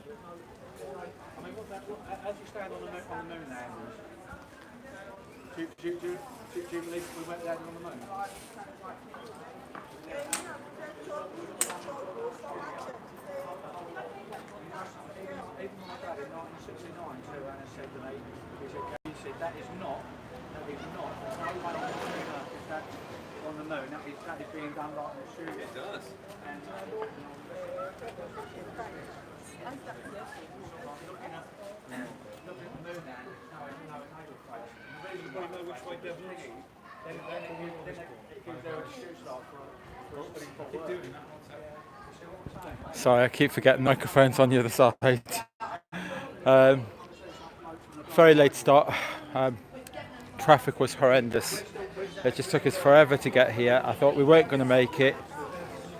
mean, as you stand on the moon now, do you believe we went down on the moon? Even my dad in 1969 turned around and said to me, he said, that is not, there's no way on the moon Earth is that on the moon, that is being done like in the studio. It does. And looking at the moon now, no naval place. The reason why know which way they're looking, then it gives their excuse like for spinning forward. Sorry, I keep forgetting microphones on the other side. Very late start. Traffic was horrendous. It just took us forever to get here. I thought we weren't going to make it.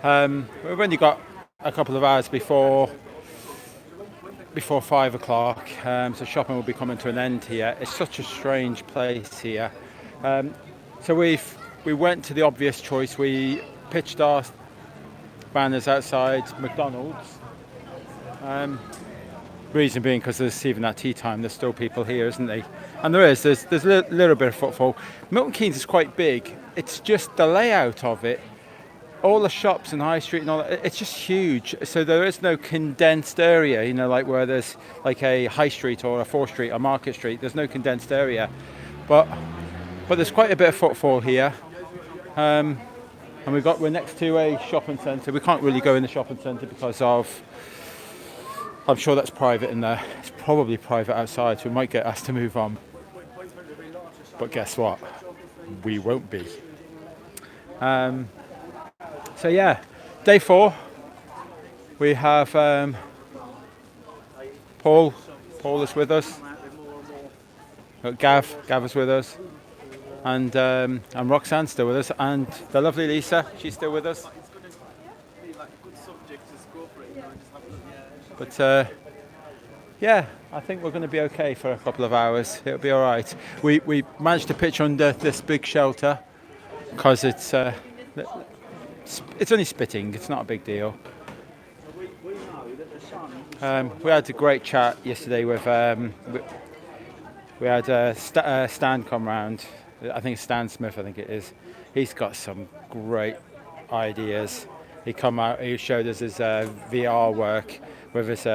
We've only got a couple of hours before 5 o'clock, so shopping will be coming to an end here. It's such a strange place here. So we went to the obvious choice. We pitched our banners outside McDonald's. Reason being because there's even at tea time, there's still people here, isn't there? And there's a little bit of footfall. Milton Keynes is quite big. It's just the layout of it, all the shops and high street and all that, it's just huge. So there is no condensed area, you know, like where there's like a high street or a 4th street or market street. There's no condensed area, but there's quite a bit of footfall here. And we're next to a shopping centre. We can't really go in the shopping centre because of, I'm sure that's private in there. It's probably private outside, so we might get asked to move on. But guess what? We won't be. So yeah, day 4. We have Paul is with us. Gav is with us. And Roxanne's still with us. And the lovely Lisa, she's still with us. But yeah, I think we're going to be okay for a couple of hours. It'll be all right. We managed to pitch under this big shelter because it's only spitting. It's not a big deal. We had a great chat yesterday with. We had Stan come round. I think it's Stan Smith. I think it is. He's got some great ideas. He come out. He showed us his VR work. With his,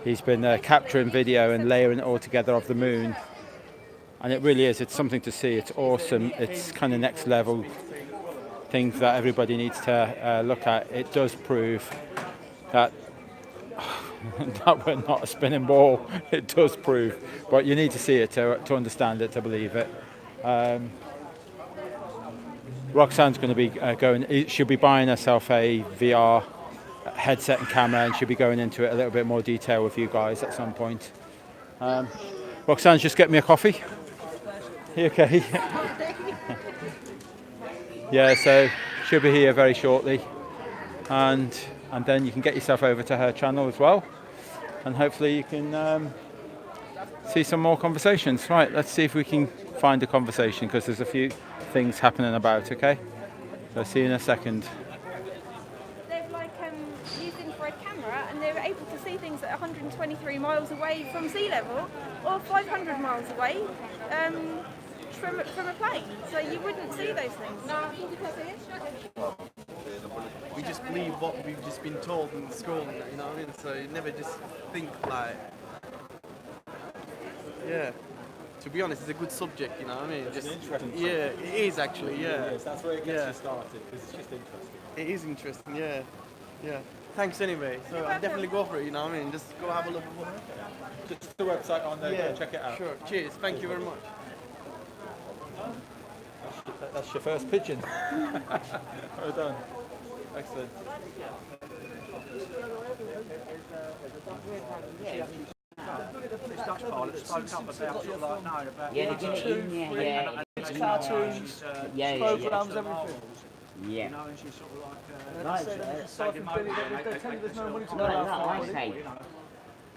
he's been capturing video and layering it all together of the moon, and it really is. It's something to see. It's awesome. It's kind of next level things that everybody needs to look at. It does prove that that we're not a spinning ball. It does prove, but you need to see it to understand it, to believe it. Roxanne's going to be she'll be buying herself a VR headset and camera, and she'll be going into it a little bit more detail with you guys at some point. Roxanne's just get me a coffee. You okay? Yeah, so she'll be here very shortly, and then you can get yourself over to her channel as well, and hopefully you can see some more conversations. Right, let's see if we can find a conversation, because there's a few things happening about. Okay, so see you in a second. And they were able to see things at 123 miles away from sea level, or 500 miles away from a plane. So you wouldn't see those things. We just believe what we've just been told in school, you know what I mean? So you never just think like, yeah. To be honest, it's a good subject, you know what I mean? It's an interesting yeah, subject. It is actually, yeah. It is. That's where it gets you started, because it's just interesting. It is interesting, yeah. Yeah. Thanks anyway. So I'll definitely go for it, you know what I mean? Just go have a look. Just the website on there, yeah, go check it out. Sure. Cheers. Thank you very much. That's your first pigeon. Well done. Excellent. Dutch pilots spoke up about sort of like knowing about cartoons, programs, everything. Yeah. You know, and she's sort of like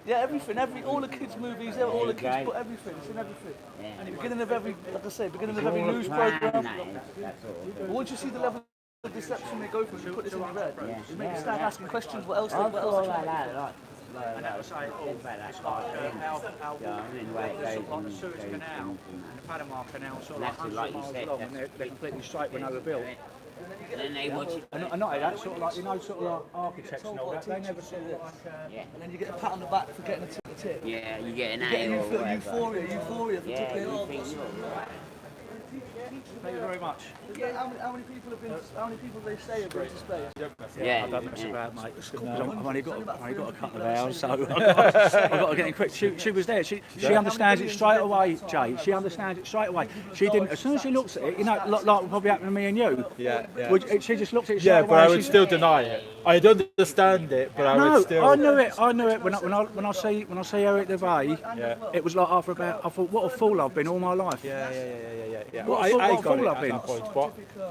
yeah, everything, all the kids' movies, all the kids put everything, it's in everything. Yeah. And the beginning of every, like I say, beginning of every news programme. But once you see the level of deception they go through, you put this in your head. You make you start asking questions, what else? and that was say, oh, it's like how there's sort of like the Suez Canal and the Panama Canal, sort of like 100 miles long, and they're completely straight when they were built. And then they watch it. And not that, sort of like, you know, sort of like architects and all that, they never sort of like... And then you get a pat on the back for getting a tip. Yeah, you get an You A get or whatever. euphoria for Yeah, tipping you off. think you're right. Thank you very much. Yeah, how many people have been? How many people they say have been to space? Yeah, I don't mess yeah. about, mate. I've only got a couple of hours, so I've got to get in quick. She was there. She understands it straight away, Jay. She understands it straight away. She didn't. As soon as she looks at it, you know, like what probably happened to me and you. Yeah. She just looked at it straight away. Yeah, but I would still deny it. I'd understand it, but I would still. I knew it. When I see her at the bay, it was like after about. I thought, what a fool I've been all my life. Yeah. What Well, I a got fool it I've at been. that point,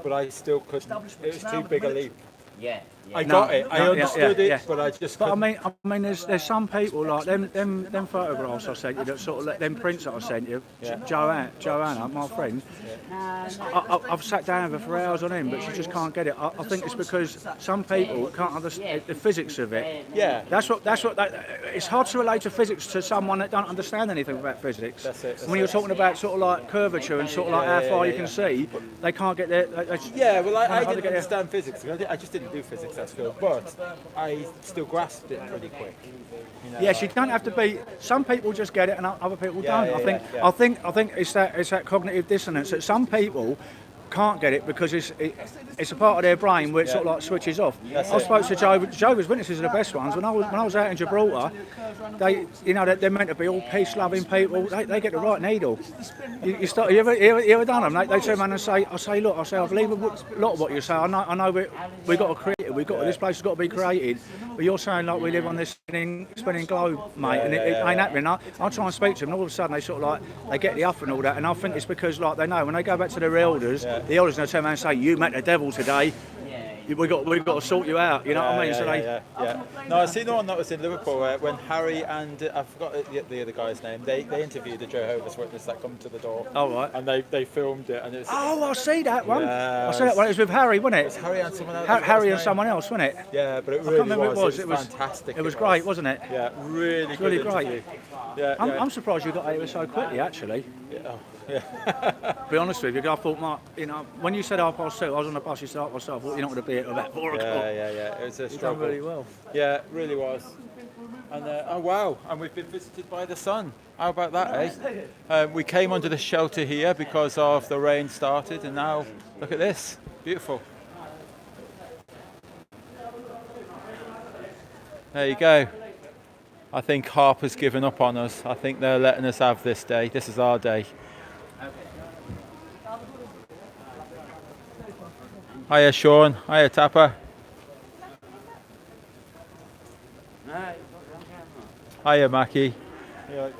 but I still couldn't. It was too big a leap. Yeah. I got it. I understood it, but I just. But couldn't. I mean, there's some people like them photographs I sent you, that sort of them prints that I sent you. Joanna, my friend. I've sat down with her for hours on end, but she just can't get it. I think it's because some people can't understand the physics of it. Yeah. That's what. It's hard to relate to physics to someone that don't understand anything about physics. That's it. When you're talking about sort of like curvature and sort of like how far you can see, they can't get there. Yeah, well, I How to didn't get understand physics. I just didn't do physics at school, but I still grasped it pretty quick. You know, Yes, you don't have to be. Some people just get it, and other people don't. yeah. I think it's that cognitive dissonance that some people can't get it because it's a part of their brain where it sort of like switches off. I spoke to Jehovah's Witnesses are the best ones. When I was out in Gibraltar, they're meant to be all peace-loving people. They get the right needle. You ever done them? They turn around and say, I believe a lot of what you say. I know we got to create it. This place has got to be created. But you're saying like we live on this spinning globe, mate, and it ain't happening. I try and speak to them, and all of a sudden they sort of like they get the up and all that. And I think it's because like they know when they go back to their elders. The elders going to turn around and say, "You met the devil today. We got to sort you out." You know what I mean? No, I seen the one that was in Liverpool when Harry and I forgot the other guy's name. They interviewed the Jehovah's Witness that come to the door. Oh right. And they filmed it, and it's. Oh, I see that one. Yeah, I see that one. It was with Harry, wasn't it? It's Harry and someone else. Harry and someone else, wasn't it? Yeah, but it I really can't remember what was fantastic. It was great, wasn't it? Yeah, really. Really good great. interview. Yeah, I'm surprised you got over so quickly, actually. Be honest with you, I thought, Mark, when you said 2:30, I was on the bus. You said 2:30. I thought you're not going to be at about 4 o'clock. Yeah. It was a You've done struggle. really well. Yeah, it really was. And oh wow, and we've been visited by the sun. How about that, eh? We came under the shelter here because of the rain started, and now look at this, beautiful. There you go. I think Harper's given up on us. I think they're letting us have this day. This is our day. Hiya, Sean. Hiya, Tapper. Hiya, Mackie. There's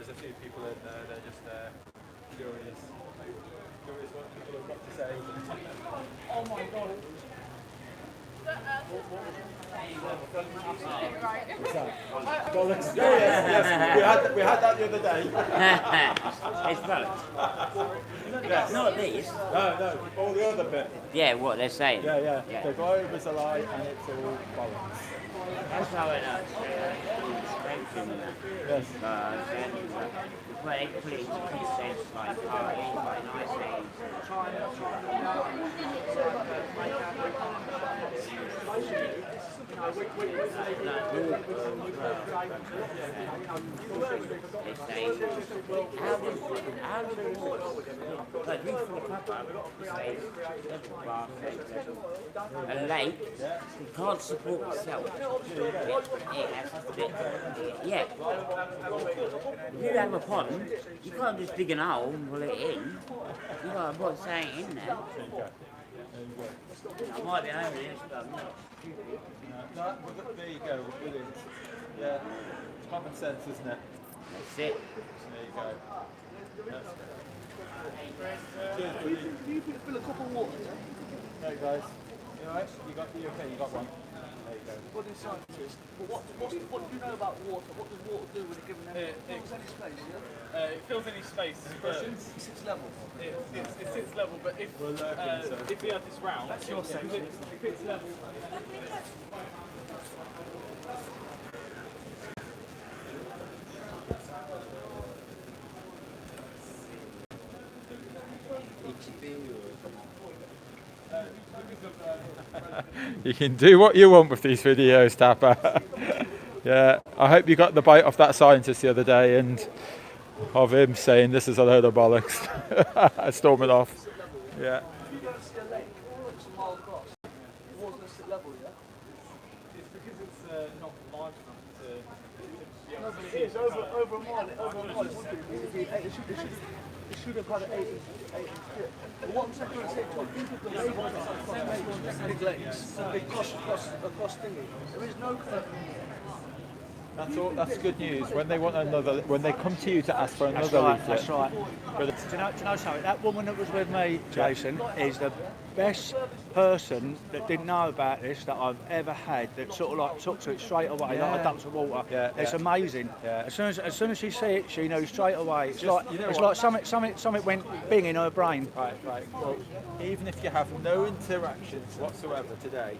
a few people in there. They're just curious. Curious what people have got to say. Oh my God. Yes. We had that the other day. It's both. Not these. No, all the other bit. Yeah, what they're saying. Yeah. The globe is a lie and it's all bollocks. That's how it is. Strengthening that. Yes. Well, they put it into key sense like, quite nicely. A lake can't support itself. It has to be. Yeah. If you have a pond, you can't just dig an hole and pull it in. You got to put something in there. I might be over this, but I'm not. There you go, brilliant. Yeah, it's common sense, isn't it? That's it. There you go. Cheers, Do you fill a cup of water? Hey guys, you alright? You got one. There you go. Budding scientist. What do you know about water? What does water do when it's given any space? It fills any space. It sits level. It sits level, but if the earth is round, that's your section. If it's level. You can do what you want with these videos, Tapper. Yeah, I hope you got the bite off that scientist the other day and of him saying this is a load of bollocks. Storming off. Yeah. You don't see a lake, it's a mile across. The water's at sea level, yeah? It's because it's not large enough to. No, but it is over a mile. Over a mile, it would be. It should have had an 8-inch strip. But what I'm saying is, think of the lake, big lakes, big cost across thingy. There is no curve. That's good news. When they come to you to ask for another leaflet. That's right. Do you know something? That woman that was with me, Jason, is the best person that didn't know about this that I've ever had. That sort of like took to it straight away, like a duck to water. Yeah, it's amazing. Yeah. As soon as she see it, she knows straight away. It's like something went bing in her brain. Right. Well, even if you have no interactions whatsoever today,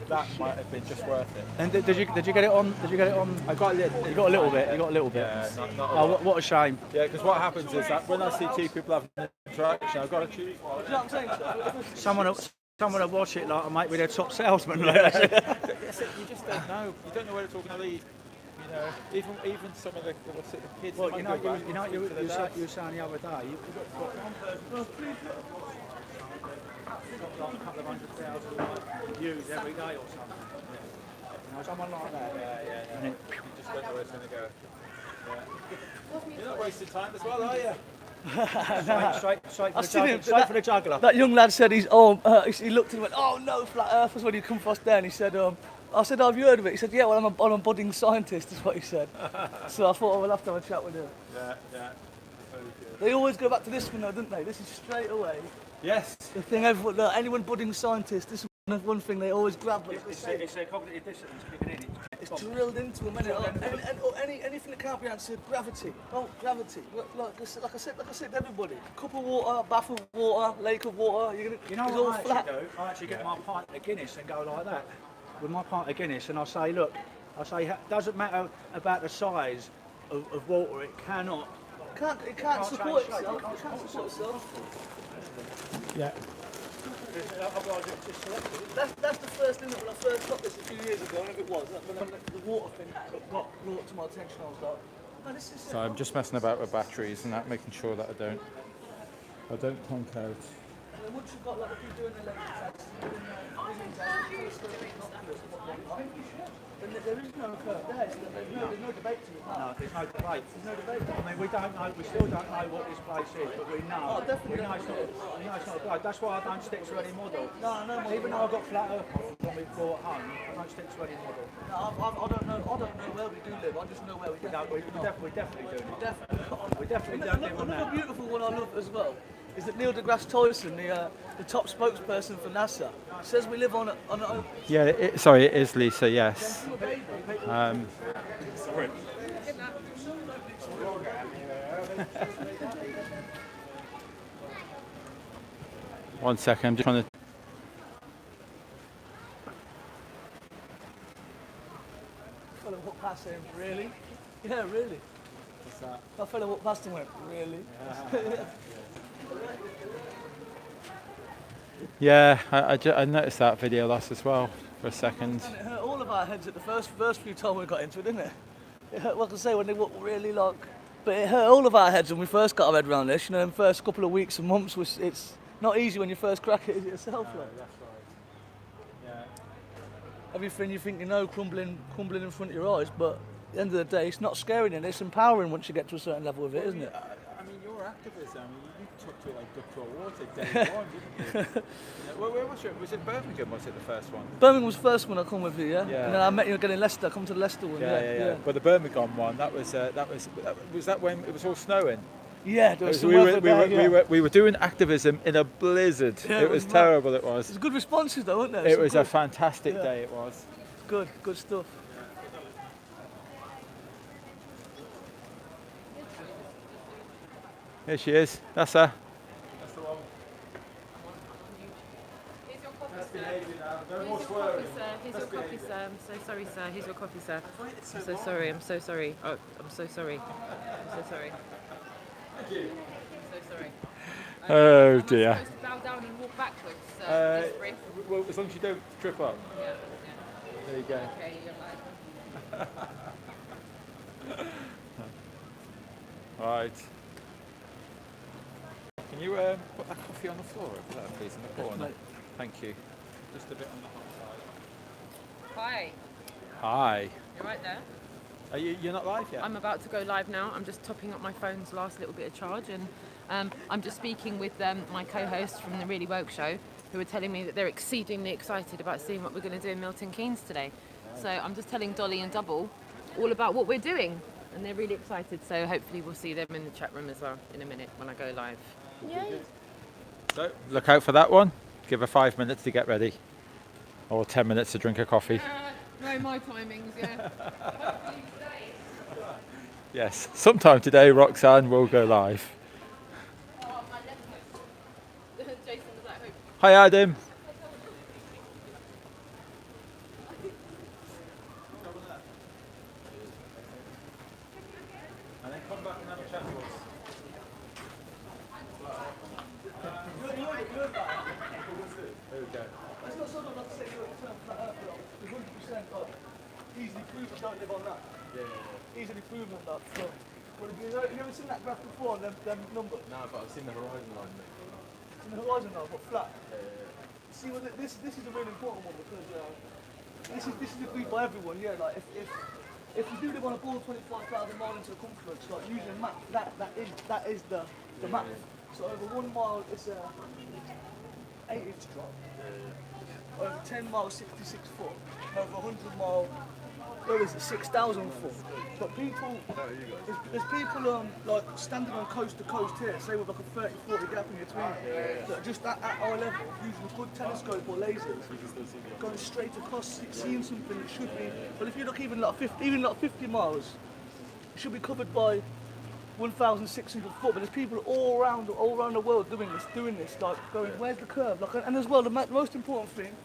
that might have been just worth it. And did you get it on? Did you get it on? I got a little. You got a little bit. You got a little bit. Yeah, not a Oh, lot. what a shame. Yeah, because what happens is that when I see two people having an interaction, I've got to choose. Do you know what I'm saying? Someone will watch it like I might be their top salesman. Yes, you just don't know. You don't know where it's all going to lead. You know, even some of the kids. Well, might you know, go back you to the were dads. saying the other day, you've got like a couple of 100,000 views every day or something. You know, someone like that. Yeah. You just don't know where it's going to go. Yeah. You're not wasting time as well, are you? Straight for the jugular. That young lad said he looked and went, oh no, flat earthers when you come for us there, and he said, I said, have you heard of it? He said, yeah, well, I'm a budding scientist, is what he said. So I thought, we'll have to have a chat with him. Yeah. They always go back to this one though, don't they? This is straight away. Yes. The thing, anyone budding scientist, this is one thing they always grab. It's a cognitive dissonance kicking in. It's drilled into them, isn't it? Anything that can't be answered, gravity. Oh, gravity. Like I said, everybody. Cup of water, bath of water, lake of water. You know it's all what I flat. actually do? I actually get my pint of Guinness and go like that. With my pint of Guinness, and I say, look, doesn't matter about the size of water, it cannot. It can't support itself. It can't support itself. Yeah. That's the first thing that when I first got this a few years ago, whenever it was, when the water thing got brought to my attention, I was like, oh, this is. So I'm just messing about with batteries and that, making sure that I don't conk out. And once you've got like if you're doing electric taxi, then there is no curve there. So there's no debate to it. No, there's no debate. There's no debate. I mean, we still don't know what this place is, but we know. Oh, definitely. We know it's not a bloke. That's why I don't stick to any model. No model. Even though I've got flat earth models when we bought home, I don't stick to any model. No, I don't know where we do live. I just know where we do. No, we definitely do not. Definitely. We definitely don't do on Another that. beautiful one I love as well is that Neil deGrasse Tyson, the top spokesperson for NASA, says we live on a Yeah, it is Lisa. Yes. One second, I'm just trying to. fella walked past him, really? Yeah, really. What's that? That fella walked past him and went, really? Yeah, I noticed that video loss as well for a second. And it hurt all of our heads at the first few times we got into it, didn't it? It hurt, like I say, when they walked really like... But it hurt all of our heads when we first got our head around this. You know, the first couple of weeks and months, it's not easy when you first crack it yourself. No, Like. that's right. Yeah. Everything you think you know crumbling in front of your eyes, but at the end of the day, it's not scary then. It's empowering once you get to a certain level of it, isn't it? I mean, your activism, you took to it like duck to a water day one, didn't you? Where was it? Was it Birmingham? Was it the first one? Birmingham was the first one I come with you, yeah? Yeah. And then I met you again in Leicester. I come to the Leicester one, yeah. But the Birmingham one, was that when it was all snowing? Yeah, there was some we weather there, yeah. we were doing activism in a blizzard. Yeah, it was mad. terrible. It was. There's good responses though, weren't there? It Some was good. a fantastic day. It was. Good stuff. Here she is. That's her. That's the one. Here's your coffee, That's sir. behaving now. No Here's more your swearing. coffee, sir. Here's your coffee, sir. I'm so sorry, sir. Here's your coffee, sir. I'm so sorry. I'm so sorry. Oh, I'm so sorry. I'm so sorry. Thank you. I'm so sorry. Oh Am I dear. supposed to bow down and walk backwards, Disbury? Well, as long as you don't trip up. Yeah. There you go. Okay, you're like. Right. Can you put that coffee on the floor over there, please, in the corner? Thank you. Just a bit on the hot side. Hi. Hi. You're right there. You're not live yet? I'm about to go live now. I'm just topping up my phone's last little bit of charge, and I'm just speaking with my co-hosts from the Really Woke show, who are telling me that they're exceedingly excited about seeing what we're going to do in Milton Keynes today. So I'm just telling Dolly and Double all about what we're doing, and they're really excited. So hopefully we'll see them in the chat room as well in a minute when I go live. Yay. So, look out for that one. Give her 5 minutes to get ready. Or 10 minutes to drink a coffee. No, my timings, yeah. Yes, sometime today Roxanne will go live. Jason was at home. Hi Adam. And then come back and have a chat with us. There we go. It's not something like to say you're a term flat earth, but 100% easily proven don't live on that. Easily proven that. So, well, have you ever seen that graph before, them numbers? No, but I've seen the horizon line. In the horizon now, but flat. See, well, this is a really important one because this is agreed by everyone. Yeah, like if you do live on a ball 25,000 miles in circumference, like using map, that is the map. So over 1 mile, it's a 8-inch drop. Over 10 miles, 66 foot. Over 100 miles, there is a 6,000 foot. But people, there's people like standing on coast to coast here, say with like a 30-40 gap in between, that just at our level, using a good telescope or lasers, going straight across, seeing something that should be. But if you look even like 50 miles, it should be covered by 1,600 foot. But there's people all around the world doing this, like going, where's the curve? Like, and as well, the most important thing.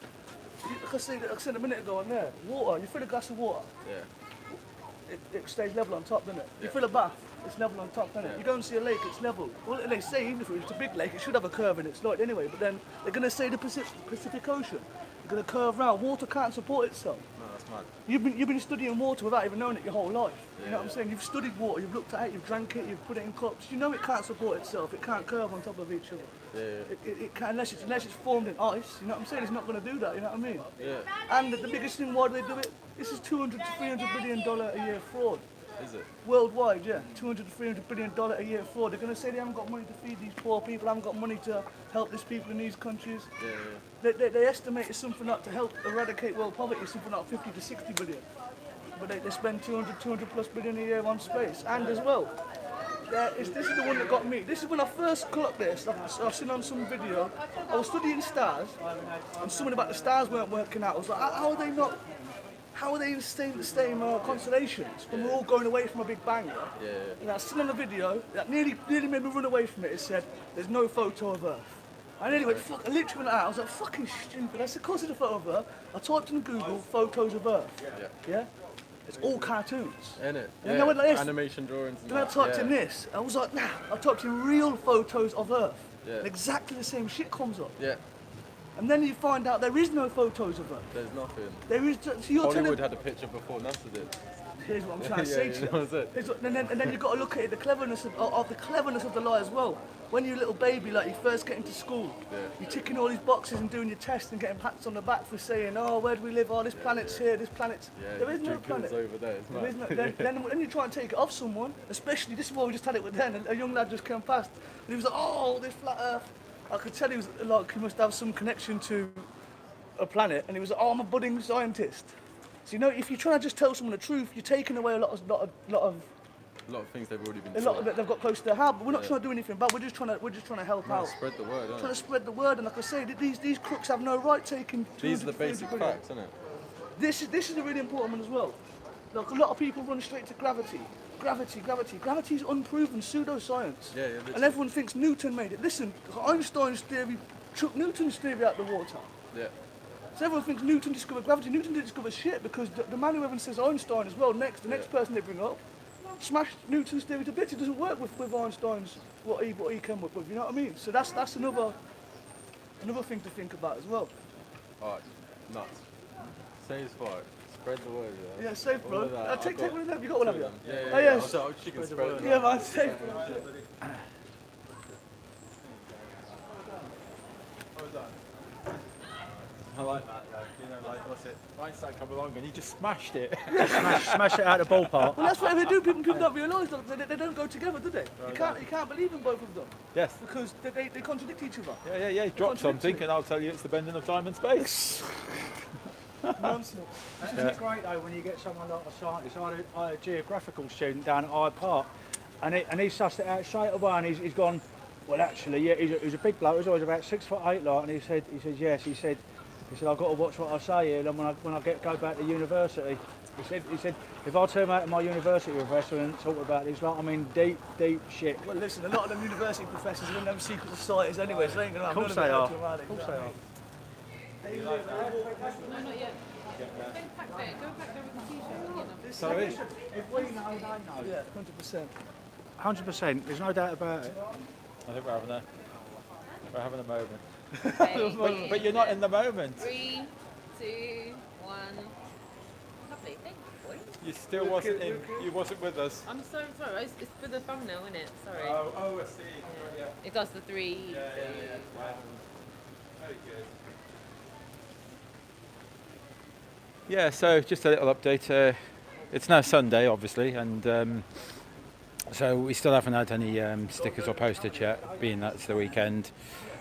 Like I said a minute ago on there, water, you fill a glass of water, it stays level on top, doesn't it? You fill a bath, it's level on top, doesn't it? You go and see a lake, it's level. Well, they say even if it's a big lake, it should have a curve in its light anyway, but then they're going to say the Pacific Ocean, they're going to curve round. Water can't support itself. No, that's mad. You've been studying water without even knowing it your whole life. You know what I'm saying? You've studied water, you've looked at it, you've drank it, you've put it in cups. You know it can't support itself, it can't curve on top of each other. It can't, unless it's formed in ice, you know what I'm saying? It's not going to do that, you know what I mean? And the biggest thing, why do they do it? This is $200 to $300 billion a year fraud. Is it? Worldwide, yeah. $200 to $300 billion a year fraud. They're going to say they haven't got money to feed these poor people, haven't got money to help these people in these countries. They estimate it's something like to help eradicate world poverty, something like 50 to 60 billion. But they spend 200 plus billion a year on space. And as well, this is the one that got me. This is when I first clocked this. I've seen on some video. I was studying stars, and something about the stars weren't working out. I was like, how are they in the same constellations when we're all going away from a big bang? And I seen on the video that nearly made me run away from it. It said, "There's no photo of Earth." I nearly went, fuck, I literally went out. I was like, fucking stupid. I said, of course there's a photo of Earth. I typed in Google, photos of Earth. Yeah? It's all cartoons. Isn't it? And then I went like this. Animation drawings. And Then I typed in this. I was like, nah. I typed in real photos of Earth. And exactly the same shit comes up. And then you find out there is no photos of Earth. There's nothing. There is. So you're Hollywood had a picture before NASA did. Here's what I'm trying to say to you. And then you've got to look at it, the cleverness of the lie as well. When you're a little baby, like you first get into school, you're ticking all these boxes and doing your tests and getting pats on the back for saying, oh, where do we live? Oh, this planet's here, this planet's... there is no planet. Over there. It's There is no, then you try and take it off someone, especially, this is why we just had it with Dan, a young lad just came past, and he was like, oh, this flat Earth. I could tell he was like, he must have some connection to a planet, and he was like, oh, I'm a budding scientist. So, you know, if you're trying to just tell someone the truth, you're taking away a lot of things they've already been a lot that they've got close to their heart, but we're not trying to do anything bad. We're just trying to help out. Spread the word, Trying to spread the word, and like I say, these crooks have no right taking. These are the basic facts, isn't it? This is a really important one as well. Like a lot of people run straight to gravity. Gravity is unproven pseudoscience. And everyone thinks Newton made it. Listen, Einstein's theory took Newton's theory out of the water. So everyone thinks Newton discovered gravity. Newton didn't discover shit because the man who everyone says Einstein as well. The next person they bring up, smashed Newton's theory to bits. It doesn't work with Einstein's what he came up with. You know what I mean? So that's another Another thing to think about as well. Alright, nuts. Say it's fine. Spread the word. Yeah, safe, bro. All of that, Take I've got one of them. You got one of you? Yeah, Oh, yeah. So she can spread it. Yeah, man, safe. I like that, though. You know, like, what's it? Einstein come along and he just smashed it. Smash it out of the ballpark. Well, that's what they do. People don't realise that they don't go together, do they? You can't believe in both of them Yes. because they contradict each other. Yeah. Drop something and I'll tell you it's the bending of time and space. Nonsense. Isn't it great though when you get someone like a scientist? I had a geographical student down at Hyde Park, and he sussed it out straight away, and he's gone. Well, actually, yeah, he's a big bloke. He's always about 6'8", like, and he said yes. He said I've got to watch what I say here, and when I go back to university, he said if I turn out to my university professor and talk about this, like, I mean deep shit. Well, listen, a lot of them university professors are in them secret societies anyway, so they ain't going to have Of course none they of are. it to them, Of course they are. No, not yet. Go back there with the t-shirt. Sorry. If we know, they know. Yeah, 100%. 100%. There's no doubt about it. I think we're having a moment. Okay. But you're not in the moment. 3, 2, 1. Lovely. Thank you, boy. You still wasn't in. You wasn't with us. I'm so sorry. It's for the thumbnail, isn't it? Sorry. Oh, I see. Yeah. It does the 3, 2, Wow. Very good. Yeah, so just a little update. It's now Sunday, obviously, and so we still haven't had any stickers or postage yet, being that's the weekend.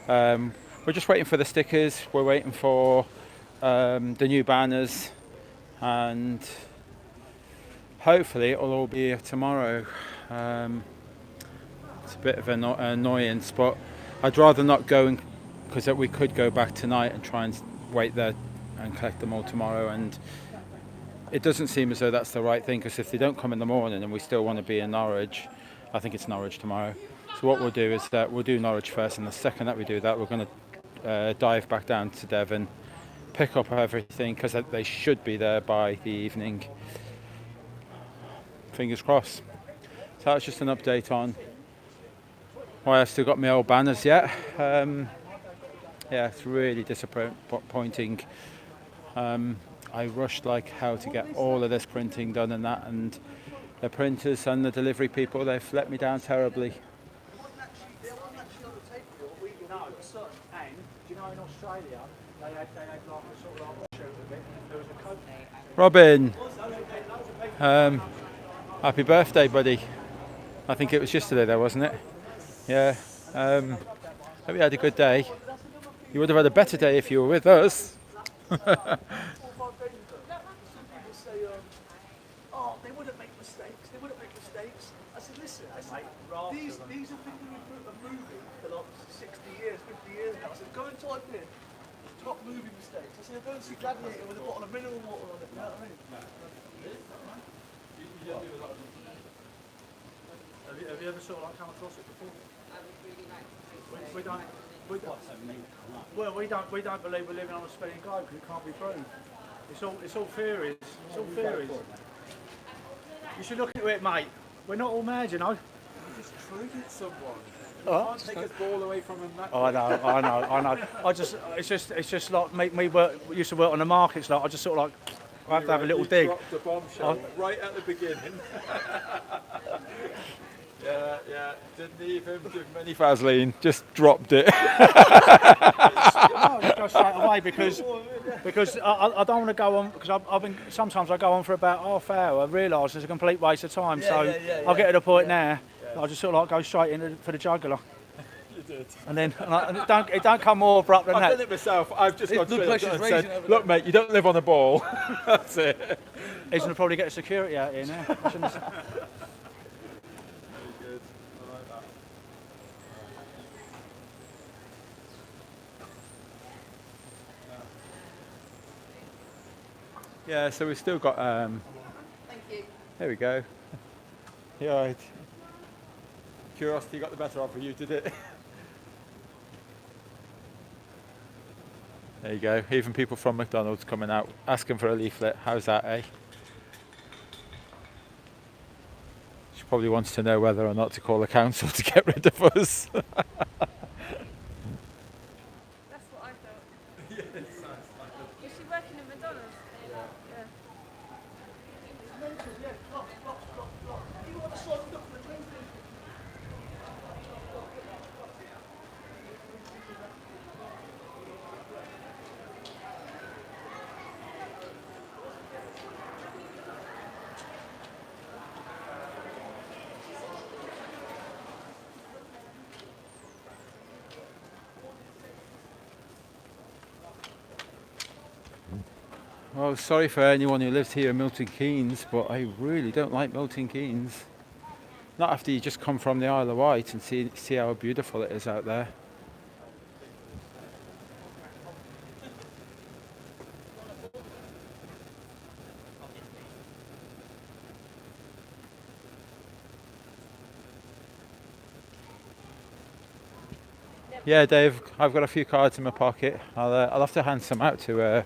We're just waiting for the stickers. We're waiting for the new banners, and hopefully it'll all be here tomorrow. It's a bit of an annoyance, but I'd rather not go, because we could go back tonight and try and wait there and collect them all tomorrow, and it doesn't seem as though that's the right thing, because if they don't come in the morning and we still want to be in Norwich, I think it's Norwich tomorrow. So what we'll do is that we'll do Norwich first, and the second that we do that, we're going to dive back down to Devon, pick up everything, because they should be there by the evening. Fingers crossed. So that's just an update on why I've still got my old banners yet. Yeah, it's really disappointing. I rushed like hell to get all of this printing done and that, and the printers and the delivery people, they've let me down terribly. They weren't actually on the tape for we know, and do you know in Australia they had like a sort of like shoot of it, and there was a coat. Robin, happy birthday, buddy. I think it was yesterday though, wasn't it? Yeah. Hope you had a good day. You would have had a better day if you were with us. They wouldn't make mistakes. I said, listen, these have been a movie for like 60 years, 50 years now. I said, go and type in top movie mistakes. I said, go and see Gladiator with a bottle of mineral water on it, you know what I mean? Have you ever sort of like come across it before? I would really like to. We don't believe we're living on a spinning globe, because it can't be proved. It's all theories. It's all theories. You should look into it, mate. We're not all mad, you know. Just treated someone. Oh. Can't take his ball away from him that I know. It's just like me used to work on the markets. Like I just sort of like I have to have a little dig. Dropped a bombshell right at the beginning. Yeah. Didn't even give him any Vaseline. Just dropped it. No, just go straight away because I don't want to go on, because I've been sometimes I go on for about half hour. I realise it's a complete waste of time, I'll get to the point now. I just sort of like go straight in for the jugular. You did. And then it don't come more abrupt than I've that. done it myself. I've just got straight up pressure's and raising said, over look mate, you don't live on a ball. That's it. He's going to probably get a security out here now. I shouldn't have- Very good. I like that. Yeah, so we've still got Thank you. there we go. Yeah, right. Curiosity got the better of you, did it? There you go. Even people from McDonald's coming out asking for a leaflet. How's that, eh? She probably wants to know whether or not to call the council to get rid of us. That's what Well, sorry for anyone who lives here in Milton Keynes, but I really don't like Milton Keynes. Not after you just come from the Isle of Wight and see how beautiful it is out there. Yeah, Dave, I've got a few cards in my pocket. I'll have to hand some out to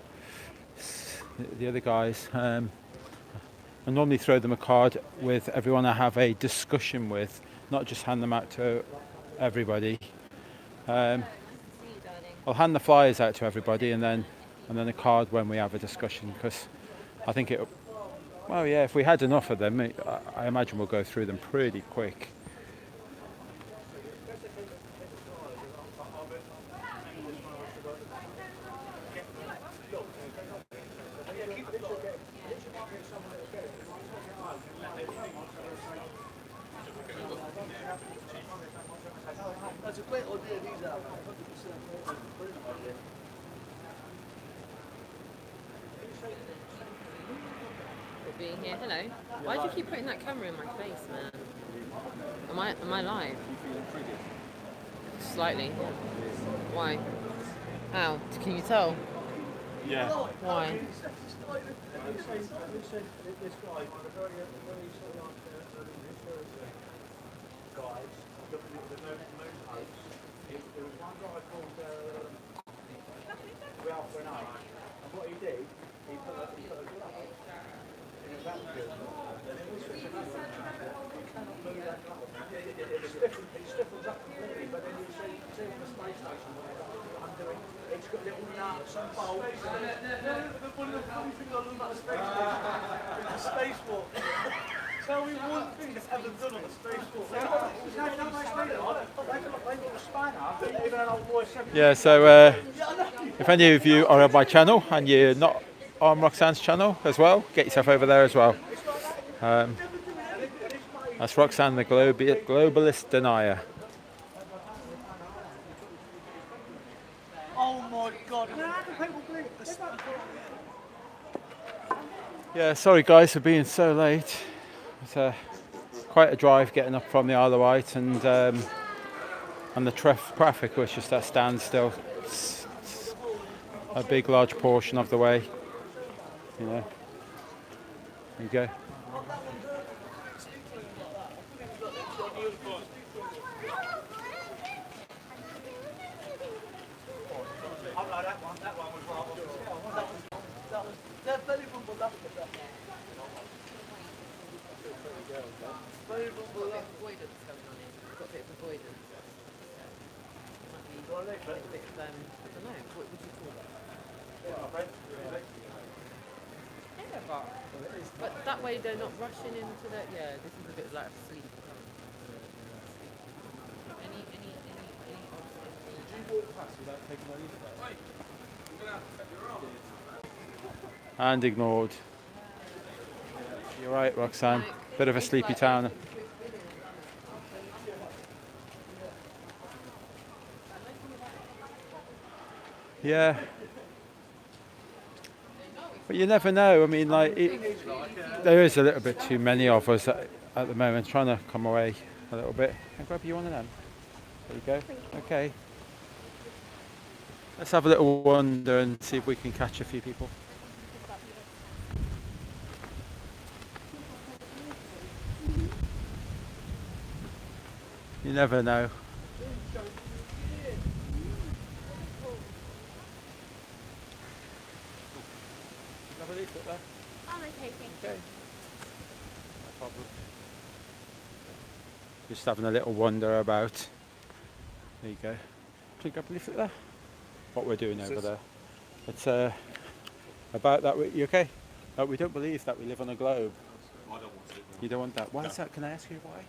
the other guys. I normally throw them a card with everyone I have a discussion with, not just hand them out to everybody. I'll hand the flyers out to everybody and then a card when we have a discussion, because I think well, yeah, if we had enough of them, I imagine we'll go through them pretty quick. That's a great idea, these are 100%. For being here. Hello. Why do you keep putting that camera in my face, man? Am I live? Slightly. Why? How? Can you tell? Yeah. Why? What he did, he put a glove in his vacuum. It stiffens up completely, but then you see on the space station what I'm doing, it's got little nuts and bolts. One of the funny things I love about the space station is the spacewalk. Tell me one thing that's ever done on a spacewalk. Yeah, so if any of you are on my channel and you're not on Roxanne's channel as well, get yourself over there as well. That's Roxanne, the Globalist Denier. Oh my god, how do people believe this? Yeah, sorry guys for being so late. It's quite a drive getting up from the Isle of Wight, and the traffic was just at standstill. It's a big, large portion of the way. You know. There you go. They're very humble, that's it. Very humble. Avoidance going on here. We've got a bit of avoidance. Might be a bit of, I don't know, what would you call it? But that way they're not rushing into the, yeah, this is a bit like sleep. Any And ignored. You're right, Roxanne. Bit of a sleepy town. Yeah. But you never know. I mean, like, there is a little bit too many of us at the moment, trying to come away a little bit. Can I grab you one of them? There you go. Okay. Let's have a little wander and see if we can catch a few people. You never know. I'm okay, thank you. Okay. No problem. Just having a little wander about. There you go. Can you grab a leaflet there? What we're doing over there. It's about that. You okay? We don't believe that we live on a globe. I don't want it. You don't want that. Why is that? Can I ask you why?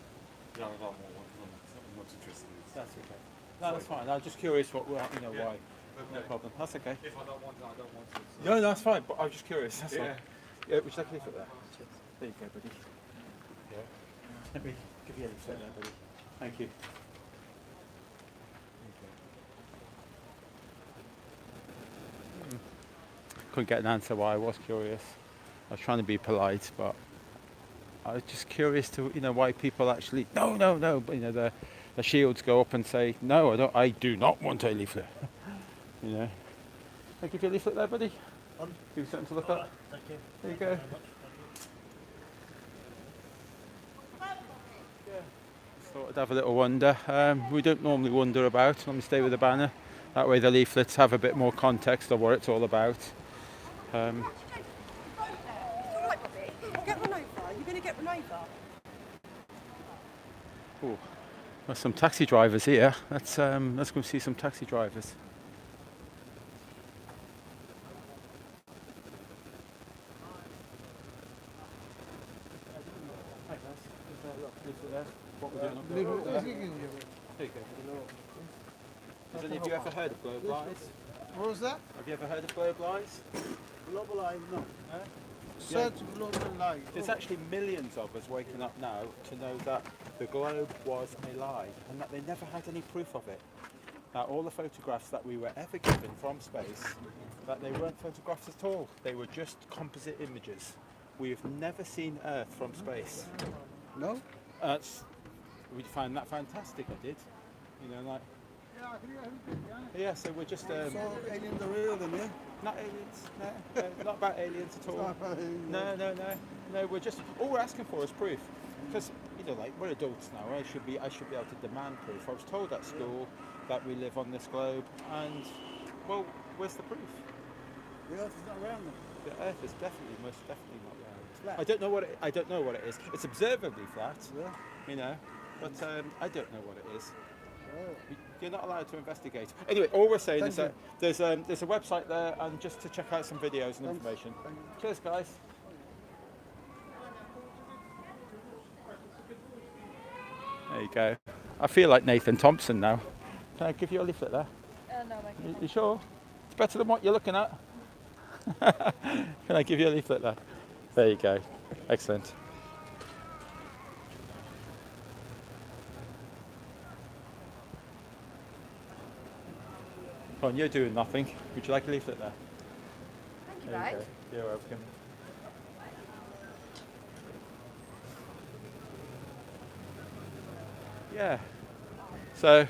Yeah, I don't want one. I'm not interested in it. That's okay. No, that's fine. I'm just curious what why. No problem. That's okay. If I don't want it, I don't want it. No, that's fine. But I was just curious. That's Yeah. fine. Yeah, would you like a leaflet there? There you go, buddy. Yeah. Let me give you a leaflet there, buddy. Thank you. couldn't get an answer why. I was curious. I was trying to be polite, but I was just curious to, why people actually, no, but, the shields go up and say, no, I do not want a leaflet. Can I give you a leaflet there, buddy? Give you something to look at. Thank you. There you go. Thought I'd have a little wander. We don't normally wander about, normally stay with the banner. That way the leaflets have a bit more context of what it's all about. Alright, Bobby. I'll get run over. You're going to get run over. Ooh, there's some taxi drivers here. Let's go see some taxi drivers. Hi guys, what we're doing up there. There you go. Has any of you ever heard of Globalist? What was that? Have you ever heard of Globalist? Globalize, no. No? Search Globalize. There's actually millions of us waking up now to know that the globe was a lie and that they never had any proof of it. That all the photographs that we were ever given from space, that they weren't photographs at all. They were just composite images. We've never seen Earth from space. No? We find that fantastic, I did. Yeah, so we're just... So aliens are real then, yeah? Not aliens, no, not about aliens at all. No, we're just, all we're asking for is proof. Because, we're adults now, I should be able to demand proof. I was told at school that we live on this globe, and, well, where's the proof? The Earth is not round then. The Earth is most definitely not round. Flat. I don't know what it is. It's observably flat, but I don't know what it is. You're not allowed to investigate. Anyway, all we're saying is that there's a website there, and just to check out some videos and information. Cheers, guys. There you go. I feel like Nathan Thompson now. Can I give you a leaflet there? No, thank you. You sure? It's better than what you're looking at. Can I give you a leaflet there? There you go. Excellent. Come on, you're doing nothing. Would you like a leaflet there? Thank you, There you babe. go. You're welcome. Yeah. So,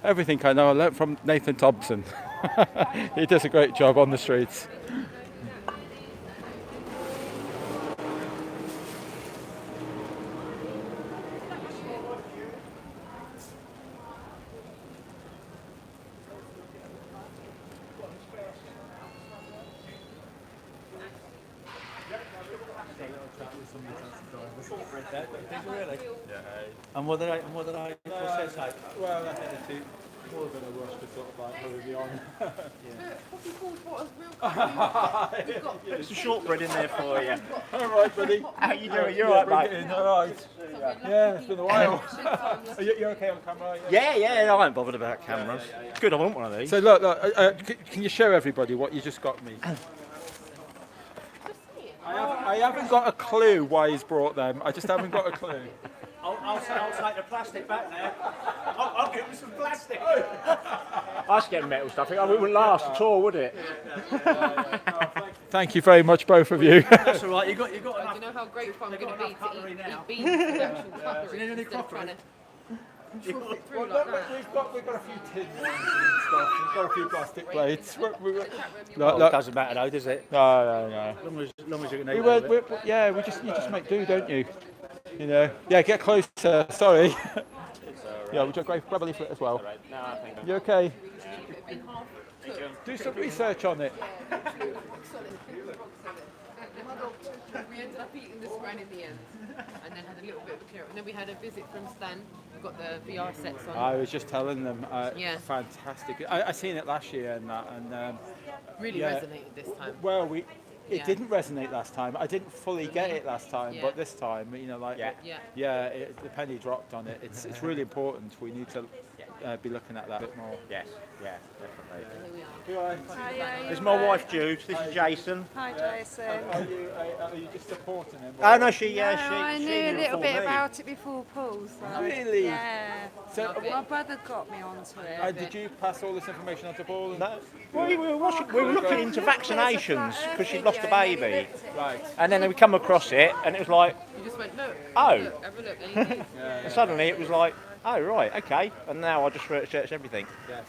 everything I know I learnt from Nathan Thompson. He does a great job on the streets. And what did I say? Well, I had to more than a rush to sort of like hurry me on. Some shortbread in there for you. All right, buddy. How you doing? You're all right, mate? All right. Yeah, it's been a while. You're okay on camera? Yeah, I ain't bothered about cameras. Good, I want one of these. So look, can you show everybody what you just got me? I haven't got a clue why he's brought them. I just haven't got a clue. I'll take the plastic back now. I'll give him some plastic. I should get metal stuff. It wouldn't last at all, would it? Thank you very much, both of you. That's all right. You got Do enough. you know how grateful I'm going to be to cutlery eat now. beans with actual cutlery instead of trying to trough it through like that? We've got a few tin ones and stuff. We've got a few plastic plates. It doesn't matter though, does it? No. As long as you can eat You just make do, don't you? Yeah, get closer. Sorry. Yeah, would you grab a leaflet as well? You okay? Do some research on it. We ended up eating the scran in the end, and then had a little bit of a clear up. And then we had a visit from Stan. We got the VR sets on. I was just telling them, Yeah. fantastic. I seen it last year and that, and Really yeah. resonated this time. Well, it didn't resonate last time. I didn't fully get it last time, Yeah. but this time, you know, like the penny dropped on it. It's really important. We need to be looking at that a bit more. Yes, yeah, definitely. Here we are. There's my wife Jude. This is Jason. Hi, Jason. Are you just supporting him? Oh no, she I she knew a little informed bit me. about it before Paul. So. Really? Yeah. So, My brother got me onto it. did you pass all this information on to Paul? No. Well, we were looking into vaccinations because she'd lost a baby. Right. And then we come across it, and it was like, You just went, look. Oh. Look, have a look. And you did. and suddenly it was like, oh right, okay. And now I just research everything. Yes.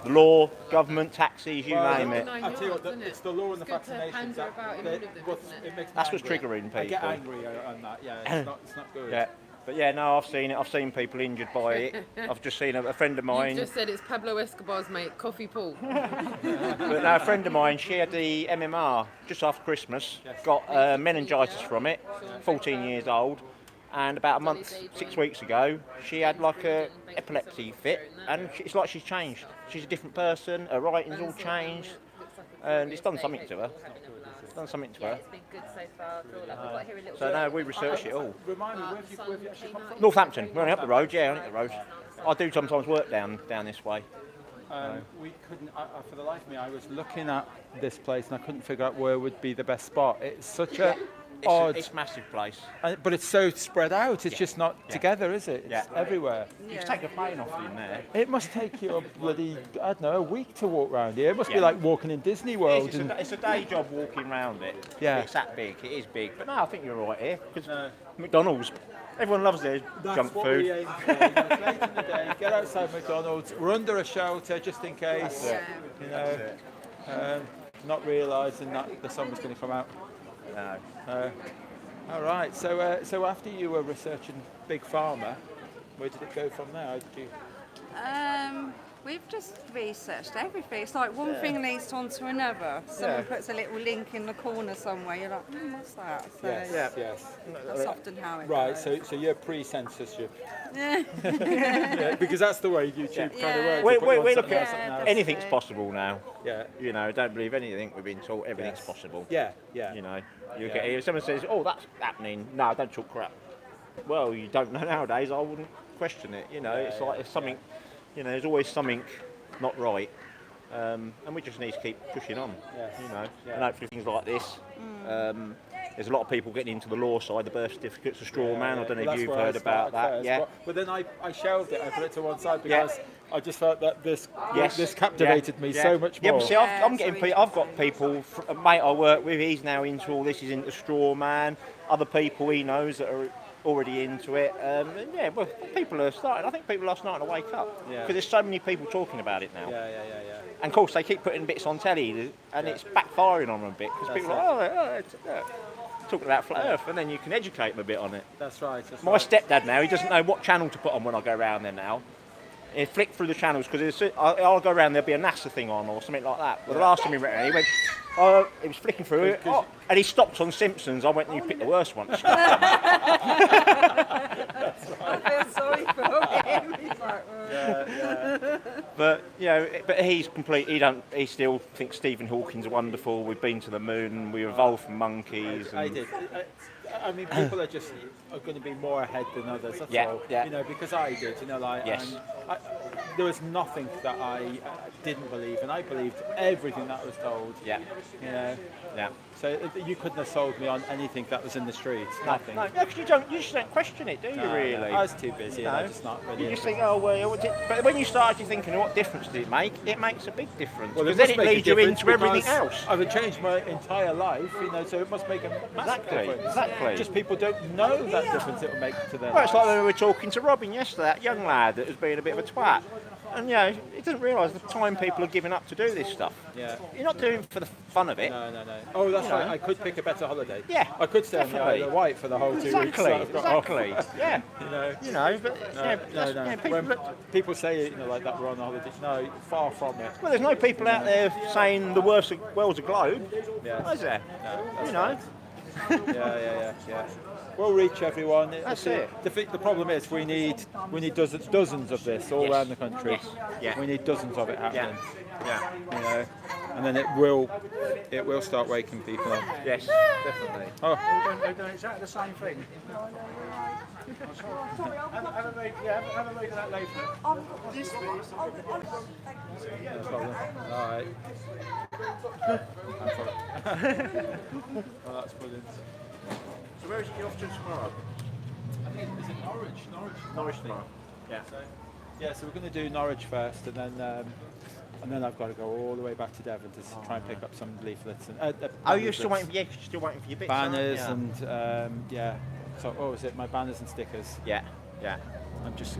The law, government, taxis, you name it. I'll tell you what, it's the law and the It's good to vaccinations pander that, about in all of them, isn't it? it makes me That's what's angry. triggering people. I get angry on that. Yeah, it's not good. Yeah. But yeah, no, I've seen it. I've seen people injured by it. I've just seen a friend of You mine. just said it's Pablo Escobar's mate, Coffee Paul. But no, a friend of mine, she had the MMR just after Christmas, got meningitis from it, 14 years old, and about a month, 6 weeks ago, she had like a epilepsy fit, and it's like she's changed. She's a different person, her writing's all changed, and it's done something to her. It's done something to her. It's been good so far. I feel like we've got here a little So bit. no, we researched it all. Remind me, where have you actually come from? Northampton, we're only up the road, yeah, only up the road. I do sometimes work down this way. We couldn't, for the life of me, I was looking at this place and I couldn't figure out where would be the best spot. It's such a odd, It's a massive place. but it's so spread out. It's just not together, is it? It's everywhere. You can take a plane off in there. It must take you a bloody, I don't know, a week to walk around here. It must be like walking in Disney World. It's a day job walking around it. Yeah. It's that big. It is big. But no, I think you're right here because McDonald's. Everyone loves their junk what food. we aim for. You know, it's late in the day, get outside McDonald's. We're under a shelter just in case. You know, not realising that the sun was going to come out. No. All right. So after you were researching Big Pharma, where did it go from there? How did you? We've just researched everything. It's like one thing leads on to another. Someone puts a little link in the corner somewhere. You're like, what's that? So Yes. that's often how it Right. goes. So you're pre-censorship. Yeah. Yeah, because that's the way YouTube kind of works. We You put one look something else, at something else. anything's possible now. Yeah. You know, don't believe anything we've been taught. Everything's possible. Yeah. You know, you get if someone says, "Oh, that's happening," no, don't talk crap. Well, you don't know nowadays. I wouldn't question it. You know, it's like there's something. You know, there's always something not right, and we just need to keep pushing on. You know, and hopefully things like this. There's a lot of people getting into the law side, the birth certificates, the straw man. I don't know if you've heard about that. But then I shelved it. I put it to one side because I just felt that this captivated me so much more. Yeah, but see, I'm getting people. I've got people. A mate I work with, he's now into all this. He's into straw man. Other people he knows that are already into it. And well, people are starting. I think people are starting to wake up because there's so many people talking about it now. Yeah. And of course, they keep putting bits on telly, and it's backfiring on them a bit because people are talking about flat Earth, and then you can educate them a bit on it. That's right. My stepdad now, he doesn't know what channel to put on when I go around there now. He'll flick through the channels because I'll go around, there'll be a NASA thing on or something like that. But the last time he went around, he went, he was flicking through it, and he stopped on Simpsons. I went, you picked the worst one. I feel sorry for him. He's like, But you know, but he's complete. He still thinks Stephen Hawking's wonderful. We've been to the moon. We evolved from monkeys. I did. I mean, people are going to be more ahead than others. That's all. You know, because I did. You know, like and there was nothing that I didn't believe, and I believed everything that was told. Yeah. You know. Yeah. So you couldn't have sold me on anything that was in the streets. Nothing. No, because you just don't question it, do you? Really? I was too busy. I just not really. You just think, oh well. But when you started thinking, what difference did it make? It makes a big difference. Well, because then it must make a leads you difference into everything because else. I've changed my entire life, you know, so it must make a massive difference. Exactly. Just people don't know that difference it will make to their Well, it's lives. like when we were talking to Robin yesterday, that young lad that was being a bit of a twat. And, you know, he doesn't realise the time people are giving up to do this stuff. Yeah. You're not doing it for the fun of it. No. Oh, that's You right. know. I could pick a better holiday. Yeah. I could stay on the Isle of Wight for the whole 2 weeks. Exactly. that I've got off. Yeah. You know. But No. When people say, you know, like that we're on a holiday, no, far from it. Well, there's no people out there saying the world's a globe. Yeah. Is there? No, You know. Yeah. we'll reach everyone. That's it. The problem is we need dozens of this all around the country. Yes. Yeah. We need dozens of it happening. Yeah. You know, and then it will start waking people up. Yes, definitely. Oh. They're doing exactly the same thing. Have a read of that later. No problem. All right. Oh, that's brilliant. So where is it off to tomorrow? I think is it Norwich? Norwich tomorrow. Yeah. So we're going to do Norwich first, and then I've got to go all the way back to Devon to try and pick up some leaflets. And, You're still waiting? Yeah, you're still waiting for your bits. banners aren't you? and So what was it? My banners and stickers. Yeah.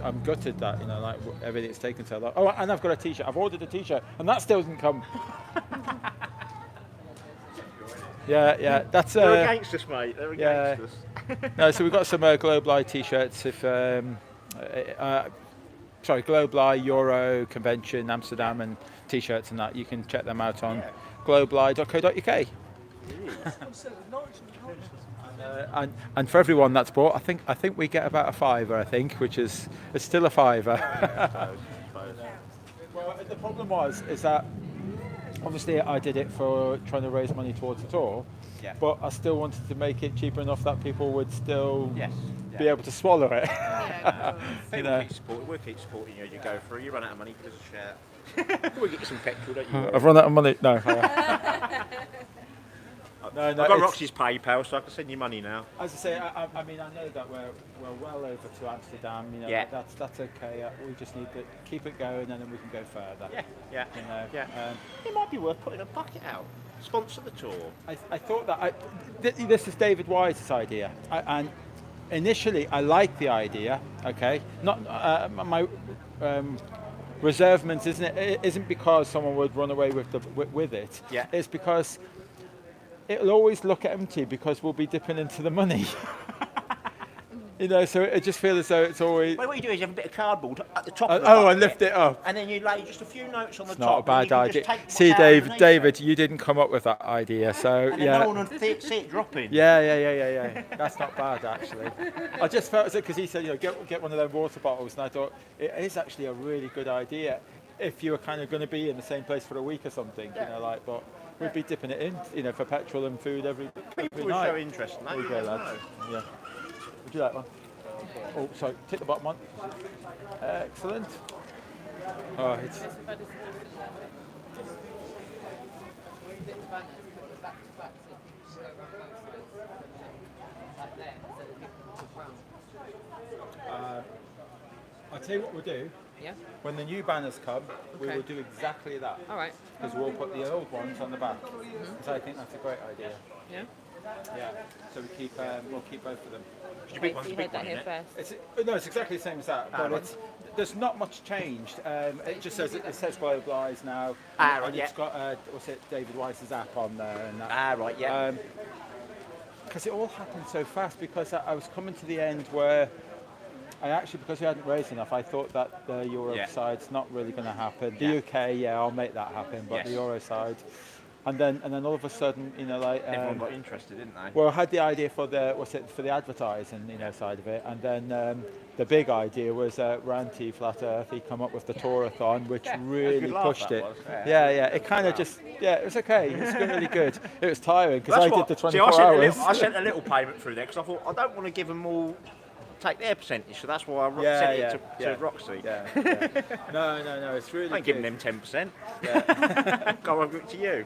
I'm gutted that like everything's taken so long. Oh, and I've got a T-shirt. I've ordered a T-shirt, and that still hasn't come. Yeah. That's. They're against us, mate. They're against us. No, so we've got some Globali T-shirts. Globali Euro Convention Amsterdam and T-shirts and that. You can check them out on globali.co.uk. And for everyone that's bought, I think we get about a £5. I think, which is it's still a £5. Well, the problem is that obviously I did it for trying to raise money towards the tour, but I still wanted to make it cheaper enough that people would still be able to swallow it. We'll keep supporting you as you go through. You run out of money because of shout. We'll get you some petrol, don't you? I've run out of money. No. No, I've got Roxy's PayPal, so I can send you money now. As I say, I mean, I know that we're well over to Amsterdam. That's okay. We just need to keep it going, and then we can go further. Yeah. It might be worth putting a bucket out. Sponsor the tour. I thought that this is David Wise's idea, and initially I liked the idea. Okay, not my reservement isn't because someone would run away with it. Yeah. It's because it'll always look empty because we'll be dipping into the money. So it just feels as though it's always. Well, what you do is you have a bit of cardboard at the top. And lift it up. And then you lay just a few notes on the It's top. not a bad idea. See, David, you didn't come up with that idea, so and then no one would see it dropping. Yeah. That's not bad actually. I just felt as because he said, get one of them water bottles, and I thought it is actually a really good idea if you were kind of going to be in the same place for a week or something, but. We'd be dipping it in, for petrol and food every People night. are so interested. There you go, lads. Yeah. Would you like one? Oh, sorry. Take the bottom one. Excellent. Oh, it's. I'll tell you what we'll do. Yeah. When the new banners come, we will do exactly that. All right. Because we'll put the old ones on the back. So I think that's a great idea. Yeah. Yeah. So we'll keep both of them. Your big one's You a big heard that one, here isn't it? first. It's exactly the same as that, but there's not much changed. It just says Globalize now. And it's got David Wise's app on there and that. Right, yeah. Because it all happened so fast. Because I was coming to the end where because we hadn't raised enough, I thought that the Euro side's not really going to happen. The UK, I'll make that happen, but the Euro side. And then all of a sudden, everyone got interested, didn't they? Well, I had the idea for the advertising, side of it, and then the big idea was Ranty Flat Earth. He come up with the Tourathon, which really pushed it. It kind of it was okay. It was really good. It was tiring because I did the 24 hours. I sent a little payment through there because I thought I don't want to give them all. Take their percentage, so that's why I sent it to Roxy. No, it's really. I ain't giving them 10%. Go over it to you.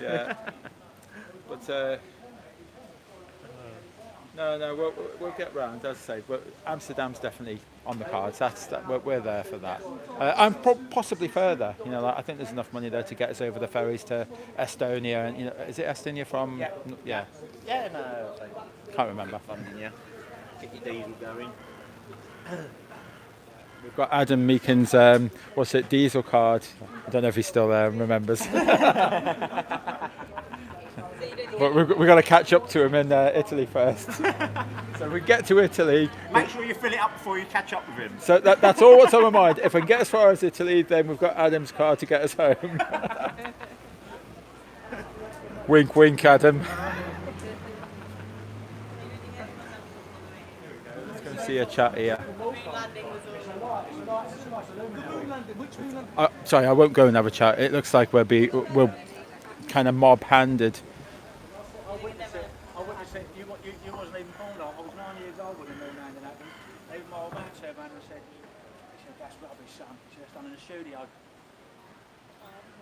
Yeah, but no, we'll get round. As I say, Amsterdam's definitely on the cards. We're there for that, and possibly further. I think there's enough money there to get us over the ferries to Estonia, and is it Estonia from? Yeah. No. Can't remember. London, yeah. Get your diesel going. We've got Adam Meakin's, diesel card. I don't know if he still remembers. But we've got to catch up to him in Italy first. So we get to Italy. Make sure you fill it up before you catch up with him. So that's all what's on my mind. If I can get as far as Italy, then we've got Adam's card to get us home. Wink, wink, Adam. see a chat here. Which moon? Sorry, I won't go and have a chat. It looks like we're kind of mob-handed. I witnessed it. You wasn't even born. I was 9 years old when the moon landing happened. Even my old man turned around and said, that's rubbish, son. He said, it's done in the studio.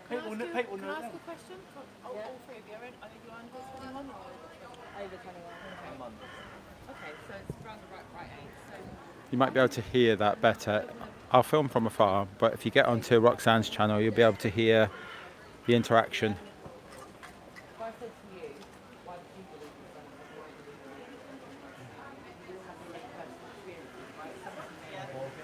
People knew. Can I ask a question? All three of you, are you under 21 or over 21? Okay, so it's around the right age. So You might be able to hear that better. I'll film from afar, but if you get onto Roxanne's channel, you'll be able to hear the interaction. if I said to you, why do you believe in something? You will have a personal experience, right?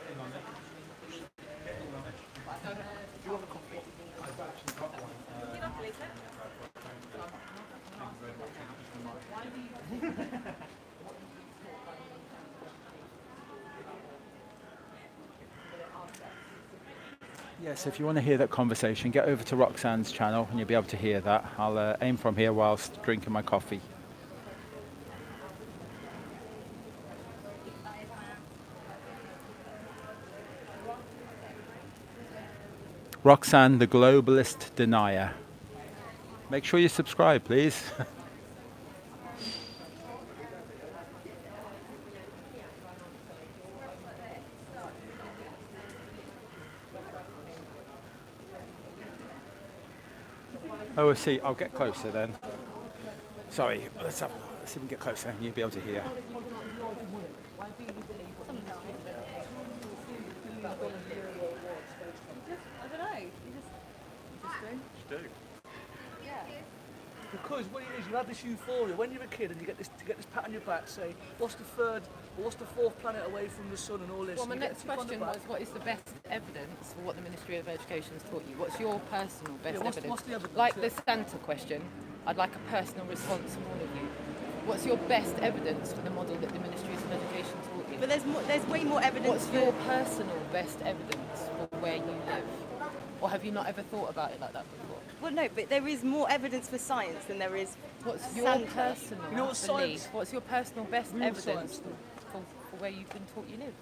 Yes, if you want to hear that conversation, get over to Roxanne's channel and you'll be able to hear that. I'll aim from here whilst drinking my coffee. Roxanne, the Globalist Denier. Make sure you subscribe, please. Oh, I see. I'll get closer then. Sorry, let's see if we can get closer and you'll be able to hear. I don't know. You just do. Yeah. Because what it is, you have this euphoria when you're a kid and you get this pat on your back, say, what's the third or what's the fourth planet away from the sun and all this. Well, my and you get next a tick on the question back. was, what is the best evidence for what the Ministry of Education has taught you? What's your personal best what's evidence? the evidence, Like yeah. the Santa question, I'd like a personal response from all of you. What's your best evidence for the model that the Ministry of Education taught you? But there's way more evidence. What's your personal best evidence for where you live? Or have you not ever thought about it like that before? Well, no, but there is more evidence for science than there is. What's your Santa. personal You know what belief? science- What's your personal best Real evidence science. for where you've been taught you live?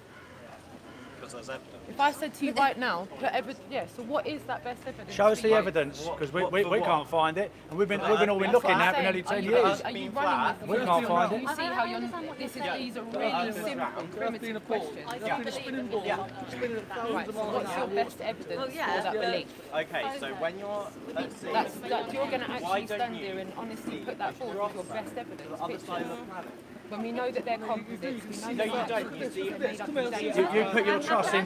Because there's evidence. If I said to you right now, so what is that best evidence? Show us for the you? evidence, because we what? can't find it, and we've all been That's looking what I'm at for nearly saying. 10 Are you- years. Are you running with We me? can't find it. You see how you're. These are really simple, primitive questions. Spinning ball, spinning at thousands Right. of So miles what's an your hour. best evidence Well, yeah. for that belief? Okay, so when you're, let's see, You're going to Why actually don't stand you there and honestly put that forward as your best evidence. the other side of the Pictures. planet. When we know that they're composites, we know No, you don't. You see You put your trust in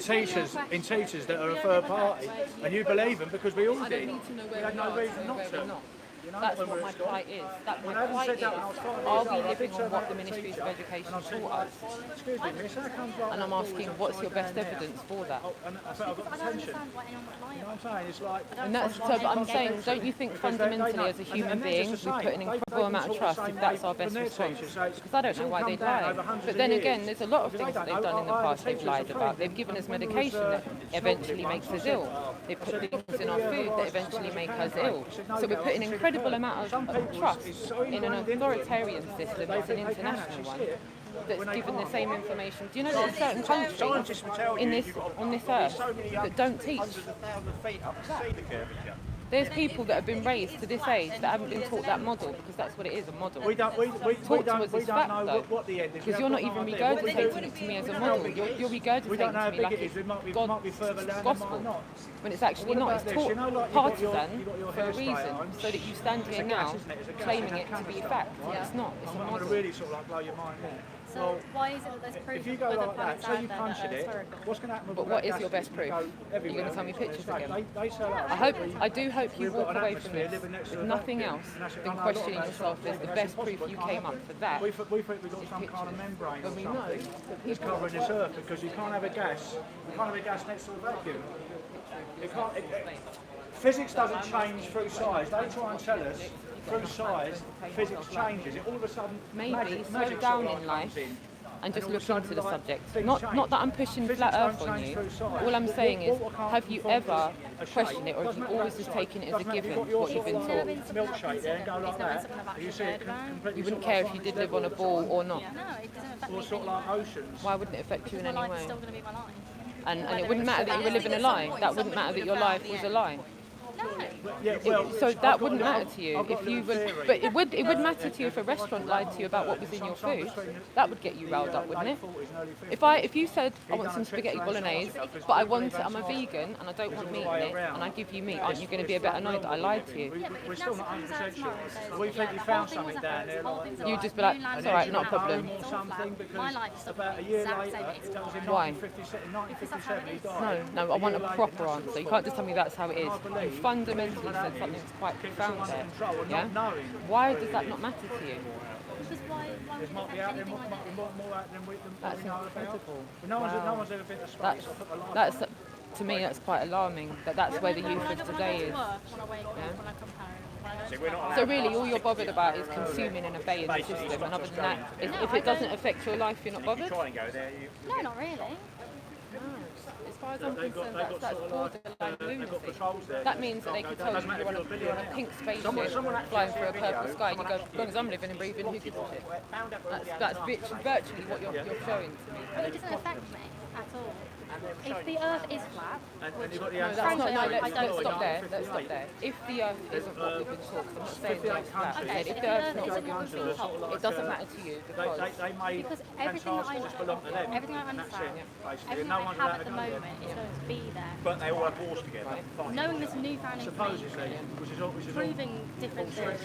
teachers that are a third party, and you believe them because we all I did. don't need to know We where had we no are to reason know not where to. we're not. You know, That's when what we're my at school. plight is. That Well, my I haven't plight said is, that when I was 5 are years we old. I living did on turn what around the to a Ministry of teacher, Education and I said, taught us? excuse me, miss, how comes like And I'm that asking, ball's what's your upside best down there? evidence for that? Oh, and I felt I got attention. You know what I'm saying? It's like... And that's so, but I'm saying, don't you think fundamentally as a human being, we put an incredible amount of trust if that's our best response? Because I don't know why they'd lie. But then again, there's a lot of things that they've done in the past they've lied about. They've given us medication that eventually makes us ill. They put things in our food that eventually make us ill. So we're putting an incredible amount of trust in an authoritarian system, it's an international one, that's given the same information. Do you know that there's certain countries on this earth that don't teach? There's people that have been raised to this age that haven't been taught that model, because that's what it is, a model. We don't know what the end is. Because you're not even regurgitating it to me as a model. You're regurgitating We don't know how it to me big like it is. it's It might be further down, it gospel. might not. When it's actually What not. about It's this? taught You know, like, partisan you've got your for a hairspray reason, on. so that you stand It's a here gas, now isn't it? It's a gas claiming and it to camera be stuff. fact. It's not. It's a I'm going to model. really sort of like blow your mind there. So why is it that there's proof If you of go other like that, planets say out you there punctured that are it, spherical? what's going to happen with But all what that is gas your best that's gonna proof? go Are you everywhere? going to tell me pictures They again? sell us. I do hope you We've got walk an away atmosphere from this living next to with a nothing vacuum, else and that's- than I know a lot questioning about yourself science, as the and best that's proof you impossible. came up for that. We think we've got some kind of membrane or When we know something that that's covering this earth, because you can't have a gas. You can't have a gas next to a vacuum. Physics doesn't change through size. They try and tell us through size, physics changes. It all of a sudden Maybe magic slow sort down of in comes life. in. and just all look of a sudden, into the like, subject. things Not change. that I'm pushing Physics flat don't Earth on change you. through science. All I'm saying is, What can't have you conform to ever a shape? questioned it, or Doesn't have you matter always about just the taken it as a Doesn't matter if given, you've got what you've been your taught? milkshake there and go like that, and you see it completely You wouldn't sort care of if you like did live on a ball or not. No, it doesn't affect or me sort of like oceans. Why wouldn't it affect you in my any life is way? still going to be my life. And it wouldn't matter that you were living a lie. That wouldn't matter that your life was a lie. Yeah, well, So I've that got wouldn't a little- matter to you I've got if a you little would. theory. But it would matter to you if a restaurant lied to you about what was in your food. That would get you riled up, wouldn't it? If you said I want some spaghetti bolognese, but I'm a vegan and I don't want meat in it, and I give you meat, aren't you going to be a bit annoyed that I lied to you? We're still not 100% sure. We think we found something down there. You'd just be like, it's all right, not a problem. Or something because about a year later, that was in Why? 1957, he died. No, I want a proper answer. You can't just tell me that's how it is. You fundamentally said something that's quite profound there. Yeah? Why does that not matter to you? Because why There might be out there more out than we That's know about. incredible. No Wow. one's ever been to space. That's to me, that's quite alarming. That's where the youth of today is. when I wake up, when I come home, when I go to So really, all you're bothered about is consuming and obeying the system, and other than that, if it doesn't affect your life, you're not bothered? No, not really. As far as I'm concerned, that's borderline lunacy. That means that they could tell you you're on a pink spaceship flying through a purple sky, and you go, as long as I'm living and breathing, who gives a shit? That's virtually what you're showing to me. But it doesn't affect me at all. If the Earth is flat, which No, that's frankly not. No, I don't let's stop there. think. Let's stop there. If the Earth isn't what we've been taught, 'cause I'm not saying that it's flat. I'm saying if the Earth's not what we've been taught, it doesn't matter to you because Because everything that everything I understand, everything that I have at the moment is going to be there. But they all have wars together. Knowing this newfound Supposedly, which is all proving different things,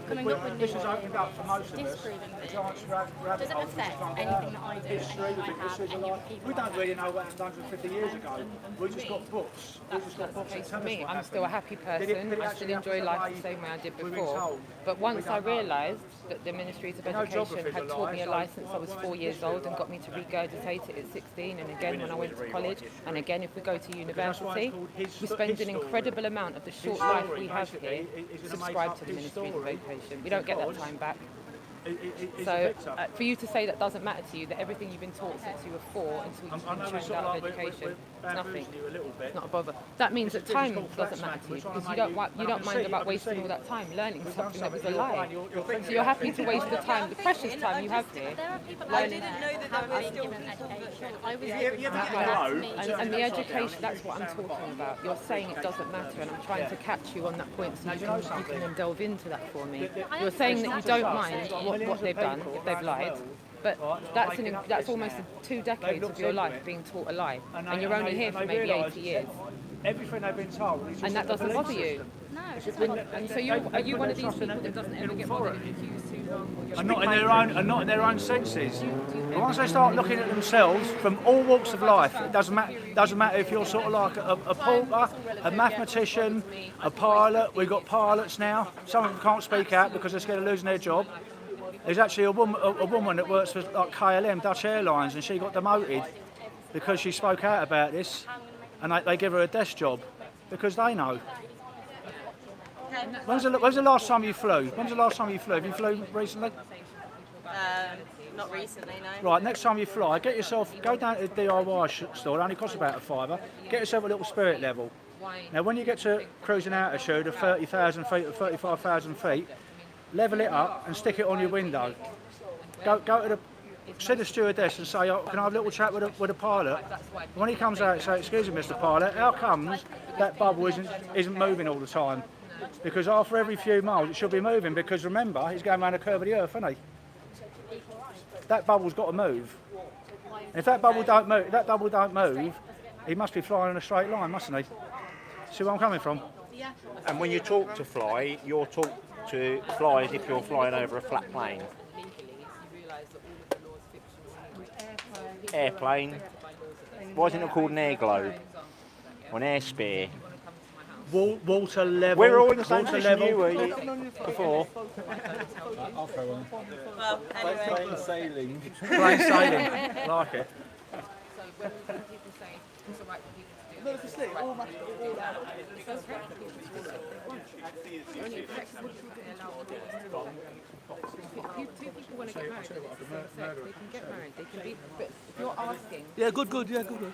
coming up with new this has opened up for most of us. disproving things, Does doesn't affect anything that I do, anything I have, any of the people We don't really know what happened 150 years ago. We just got books. that's the case for me. I'm still a happy person. I still enjoy life the same way I did before. But once I realised that the Ministries of Education had taught me a licence, I was 4 years old and got me to regurgitate it at 16, and again when I went to college, and again if we go to university, we spend an incredible amount of the short life we have here subscribed to the Ministries of Education. We don't get that time back. So for you to say that doesn't matter to you, that everything you've been taught since you were 4 until you've been trained out of education, it's nothing. It's not a bother. That means that time doesn't matter to you because you don't mind about wasting all that time learning something that was a lie. So you're happy to waste the time, the precious time you have here, learning. And the education, that's what I'm talking about. You're saying it doesn't matter, and I'm trying to catch you on that point so you can then delve into that for me. You're saying that you don't mind what they've done, if they've lied, but that's almost 2 decades of your life being taught a lie, and you're only here for maybe 80 years. Everything they've been told is And that doesn't bother you. No, And so are you one of these people that doesn't ever get bothered if you're accused too long? and not in their own senses. But once they start looking at themselves from all walks of life, it doesn't matter if you're sort of like a porter, a mathematician, a pilot. We've got pilots now. Some of them can't speak out because they're scared of losing their job. There's actually a woman that works for like KLM, Dutch Airlines, and she got demoted because she spoke out about this, and they give her a desk job because they know. When's the last time you flew? When's the last time you flew? Have you flew recently? Not recently, no. Right, next time you fly, go down to the DIY store, it only costs about £5, get yourself a little spirit level. Now when you get to cruising altitude of 30,000 feet or 35,000 feet, level it up and stick it on your window. Go to the stewardess and say, oh, can I have a little chat with a pilot? When he comes out, say, excuse me, Mr. Pilot, how comes that bubble isn't moving all the time? Because after every few miles it should be moving, because remember, he's going around the curve of the earth, isn't he? That bubble's got to move. And if that bubble don't move, he must be flying in a straight line, mustn't he? See where I'm coming from? Yeah. And when you talk to fly, you're taught to fly as if you're flying over a flat plane. Airplane. Why isn't it called an air globe? Or an air spear? Water level. We're all in the same water position level. you were before. I'll throw one. Well, anyway. Plain sailing. Plain sailing. Like it. So when people say it's all right for people to do No, it's the same. All matched up. All out. If two people want to get married, it's the same sex, they can get married. They can be. But if you're asking, Yeah, good. Yeah, good.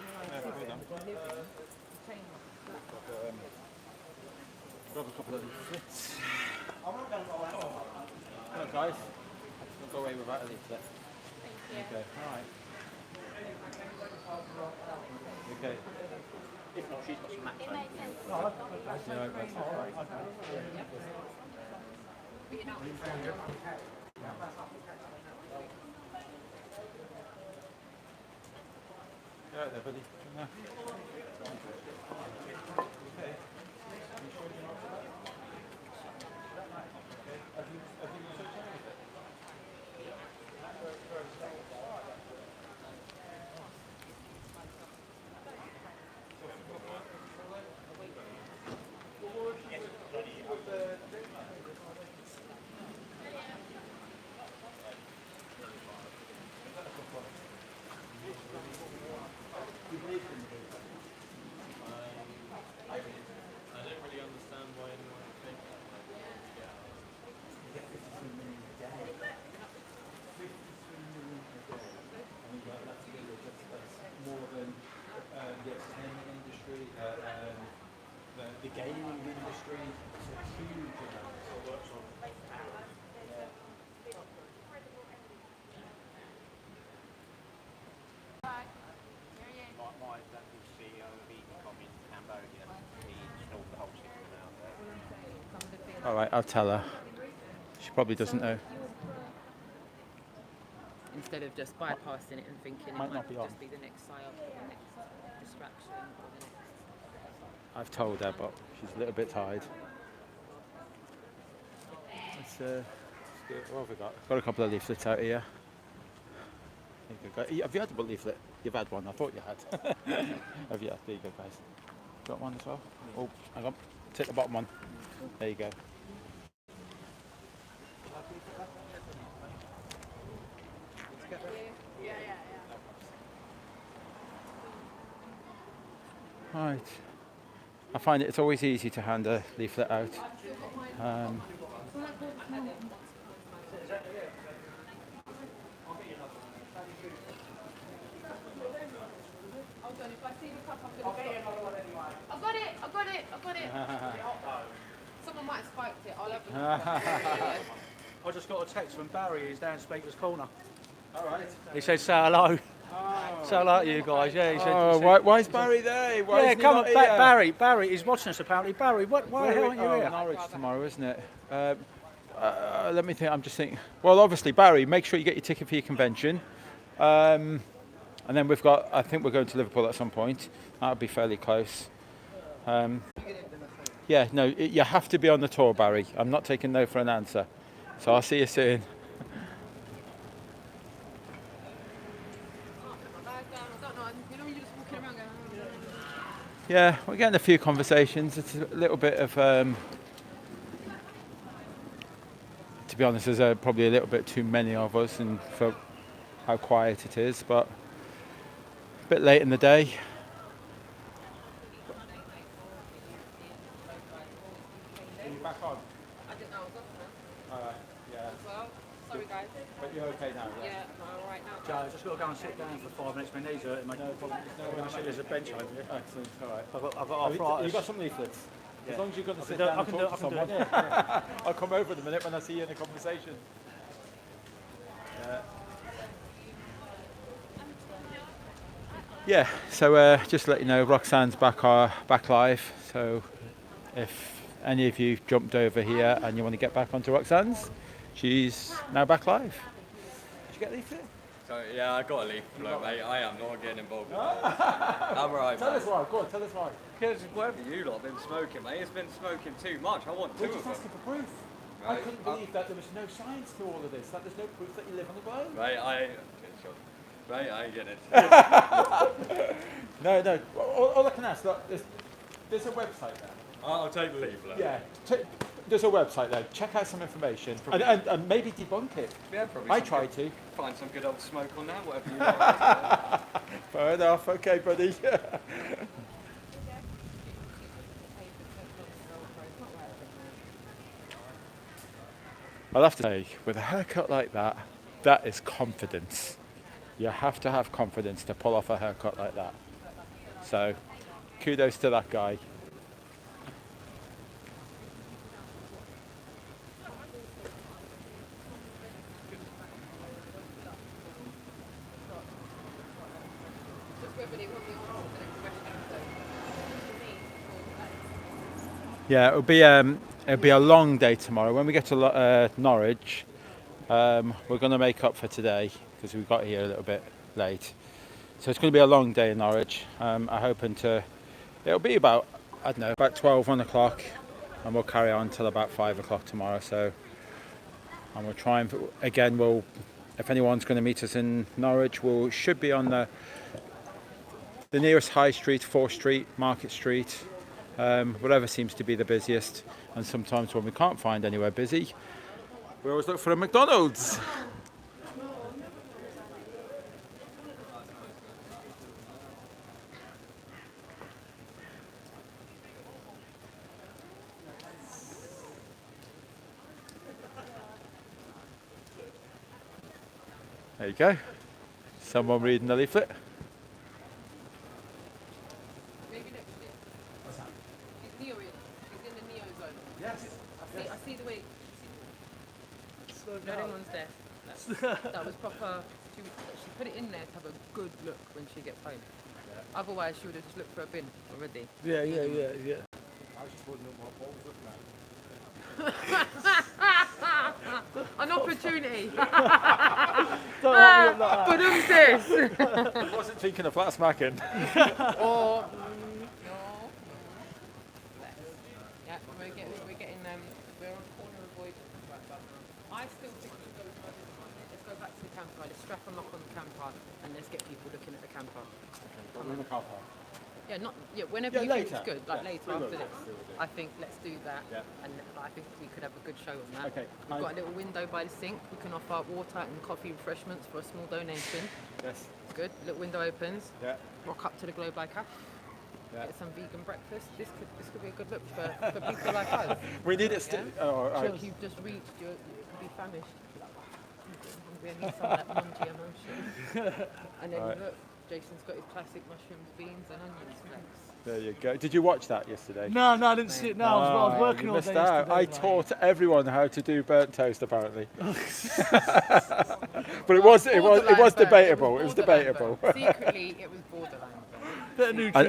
Grab a couple of leaflets. Hello guys. Don't go away without a leaflet. Okay. Alright. Okay. If not, she's got some match. Yeah, right there, buddy. The gaming industry, it's a huge amount. My dad was CEO of Ecom in Cambodia. He installed the whole system out there. Alright, I'll tell her. She probably doesn't know. instead of just bypassing it and thinking Might it not might be on. just be the next psyop or the next distraction or the next. I've told her, but she's a little bit tired. Let's what have we got? Got a couple of leaflets out here. There you go. Have you had a leaflet? You've had one. I thought you had. Have you? There you go, guys. Got one as well. Oh, hang on. Take the bottom one. There you go. Right. I find it's always easy to hand a leaflet out. I've got it. Someone might have spiked it. I'll have I just got a text from Barry, he's down Speaker's Corner. All right. He said, say hello. Say hello to you guys, yeah. He said, Oh, why is Barry there? Why yeah, isn't he come on, not here? Barry, he's watching us apparently. Barry, why the hell aren't you here? Norwich tomorrow, isn't it? Let me think, I'm just thinking. Well, obviously, Barry, make sure you get your ticket for your convention. And then we've got, I think we're going to Liverpool at some point. That'll be fairly close. Yeah, no, you have to be on the tour, Barry. I'm not taking no for an answer. So I'll see you soon. Yeah, we're getting a few conversations. It's a little bit of, to be honest, there's probably a little bit too many of us and for how quiet it is, but a bit late in the day. Are you back on? I didn't know I was off now. All right, yeah. Well, sorry guys. But you're okay now, yeah? Yeah, I'm alright now. Joe, I've just got to go and sit down for 5 minutes. My knees hurt. No problem. There's a bench over here. Excellent, all right. I've got arthritis. You got some leaflets? Yeah. As long as you're going to sit do it, down I and can talk do to it, someone. yeah. I'll come over in a minute when I see you in a conversation. Yeah, so just to let you know, Roxanne's back live. So if any of you jumped over here and you want to get back onto Roxanne's, she's now back live. Did you get a leaflet? So, yeah, I got a leaflet, mate. I am not getting involved. I'm right, Tell mate. us why, go on, tell us why. Because whatever you lot have been smoking, mate, it's been smoking too much. I want two We're of just them. asking for proof. I Right. couldn't believe that there was no science to all of this, that there's no proof that you live on the globe. Right, I get it. No, all I can ask, look, there's a website there. I'll take the leaflet. Yeah, there's a website there. Check out some information and maybe debunk it. Yeah, probably. I try to. Find some good old smoke on that, whatever you like. Fair enough. Okay, buddy. I'll have to say, with a haircut like that, that is confidence. You have to have confidence to pull off a haircut like that. So, kudos to that guy. Yeah, it'll be a long day tomorrow. When we get to Norwich, we're going to make up for today because we got here a little bit late. So it's going to be a long day in Norwich. I'm hoping it'll be about, I don't know, about 12, 1 o'clock, and we'll carry on till about 5 o'clock tomorrow. So, and we'll try and, again, if anyone's going to meet us in Norwich, we should be on the nearest high street, 4th Street, Market Street, whatever seems to be the busiest. And sometimes when we can't find anywhere busy, we always look for a McDonald's. There you go. Someone reading the leaflet. I see the way. No one's there. That was proper. She put it in there to have a good look when she gets home. Otherwise, she would have just looked for a bin already. Yeah. An opportunity. Don't hold me up like But that. I wasn't thinking of flat smacking. Or yeah, we're getting we're on corner of Void. I still think let's go back to the camper. Let's strap a lock on the camper and let's get people looking at the camper. We're in the car park. Whenever you think later. it's good, like later we will. after this. I think let's do that, and I think we could have a good show on that. Okay. We've got a little window by the sink. We can offer water and coffee refreshments for a small donation. Yes. Good. Little window opens. Yeah. Walk up to the Globalist cafe. Yeah. Get some vegan breakfast. This could be a good look for people like us. We need it. All right. Sure, you've just reached. You could be famished. We need some of that non-GMO shit. And then look, Jason's got his classic mushrooms, beans, and onions flakes. There you go. Did you watch that yesterday? No, I didn't see it. No, I was working you all missed day out. yesterday. I taught everyone how to do burnt toast, apparently. But it was debatable. It was debatable. Secretly, it was borderline.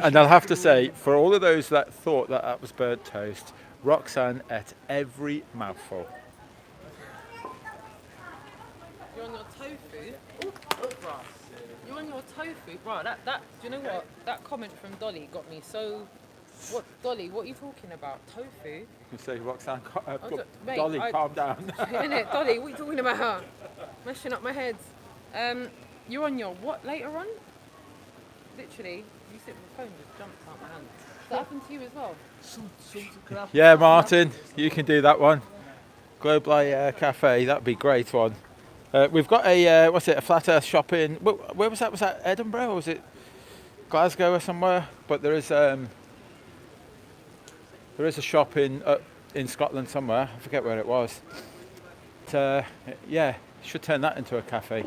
And I'll have to say, for all of those that thought that was burnt toast, Roxanne ate every mouthful. You're on your tofu. Right. You're on your tofu, right? That. Do you know what? That comment from Dolly got me so. What, Dolly? What are you talking about? Tofu? You say, Roxanne, Mate, Dolly, calm down. Innit, Dolly? What are you talking about? Mashing up my head. You're on your what later on? Literally, you sit with the phone just jumps out my hand. Does that happen to you as well? Yeah, Martin, you can do that one. Globalist Cafe, that'd be a great one. We've got a a flat earth shop in. Where was that? Was that Edinburgh or was it Glasgow or somewhere? But there is a shop in Scotland somewhere. I forget where it was. But, yeah, should turn that into a cafe.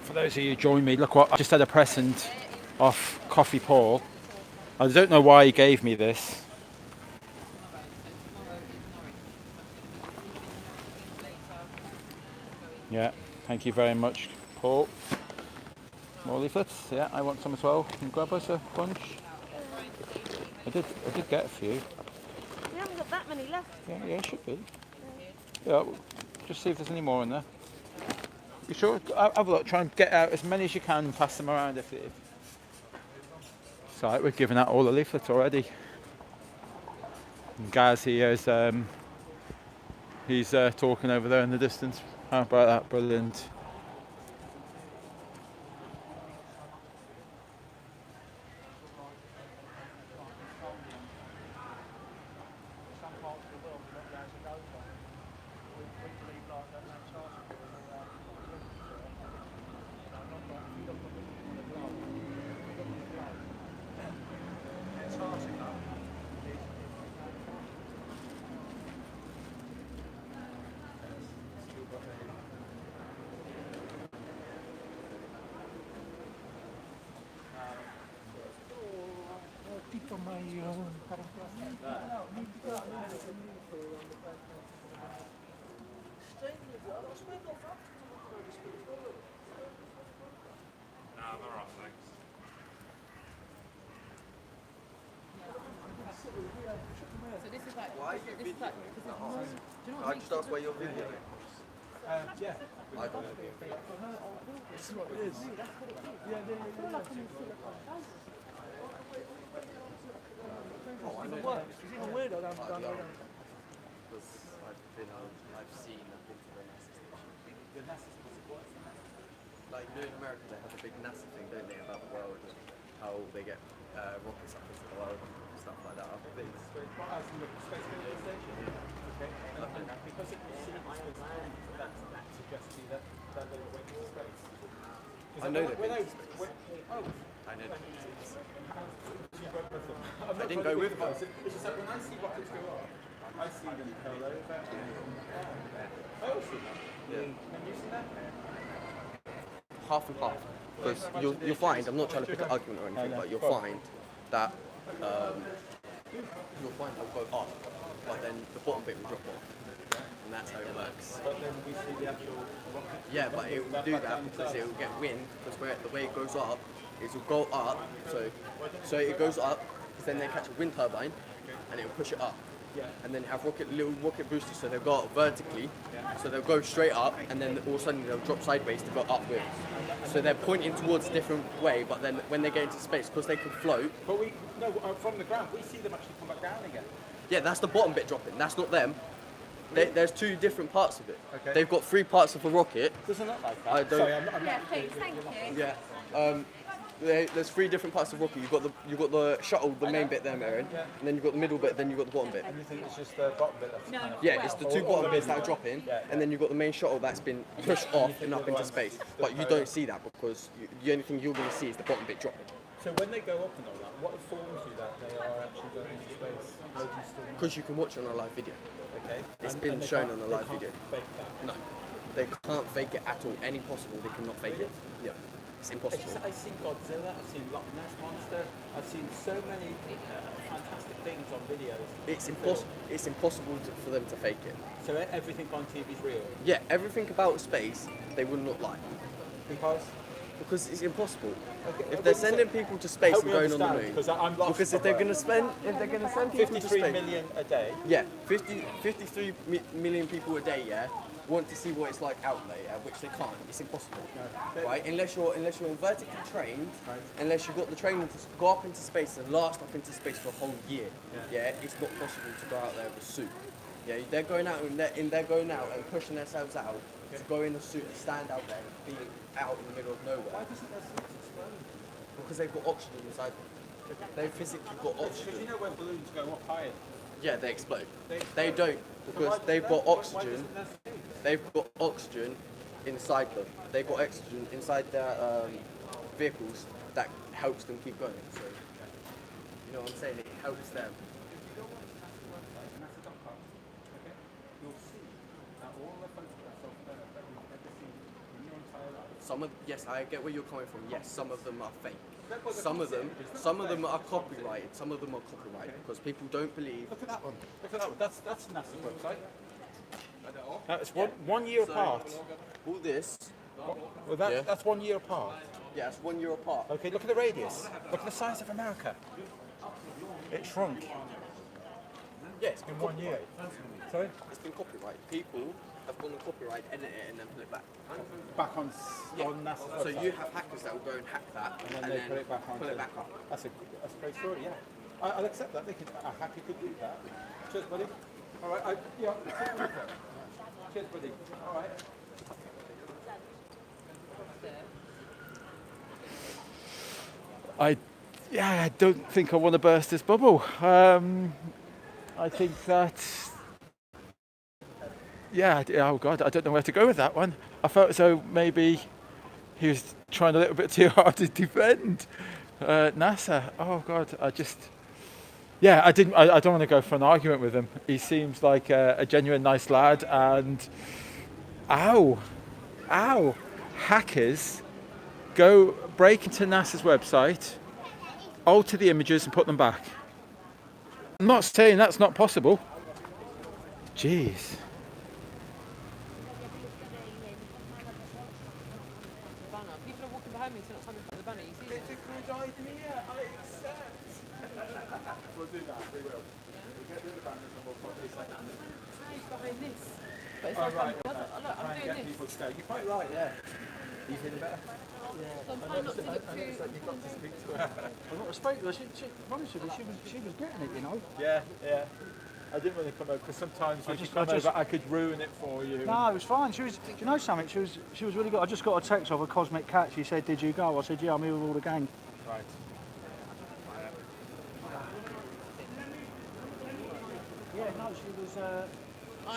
For those of you who join me, look what I just had a present off Coffee Paul. I don't know why he gave me this. Yeah, thank you very much, Paul. More leaflets. Yeah, I want some as well. Can you grab us a bunch? I did get a few. We haven't got that many left. Yeah, it should be. Yeah, just see if there's any more in there. You sure? Have a look. Try and get out as many as you can and pass them around if So we're giving out all the leaflets already. And Gaz here is he's talking over there in the distance. How about that? Brilliant. Some parts of the world we've got guys to go from. We believe So this is like, Why are you this is like, videoing? because it's more, do you know I what just asked why you're videoing. Yeah. I don't know. This is what it is. Oh, I know. Worse. It's even weirder down the road. Because I've seen, I've been to the NASA station. The NASA station, what's that? Like, you know, in America they have a big NASA thing, don't they, about the world and how they get rockets up into the world and stuff like that. I've been. As in the space radio station? Okay. And because it was seen as that suggests to you that they were went to space. I know they've been to space. Oh. I know they've been to space. I didn't go with them. It's just that when I see rockets go up, I see them curl over. I also see that. Yeah. Have you seen that? Half and half. Because you'll find, I'm not trying to pick an argument or anything, but you'll find that they'll go up, but then the bottom bit will drop off. And that's how it works. But then we see the actual rocket. Yeah, but it will do that because it will get wind, because the way it goes up, it will go up, so it goes up, because then they catch a wind turbine, and it will push it up. And then have little rocket boosters, so they'll go up vertically, so they'll go straight up, and then all of a sudden they'll drop sideways to go upwards. So they're pointing towards a different way, but then when they get into space, because they can float. But from the ground, we see them actually come back down again. Yeah, that's the bottom bit dropping. That's not them. There's two different parts of it. Okay. They've got three parts of a rocket. Doesn't look like that. I don't. Sorry, I'm not. Yeah, please, thank you. Yeah. There's three different parts of rocket. You've got the shuttle, the main bit there, Maren, and then you've got the middle bit, then you've got the bottom bit. And you think it's just the bottom bit that's kind of... Yeah, it's the two bottom bits that are dropping, and then you've got the main shuttle that's been pushed off and up into space. But you don't see that because the only thing you're going to see is the bottom bit dropping. So when they go up and all that, what informs you that they are actually going into space? Because you can watch it on a live video. Okay. It's been shown on a live video. Fake that. No, they can't fake it at all. Any possible, they cannot fake it. Yeah, it's impossible. I've seen Godzilla, I've seen Loch Ness Monster, I've seen so many fantastic things on videos. It's impossible for them to fake it. So everything on TV is real? Yeah, everything about space, they will not lie. Because? Because it's impossible. Okay, if they're sending people to space and going on the moon, because I'm lost. Because if they're going to send people to space, 53 million a day. Yeah, 53 million people a day. Yeah, want to see what it's like out there, yeah, which they can't. It's impossible, right? Unless you're vertically trained, unless you've got the training to go up into space and last up into space for a whole year. Yeah, it's not possible to go out there with a suit. Yeah, they're going out and they're going out and pushing themselves out to go in a suit and stand out there and be out in the middle of nowhere. Why doesn't their suits explode? Because they've got oxygen inside them. They've physically got oxygen. Because you know when balloons go up higher? Yeah, they explode. They don't, because they've got oxygen. They've got oxygen inside them. They've got oxygen inside their vehicles that helps them keep going. So, you know what I'm saying? It helps them. Yes, I get where you're coming from. Yes, some of them are fake. Some of them are copyrighted. Some of them are copyrighted because people don't believe. Look at that one. Look at that one. That's NASA's website. That's 1 year apart. All this. Well, that's 1 year apart. Yeah, it's 1 year apart. Okay, look at the radius. Look at the size of America. It shrunk. Yeah, it's been 1 year. Sorry? It's been copyrighted. People have gone and copyright, edit it, and then put it back. Back on NASA's website. So you have hackers that will go and hack that, and then they put it back on. up. That's a great story. Yeah, I'll accept that. A hacker could do that. Cheers, buddy. All right. Cheers, buddy. All right. I don't think I want to burst this bubble. I think that, yeah, oh God, I don't know where to go with that one. I felt as though maybe he was trying a little bit too hard to defend NASA. Oh God, I don't want to go for an argument with him. He seems like a genuine nice lad, and ow, hackers go break into NASA's website, alter the images and put them back. I'm not saying that's not possible. Jeez. People are walking behind me, so not coming from the banner. You see it? It's a good idea, I accept. We'll do that, we will. We'll get rid of the banners and we'll put this like that. Behind this. But it's Oh, like right, look, try I'm and doing get this. people to go. You're quite right, yeah. Are you feeling better? So I'm trying not to look too. You've got to speak to her. I've got to speak to her. She was getting it, you know. Yeah. I didn't want to come over because sometimes when you come over, I could ruin it for you. No, it was fine. Do you know something? She was really good. I just got a text of a Cosmic Cat. She said, "Did you go?" I said, "Yeah, I'm here with all the gang." Right. Yeah, no, she was.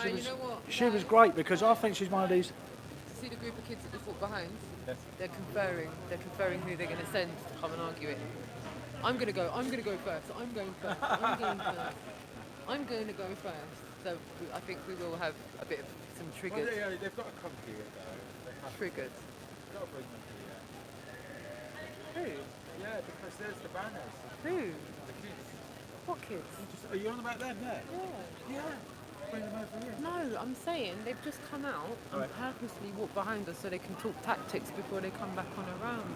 You know what? She was great because I think she's one of these. See the group of kids that just walked behind? Yes. They're conferring who they're going to send to come and argue it. I'm going to go first. I'm going first. I'm going to go first. So I think we will have a bit of some triggers. Well, yeah, they've got to come here though. Triggered. They've got to bring them here. Who? Yeah, because there's the banners. Who? The kids. What kids? Are you on about them there? Yeah. Bring them over here. No, I'm saying they've just come out and purposely walked behind us so they can talk tactics before they come back on around.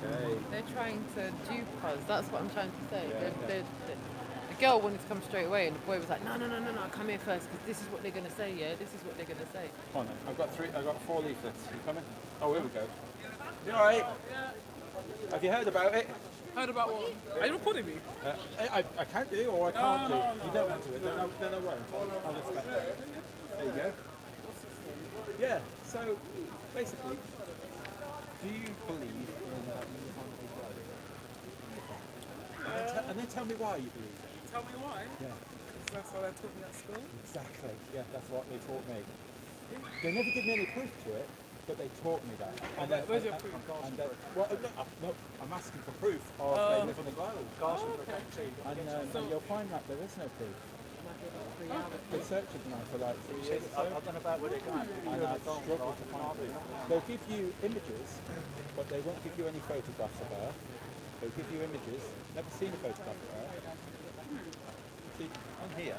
Okay. They're trying to dupe us. That's what I'm trying to say. Yeah, The girl wanted to come straight away, and the boy was like, "No, come here first, because this is what they're going to say. Yeah, this is what they're going to say." Come on, then. I've got 4 leaflets. You coming? Oh, here we go. You all right? Have you heard about it? Heard about what? Are you recording me? I can do or I can't do. You don't want to. Then I won't. I'll respect that. There you go. Yeah. So basically, do you believe in and then tell me why you believe it. Tell me why? Yeah. That's what they taught me at school. Exactly. Yeah, that's what they taught me. They never give me any proof to it, but they taught me that. And then, where's your proof? No, I'm asking for proof of they live on the globe. And you'll find that there is no proof. They searched it now for like 3 years. I don't know about where they're going. And I've struggled to find it. They'll give you images, but they won't give you any photographs of her. They'll give you images. Never seen a photograph of her. See, on here,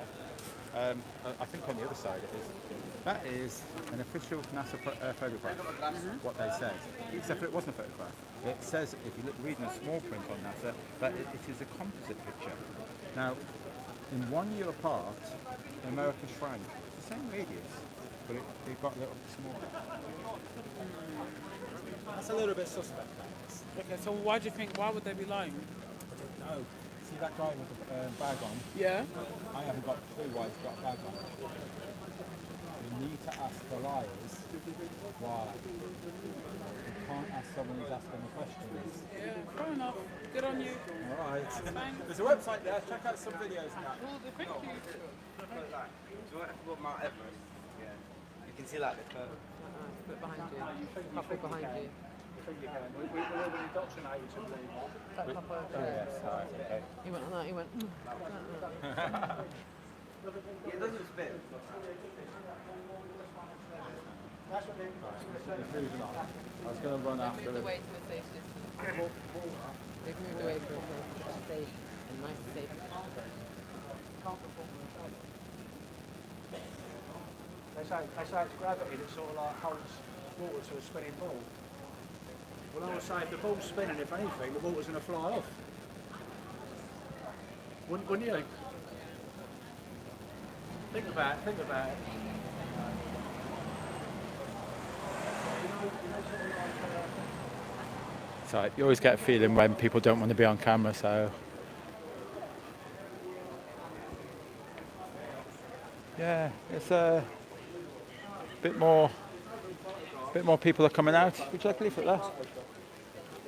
I think on the other side it is. That is an official NASA photograph, what they said. Except for it wasn't a photograph. It says, if you read in a small print on NASA, that it is a composite picture. Now, in 1 year apart, America shrank. It's the same radius, but it got a little bit smaller. That's a little bit suspect. Okay, so why would they be lying? I don't know. See that guy with the bag on? Yeah. I haven't got a clue why he's got a bag on. You need to ask the liars why. You can't ask someone who's asking the questions. Yeah, fair enough. Good on you. Alright. Thanks. There's a website there, check out some videos and that. Well, thank you. What Mount Everest? Yeah. You can see like the curve. Put behind you. Couple behind you. We're all been indoctrinated to believe that. That couple. Yes, alright, okay. He went on that. He went. It doesn't spin. I was going to run after Moved him. away to a safe distance. They've moved away from a safe and nice safe. They say it's gravity that sort of like holds water to a spinning ball. Well, I would say if the ball's spinning, if anything, the water's going to fly off. Wouldn't you? Think about it. So you always get a feeling when people don't want to be on camera, so yeah, it's a bit more people are coming out. Would you like a leaflet there?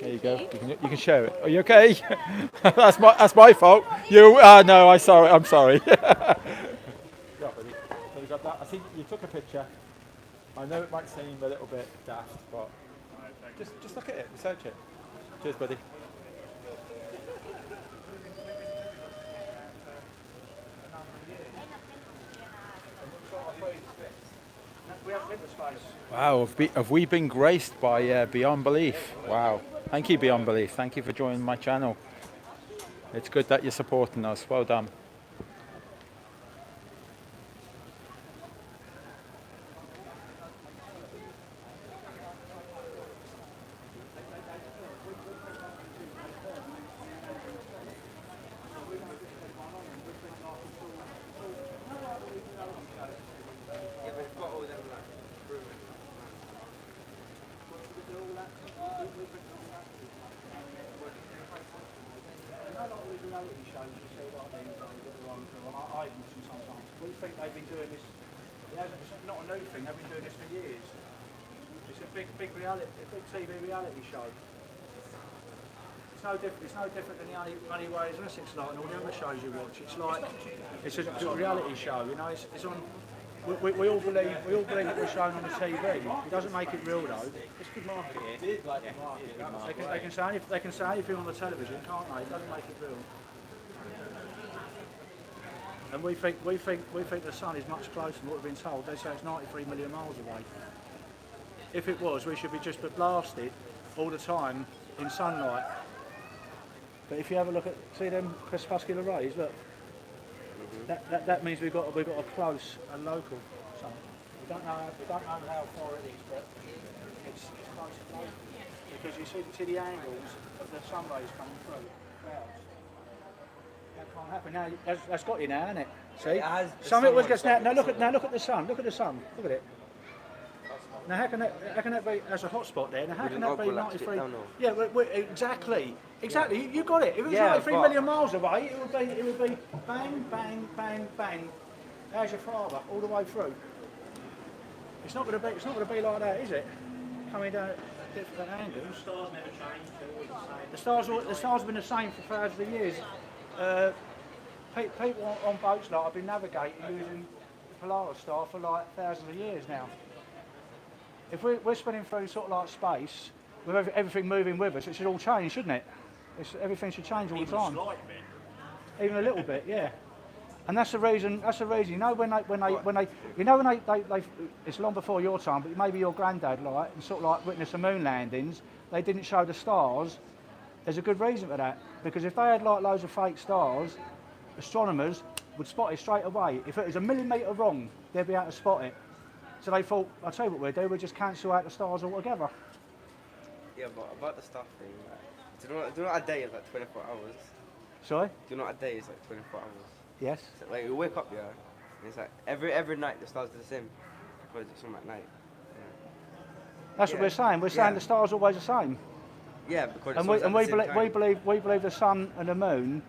There you go. You can share it. Are you okay? that's my fault. You no, I'm sorry. see you took a picture. I know it might seem a little bit daft, but just look at it, research it. Cheers, buddy. Wow, have we been graced by Beyond Belief? Wow. Thank you, Beyond Belief. Thank you for joining my channel. It's good that you're supporting us. Well done. We think they've been doing this. It's not a new thing. They've been doing this for years. It's a big reality, a big TV reality show. It's no different. It's no different than the Only Way Is Essex like and all the other shows you watch. It's like it's a reality show. You know, it's on. We all believe that we're shown on the TV. It doesn't make it real though. It's good marketing. They can say anything on the television, can't they? It doesn't make it real. And we think the sun is much closer than what we've been told. They say it's 93 million miles away. If it was, we should be just blasted all the time in sunlight. But if you have a look at, see them crepuscular rays, look. That means we've got a close and local sun. We don't know how far it is, but it's close and local. Because you see the angles of the sun rays coming through clouds. That can't happen now. That's got you now, hasn't it? See? It has. Something always gets now. Look at the sun. Look at the sun. Look at it. Now how can that be? There's a hot spot there. Now how can that be 93? Yeah, exactly. You got it. If it was 93 million miles away, it would be bang, bang, bang, bang. There's your father all the way through. It's not going to be like that, is it? Coming down at different angles. The stars never change. The stars have been the same for thousands of years. People on boats like have been navigating using the Polaris star for like thousands of years now. If we're spinning through sort of like space with everything moving with us, it should all change, shouldn't it? Everything should change all the time. Even a little bit, yeah. And that's the reason. You know when they it's long before your time, but maybe your granddad like and sort of like witnessed the moon landings. They didn't show the stars. There's a good reason for that, because if they had like loads of fake stars, astronomers would spot it straight away. If it was a millimetre wrong, they'd be able to spot it. So they thought, I'll tell you what we'll do, we'll just cancel out the stars altogether. Yeah, but about the stuff thing, like, do you know what a day is like 24 hours? Sorry? Do you know what a day is like 24 hours? Yes. So, like, you wake up, yeah, and it's like every night the stars are the same, because it's on at night. Yeah. That's what we're saying. We're saying the stars are always the same. Yeah, because we believe the sun and the moon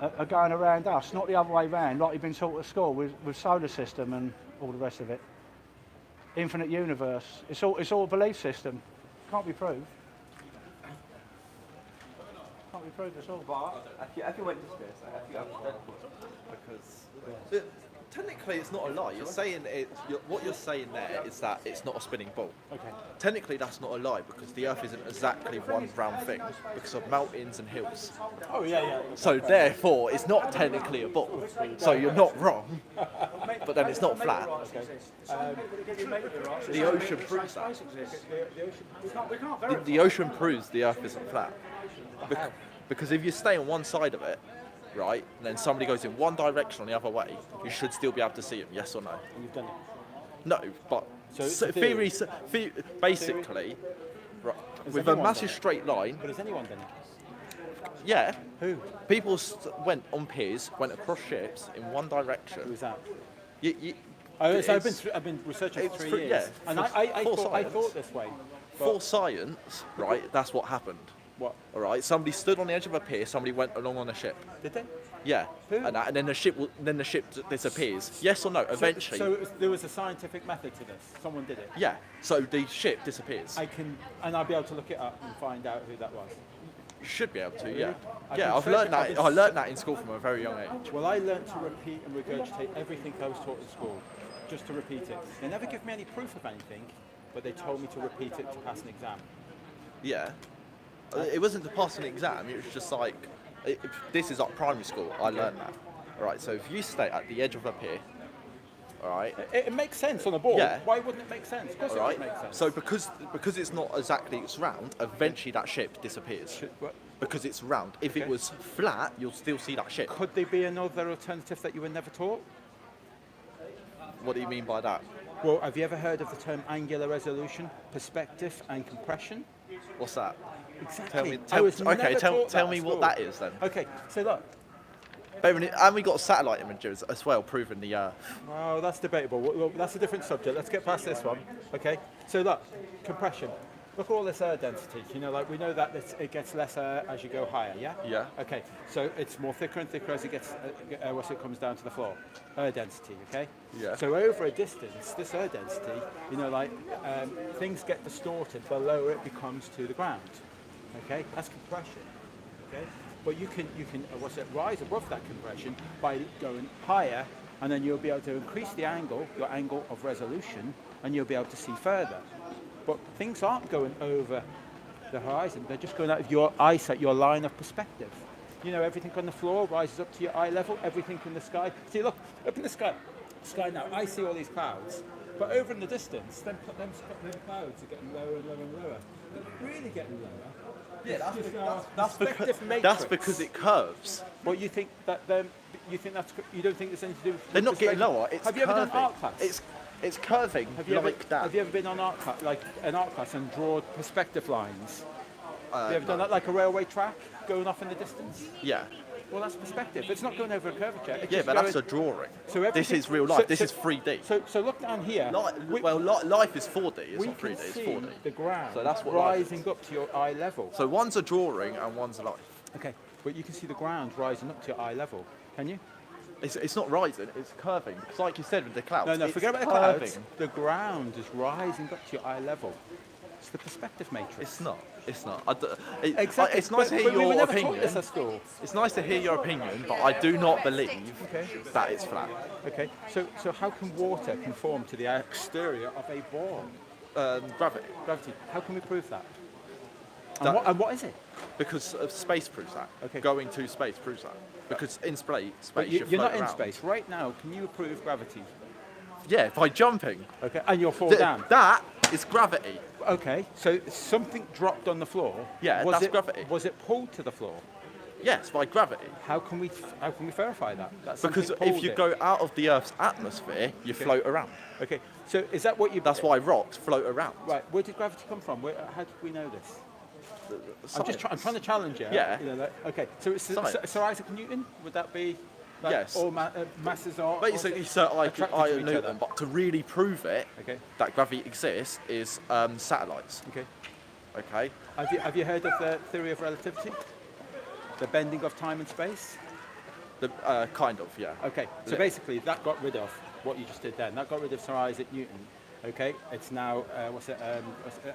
are going around us, not the other way round, like you've been taught at school with solar system and all the rest of it. Infinite universe. It's all a belief system. Can't be proved. Can't be proved at all. But if you went to space, I feel because technically it's not a lie. You're saying what you're saying there is that it's not a spinning ball. Okay. Technically that's not a lie, because the Earth isn't exactly one round thing because of mountains and hills. Oh yeah. So therefore it's not technically a ball. So you're not wrong, but then it's not flat. The ocean proves that. The ocean proves the Earth isn't flat. Because if you stay on one side of it, right, and then somebody goes in one direction on the other way, you should still be able to see them, yes or no? And you've done it? No, but basically, right, with a massive straight line... But has anyone done it? Yeah. Who? People went on piers, went across ships in one direction. Who's that? So I've been researching for 3 years, yeah, and I thought this way. For science, right, that's what happened. What? All right, somebody stood on the edge of a pier, somebody went along on a ship. Did they? Yeah. Who? And then the ship disappears. Yes or no? Eventually. So there was a scientific method to this. Someone did it. Yeah. So the ship disappears. I'll be able to look it up and find out who that was. You should be able to. Really? Yeah. I've learned that. I learned that in school from a very young age. Well, I learned to repeat and regurgitate everything I was taught in school. just to repeat it. They never give me any proof of anything, but they told me to repeat it to pass an exam. Yeah. It wasn't to pass an exam, it was just like, this is like primary school, I learned that. Alright, so if you stay at the edge of a pier, alright? It makes sense on a board. Yeah. Why wouldn't it make sense? Of course it would make sense. So because it's not exactly it's round, eventually that shape disappears. Because it's round. If it was flat, you'll still see that shape. Could there be another alternative that you were never taught? What do you mean by that? Well, have you ever heard of the term angular resolution, perspective and compression? What's that? Exactly. Tell me what that is then. Okay, so look. And we got satellite images as well proving the Earth. Well, that's debatable. Well, that's a different subject. Let's get past this one. Okay, so look, compression. Look at all this air density. You know, like we know that it gets less air as you go higher, yeah? Yeah. Okay, so it's more thicker and thicker as it gets, once it comes down to the floor. Air density, okay? Yeah. So over a distance, this air density, you know, like things get distorted the lower it becomes to the ground. Okay, that's compression. Okay, but you can rise above that compression by going higher, and then you'll be able to increase the angle, your angle of resolution, and you'll be able to see further. But things aren't going over the horizon; they're just going out of your eyesight, your line of perspective. You know, everything on the floor rises up to your eye level. Everything in the sky. See, look up in the sky now. I see all these clouds, but over in the distance, them clouds are getting lower and lower and lower. They're really getting lower. Yeah, that's that's because it curves. Well, you think that you don't think there's anything to do with... They're not getting lower. It's have you ever done curving. art class? It's curving that. Have you ever been on art class, like an art class, and drawn perspective lines? Have you ever done that, like a railway track going off in the distance? Yeah. Well, that's perspective. It's not going over a curvature. Yeah, but that's a drawing. So this is real life. This is 3D. So look down here. Life is 4D. It's not 3D. We It's can 4D. see the ground So that's what life is. rising up to your eye level. So one's a drawing and one's life. Okay, but you can see the ground rising up to your eye level. Can you? It's not rising. It's curving. Because like you said with the clouds. No, it's forget about the curving. clouds. The ground is rising up to your eye level. It's the perspective matrix. It's not. Exactly. It's nice to hear we were your never opinion. taught this at school. It's nice to hear your opinion, but I do not believe that it's flat. Okay. So how can water conform to the exterior of a ball? Gravity. Gravity. How can we prove that? And what is it? Because space proves that. Okay. Going to space proves that. Because in space But you you're not float in around. space right now. Can you prove gravity? Yeah, by jumping. Okay. And you'll fall down. That is gravity. Okay. So something dropped on the floor. Yeah, that's gravity. Was it pulled to the floor? Yes, by gravity. How can we verify that? Because if you go out of the Earth's atmosphere, you float around. Okay. So is that what you? That's why rocks float around. Right. Where did gravity come from? How did we know this? I'm trying to challenge you. Yeah. You know, okay. So it's Sir Isaac Newton. Would that be? Like, yes. All masses are. Basically, Sir Isaac Newton. But to really prove it, that gravity exists, is satellites. Okay. Okay. Have you heard of the theory of relativity? The bending of time and space. Kind of, yeah. Okay. So basically, that got rid of what you just did then. That got rid of Sir Isaac Newton. Okay, it's now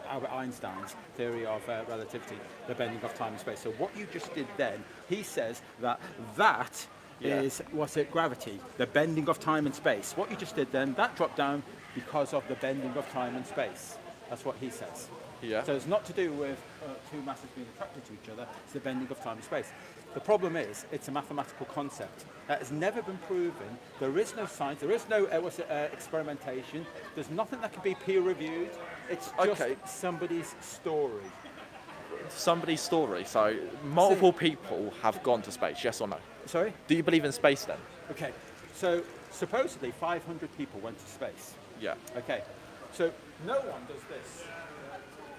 Albert Einstein's theory of relativity, the bending of time and space. So what you just did then, he says that is gravity, the bending of time and space. What you just did then, that dropped down because of the bending of time and space. That's what he says. Yeah. So it's not to do with two masses being attracted to each other. It's the bending of time and space. The problem is, it's a mathematical concept that has never been proven. There is no science. There is no experimentation. There's nothing that can be peer-reviewed. It's just somebody's story. Somebody's story. So multiple people have gone to space. Yes or no? Sorry? Do you believe in space then? Okay. So supposedly 500 people went to space. Yeah. Okay. So no one does this.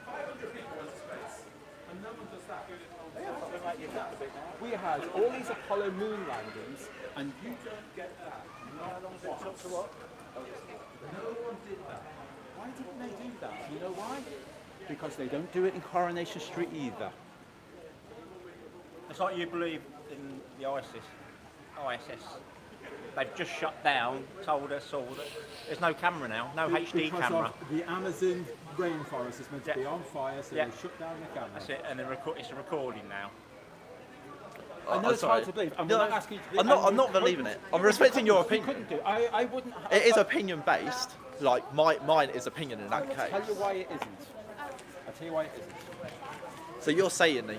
500 people went to space, and no one does that. We had all these Apollo moon landings, and you don't get that. No one did that. Why didn't they do that? You know why? Because they don't do it in Coronation Street either. It's like you believe in the ISS. They've just shut down, told us all that there's no camera now, no HD because camera. Of the Amazon rainforest is meant to be on fire, so they shut down the camera. That's it, and it's a recording now. I know it's hard to believe. I'm not asking you to believe. I'm not believing it. I'm respecting your opinion. Couldn't do. I wouldn't. It is opinion based. Like mine is opinion in that case. I'll tell you why it isn't. I'll tell you why it isn't. So you're saying that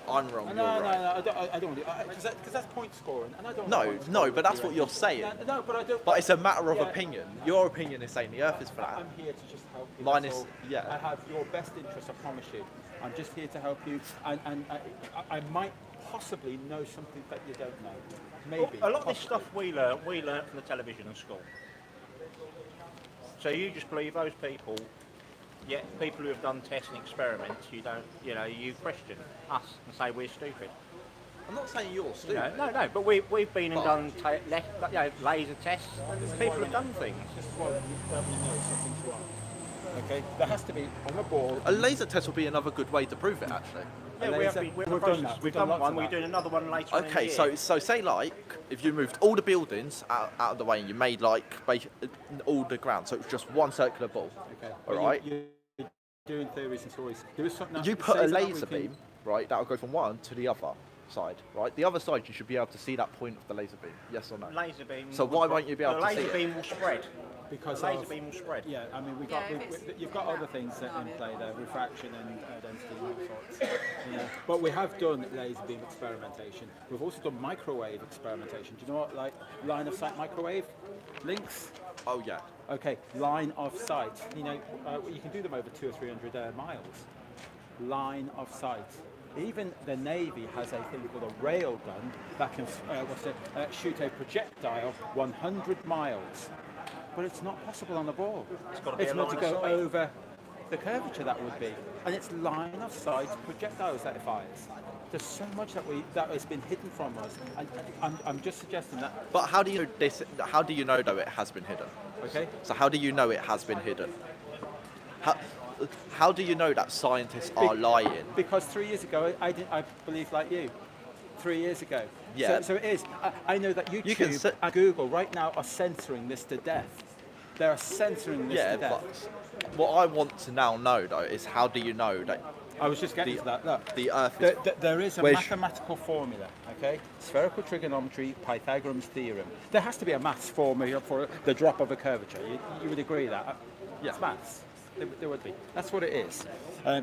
I'm wrong, you're right. No, I don't want to. Because that's point scoring, and I don't. No, but that's what you're saying. No, but I don't. But it's a matter of opinion. Your opinion is saying the Earth is flat. I'm here to just help you. Mine is, yeah. I have your best interest, I promise you. I'm just here to help you, and I might possibly know something that you don't know. Maybe. A lot of this stuff we learn from the television and school. So you just believe those people. Yet people who have done tests and experiments, you question us and say we're stupid. I'm not saying you're stupid. No, but we've been and done laser tests. People have done things. This is why we know something's wrong. Okay, there has to be on the ball. A laser test will be another good way to prove it, actually. Yeah, we've done that. We've done one. We're doing another one later. Okay, so say like if you moved all the buildings out of the way and you made like all the ground, so it was just one circular ball. Okay. All right. You're doing theories and stories. There is something. You put a laser beam, right? That will go from one to the other side, right? The other side, you should be able to see that point of the laser beam. Yes or no? Laser beam. So why won't you be able to see it? The laser beam will spread. Because laser beam will spread. Yeah, I mean, you've got other things in play there, refraction and density and all sorts. But we have done laser beam experimentation. We've also done microwave experimentation. Do you know what, like line of sight microwave links? Oh yeah. Okay, line of sight. You can do them over 200 or 300 miles. Line of sight. Even the Navy has a thing called a rail gun that can shoot a projectile 100 miles. But it's not possible on the ball. It's not to go over the curvature that would be. And it's line of sight projectiles that it fires. There's so much that has been hidden from us. And I'm just suggesting that. But how do you know though it has been hidden? Okay. So how do you know it has been hidden? How do you know that scientists are lying? Because 3 years ago, I believe like you. 3 years ago. Yeah. So it is. I know that YouTube and Google right now are censoring this to death. They are censoring this to death. But what I want to now know though is how do you know that? I was just getting to that. Look, the Earth is. There is a mathematical formula. Okay, spherical trigonometry, Pythagorean's theorem. There has to be a maths formula for the drop of a curvature. You would agree that? Yeah. It's maths. There would be. That's what it is.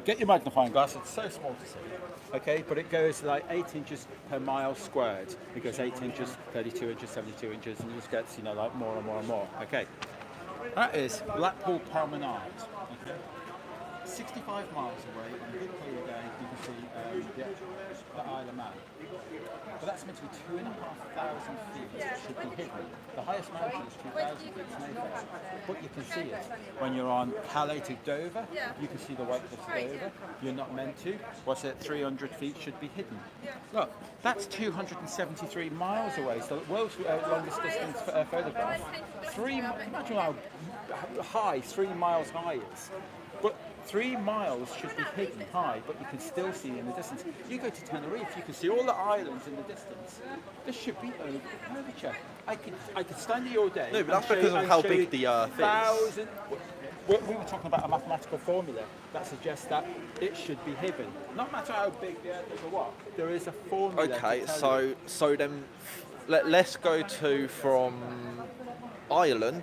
Get your magnifying glass. It's so small to see. Okay, but it goes like 8 inches per mile squared. It goes 8 inches, 32 inches, 72 inches, and it just gets like more and more and more. Okay, that is Blackpool Promenade. Okay, 65 miles away on a good clear day, you can see the Isle of Man. But that's meant to be 2,500 feet. It should be hidden. The highest mountain is 2,000 feet. It's Mayfair. But you can see it. When you're on Calais to Dover, you can see the White Cliffs of Dover. You're not meant to. What's it? 300 feet should be hidden. Look, that's 273 miles away. So the world's longest distance photograph. Imagine how high 3 miles high is. But 3 miles should be hidden high, but you can still see in the distance. You go to Tenerife, you can see all the islands in the distance. There should be over the curvature. I could stand here all day. No, but that's because of how big the Earth is. We were talking about a mathematical formula that suggests that it should be hidden. No matter how big the Earth is or what, there is a formula. Okay, so then let's go from Ireland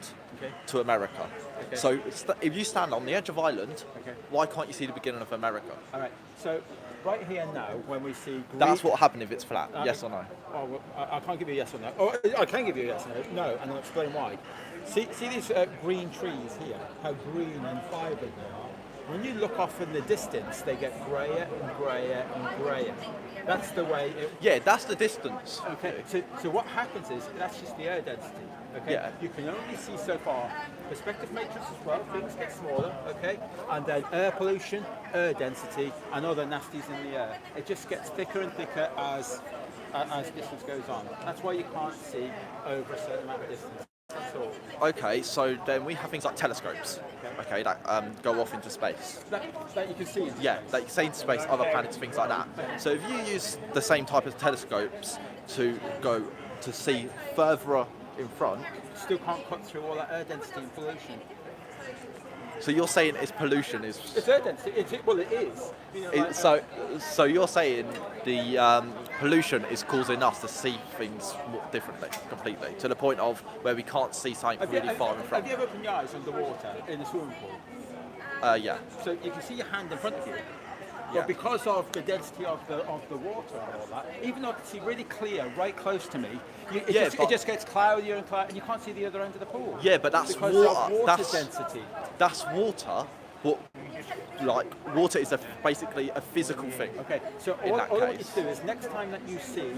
to America. Okay. So if you stand on the edge of Ireland, why can't you see the beginning of America? All right. So right here now, when we see green, that's what happened if it's flat. Yes or no? Oh, well, I can't give you a yes or no. Oh, I can give you a yes or no. No, and I'll explain why. See these green trees here? How green and vibrant they are. When you look off in the distance, they get greyer and greyer and greyer. That's the way it... Yeah, that's the distance. Okay, so what happens is, that's just the air density. Okay, yeah. You can only see so far. Perspective matrix as well, things get smaller, okay? And then air pollution, air density, and other nasties in the air. It just gets thicker and thicker as distance goes on. That's why you can't see over a certain amount of distance. That's all. Okay, so then we have things like telescopes, okay, that go off into space. That you can see. Yeah, that you see into space, other planets, things like that. So if you use the same type of telescopes to go to see further in front, still can't cut through all that air density and pollution. So you're saying it's pollution is. It's air density. Well, it is. You know, like, So you're saying the pollution is causing us to see things differently, completely, to the point of where we can't see something really far in front. Have you ever opened your eyes underwater in a swimming pool? Yeah. So you can see your hand in front of you. But because of the density of the water and all that, even though I can see really clear right close to me, it just gets cloudier and cloudier, and you can't see the other end of the pool. Yeah, but that's because water. Of water That's density. That's water. But water is basically a physical thing. Okay, so all I want you to do is next time that you see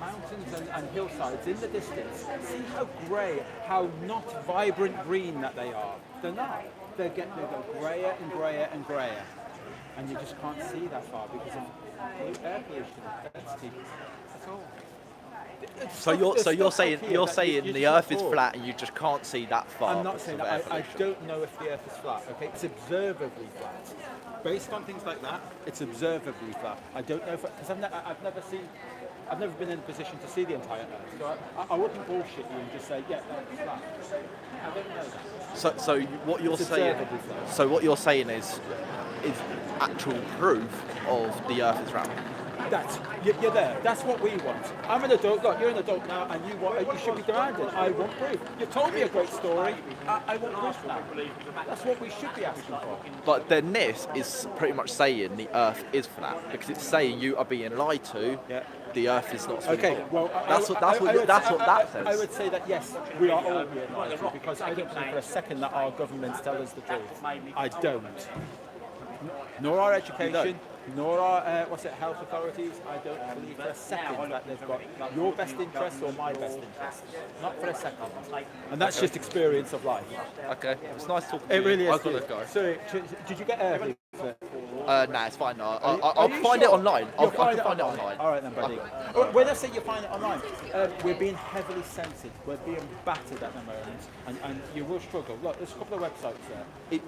mountains and hillsides in the distance, see how grey, how not vibrant green that they are. They're not. They go greyer and greyer and greyer. And you just can't see that far because of air pollution, density. That's all. So you're saying the Earth is flat and you just can't see that far. I'm not saying that. I don't know if the Earth is flat. Okay, it's observably flat. Based on things like that, it's observably flat. I don't know because I've never been in a position to see the entire Earth. So I wouldn't bullshit you and just say, yeah, it's flat. I don't know that. So what you're saying? So what you're saying is actual proof of the Earth is round. You're there. That's what we want. I'm an adult. Look, you're an adult now, and you should be demanding. I want proof. You told me a great story. I want proof now. That's what we should be asking for. But then this is pretty much saying the Earth is flat because it's saying you are being lied to. Yeah. The Earth is not spherical. Okay, well, that's what that says. I would say that yes, we are all being lied to because I don't believe for a second that our governments tell us the truth. I don't. Nor our education, nor our health authorities. I don't believe for a second that they've got your best interest or my best interest. Not for a second. And that's just experience of life. Okay, it's nice talking to you. It really is. I've got to go. Sorry, did you get air? Nah, it's fine. I'll find it online. I'll find it online. All right then, buddy. When I say you find it online, we're being heavily censored. We're being battered at the moment, and you will struggle. Look, there's a couple of websites there.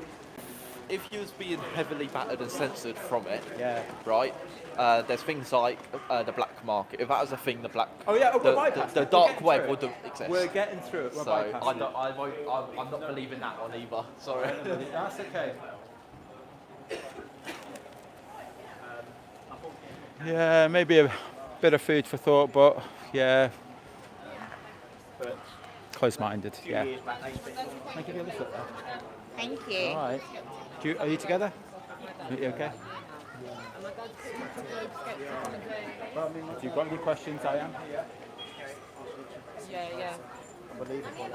If you was being heavily battered and censored from it, yeah, right? There's things like the black market. If that was a thing, the dark web would exist. We're getting through it. We're bypassing it. I'm not believing that one either. Sorry. That's okay. Yeah, maybe a bit of food for thought, but yeah, close-minded. Yeah. Thank you. Thank you. All right. Are you together? Are you okay? If you've got any questions, I am. Yeah. Unbelievable.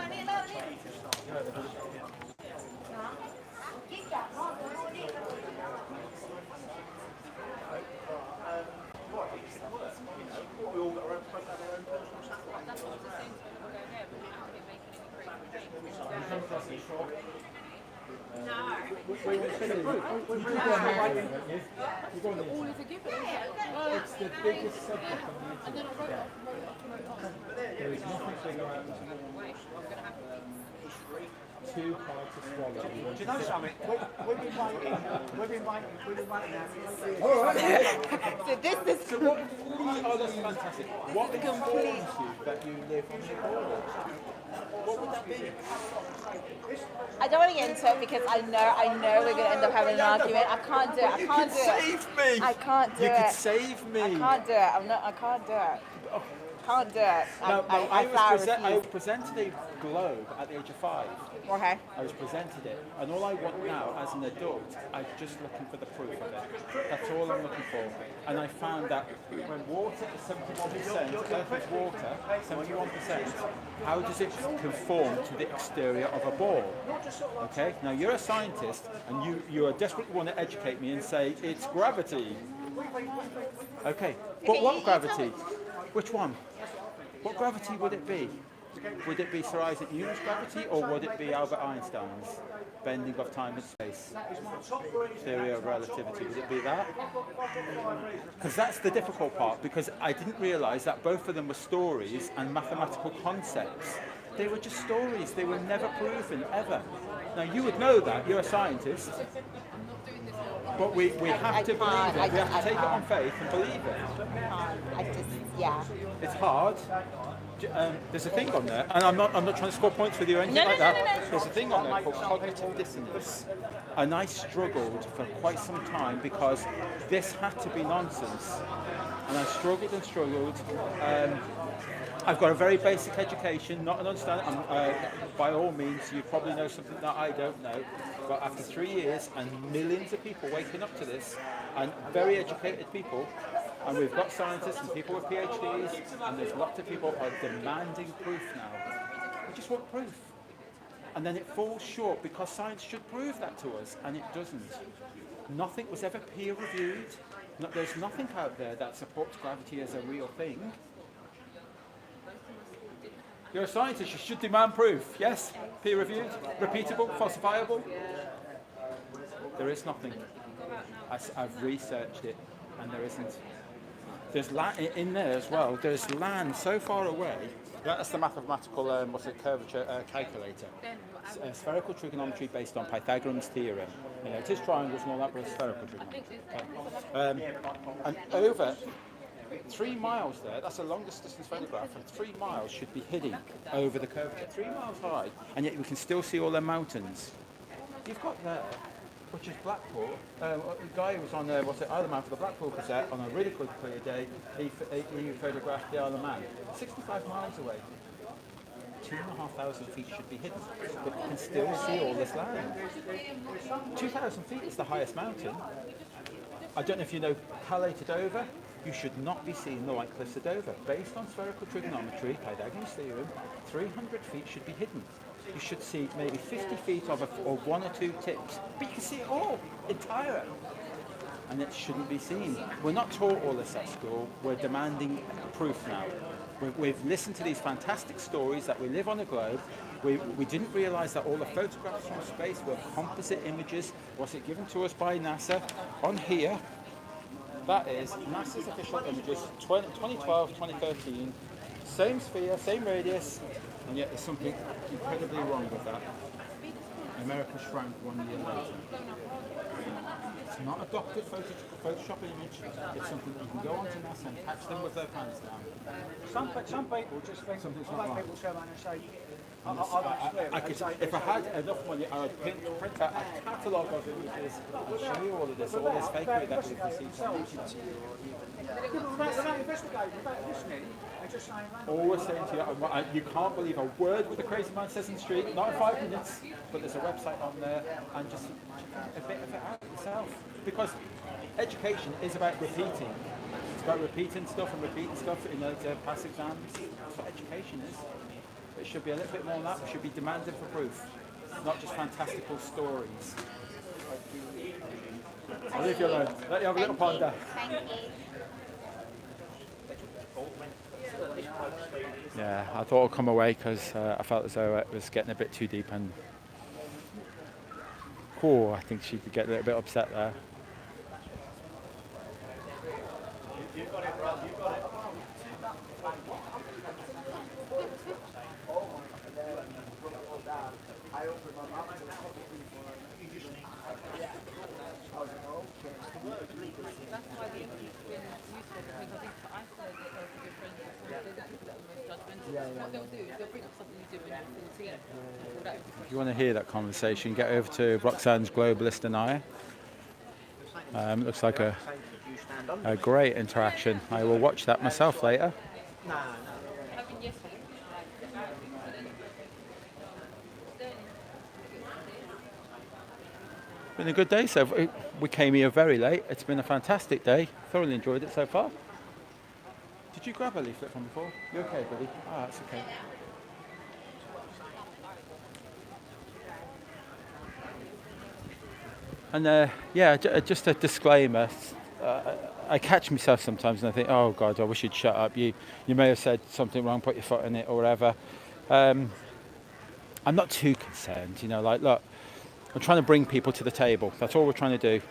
It's the biggest subject on YouTube. There is nothing bigger out there. Too hard to swallow. Do you know something? We've been waiting So what? Oh, that's fantastic. What informs you that you live on the border? What would that be? I don't want to get into it because I know we're going to end up having an argument. I can't do it. You could save me. I can't do it. You could save me. I can't do it. I can't do it. Can't do it. I was presented a globe at the age of 5. Okay. I was presented it, and all I want now, as an adult, I'm just looking for the proof of it. That's all I'm looking for. And I found that when water is 71%, Earth is water, 71%, how does it conform to the exterior of a ball? Okay. Now you're a scientist, and you are desperately want to educate me and say it's gravity. Okay. But what gravity? Which one? What gravity would it be? Would it be Sir Isaac Newton's gravity, or would it be Albert Einstein's bending of time and space? Theory of relativity, would it be that? Because that's the difficult part, because I didn't realise that both of them were stories and mathematical concepts. They were just stories, they were never proven, ever. Now you would know that, you're a scientist, but we have to believe it, we have to take it on faith and believe it. Yeah. It's hard. There's a thing on there, and I'm not trying to score points with you or anything No, like no, that. no, no, no. There's a thing on there called cognitive dissonance, and I struggled for quite some time because this had to be nonsense, and I struggled and struggled. I've got a very basic education, not an understanding. By all means, you probably know something that I don't know. But after 3 years and millions of people waking up to this, and very educated people, and we've got scientists and people with PhDs, and there's lots of people are demanding proof now. We just want proof. And then it falls short because science should prove that to us, and it doesn't. Nothing was ever peer reviewed. There's nothing out there that supports gravity as a real thing. You're a scientist, you should demand proof. Yes? Peer reviewed, repeatable, falsifiable. There is nothing. I've researched it and there isn't. There's land in there as well. There's land so far away. That's the mathematical curvature calculator. Spherical trigonometry based on Pythagorean's theorem. You know, it is triangles and all that, but it's spherical trigonometry. And over 3 miles there, that's the longest distance photograph, and 3 miles should be hidden over the curvature. 3 miles high, and yet we can still see all the mountains. You've got there, which is Blackpool. The guy who was on Isle of Man for the Blackpool Gazette on a really good clear day, he photographed the Isle of Man. 65 miles away. 2,500 feet should be hidden, but you can still see all this land. 2,000 feet is the highest mountain. I don't know if you know Calais to Dover. You should not be seeing the White Cliffs of Dover. Based on spherical trigonometry, Pythagorean's theorem, 300 feet should be hidden. You should see maybe 50 feet of or 1 or 2 tips, but you can see it all, entire. And it shouldn't be seen. We're not taught all this at school. We're demanding proof now. We've listened to these fantastic stories that we live on a globe. We didn't realise that all the photographs from space were composite images. Was it given to us by NASA? On here, that is NASA's official images, 2012, 2013. Same sphere, same radius, and yet there's something incredibly wrong with that. America shrank 1 year later. It's not a doctored Photoshop image, it's something that you can go onto NASA and catch them with their pants down. Some people just think, something's I've not had right. people turn around and say, If I had enough money, I would print out a catalogue of images and show you all of this, all this fakery that we've received from themselves. without investigating, without listening, they're just saying random. Always saying to you, you can't believe a word what the crazy man says in the street, not in 5 minutes, but there's a website on there, and just check a bit of it out yourself. Because education is about repeating. It's about repeating stuff and repeating stuff in to pass exams. That's what education is. It should be a little bit more than that. We should be demanding for proof, not just fantastical stories. I'll leave you alone. Let you have a little ponder. Thank you. Yeah, I thought I'd come away because I felt as though it was getting a bit too deep, and I think she could get a little bit upset there. You got it, bro. You got it. That's why the interview's been useful, because I think for isolate yourself with your friends, they're the people that are most judgmental. What they'll do is they'll bring up something you did when you were 14. If you want to hear that conversation, get over to Roxanne's Globalist Denier. Looks like a great interaction. I will watch that myself later. Been a good day. So we came here very late. It's been a fantastic day. Thoroughly enjoyed it so far. Did you grab a leaflet from before? You okay, buddy? Ah, that's okay. And yeah, just a disclaimer. I catch myself sometimes and I think, oh God, I wish you'd shut up. You may have said something wrong, put your foot in it or whatever. I'm not too concerned, you know, like, look, I'm trying to bring people to the table. That's all we're trying to do.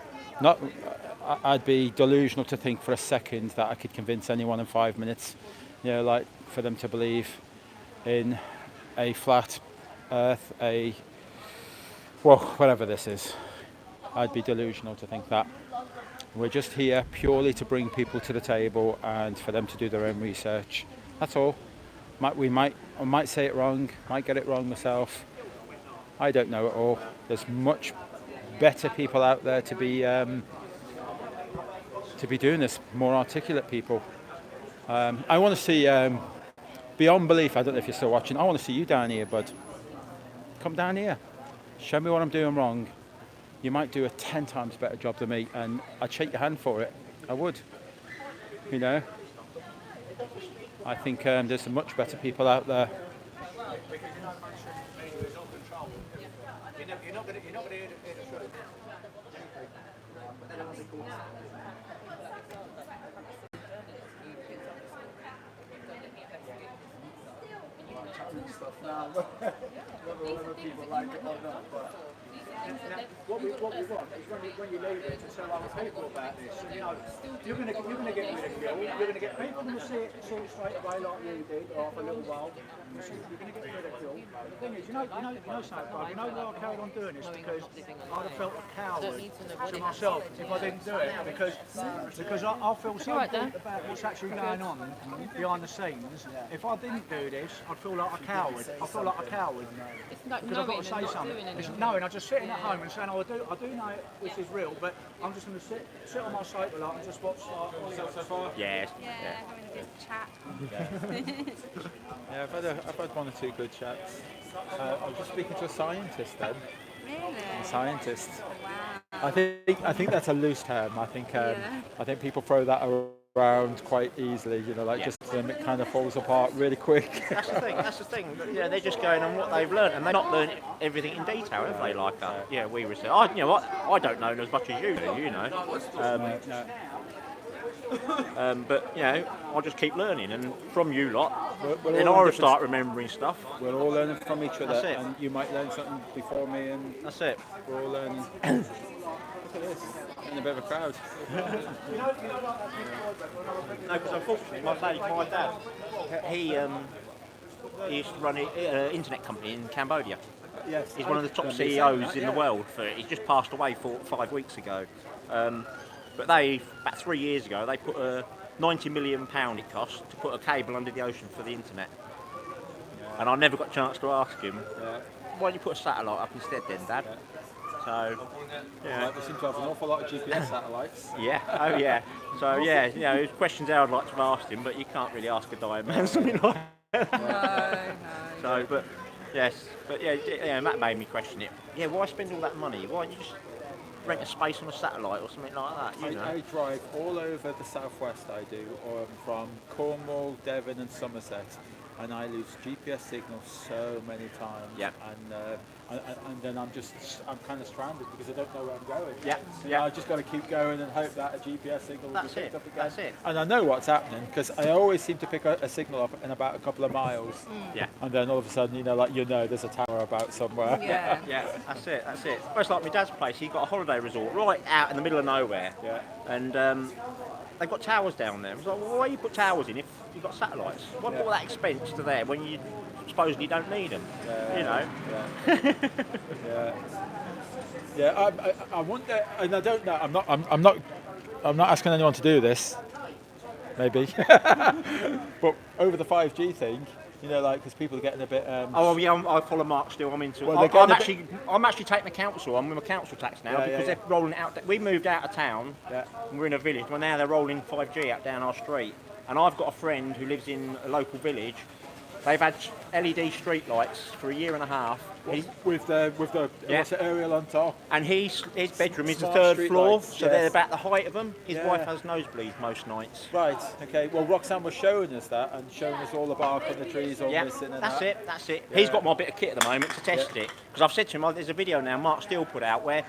I'd be delusional to think for a second that I could convince anyone in 5 minutes, you know, like for them to believe in a flat earth, whatever this is. I'd be delusional to think that. We're just here purely to bring people to the table and for them to do their own research. That's all. I might say it wrong, might get it wrong myself. I don't know it all. There's much better people out there to be doing this, more articulate people. I want to see, beyond belief, I don't know if you're still watching, I want to see you down here, bud. Come down here. Show me what I'm doing wrong. You might do a 10 times better job than me, and I'd shake your hand for it. I would. You know? I think there's some much better people out there. You're not going to hear the truth. Stuff now, whether people like it or not. But what we want is when you leave it to tell other people about this. And, you know, you're going to get ridiculed. You're going to get people who see it straight away like you did, or for a little while. You're going to get ridiculed. But the thing is, you know something, Bob, you know why I carried on doing this? Because I'd have felt a coward to myself if I didn't do it. Because I feel so good about what's actually going on behind the scenes. If I didn't do this, I'd feel like a coward. I feel like a coward because I've got to say something. It's knowing, I'm just sitting at home and saying, oh, I do know this is real, but I'm just going to sit on my sofa like and just watch so far. Yes. Yeah, having a good chat. Yeah, I've had one or two good chats. I was just speaking to a scientist then. Really? A scientist. Wow. I think that's a loose term. I think people throw that around quite easily. You know, like just it kind of falls apart really quick. That's the thing. Yeah, they're just going on what they've learned, and they've not learned everything in detail, have they? Like, we research. You know what? I don't know as much as you do. You know. But you know, I'll just keep learning, and from you lot, then I'll start remembering stuff. We're all learning from each other, That's it. and you might learn something before me, and that's it. We're all learning. Look at this, in a bit of a crowd. No, because unfortunately, my dad, he used to run an internet company in Cambodia. Yes. He's one of the top CEOs in the world. He's just passed away 5 weeks ago. But about 3 years ago, they put a £90 million it cost to put a cable under the ocean for the internet. And I never got a chance to ask him, why don't you put a satellite up instead then, Dad? So, They seem to have an awful lot of GPS satellites. Yeah, oh yeah. So yeah, you know, there's questions I would like to have asked him, but you can't really ask a dying man something like that. No. So, but yeah, that made me question it. Yeah, why spend all that money? Why don't you just rent a space on a satellite or something like that? You know? I drive all over the southwest. I do, from Cornwall, Devon, and Somerset, and I lose GPS signals so many times. Yeah. And then I'm kind of stranded because I don't know where I'm going. Yeah. You know, I just got to keep going and hope that a GPS signal will be picked up again. That's it. And I know what's happening because I always seem to pick a signal up in about a couple of miles. Yeah. And then all of a sudden, there's a tower about somewhere. Yeah. That's it. Well, it's like my dad's place. He got a holiday resort right out in the middle of nowhere. Yeah. And they've got towers down there. It's like, well, why do you put towers in if you've got satellites? Why put all that expense to there when you supposedly don't need them? You know. I wonder, and I don't know. I'm not asking anyone to do this. Maybe, but over the 5G thing, because people are getting a bit. I follow Mark still. I'm into. Well, I'm actually taking the council. I'm with my council tax now because they're rolling out. We moved out of town. Yeah. And we're in a village. Well, now they're rolling 5G out down our street. And I've got a friend who lives in a local village. They've had LED street lights for a year and a half. With the what's it, aerial on top. And his bedroom is the Smart third street floor, lights, so they're about the height of them. His wife has nosebleeds most nights. Right. Okay. Well, Roxanne was showing us that and showing us all the bark on the trees all missing. And That's it. Yeah. He's got my bit of kit at the moment to test it because I've said to him, there's a video now Mark Steele put out where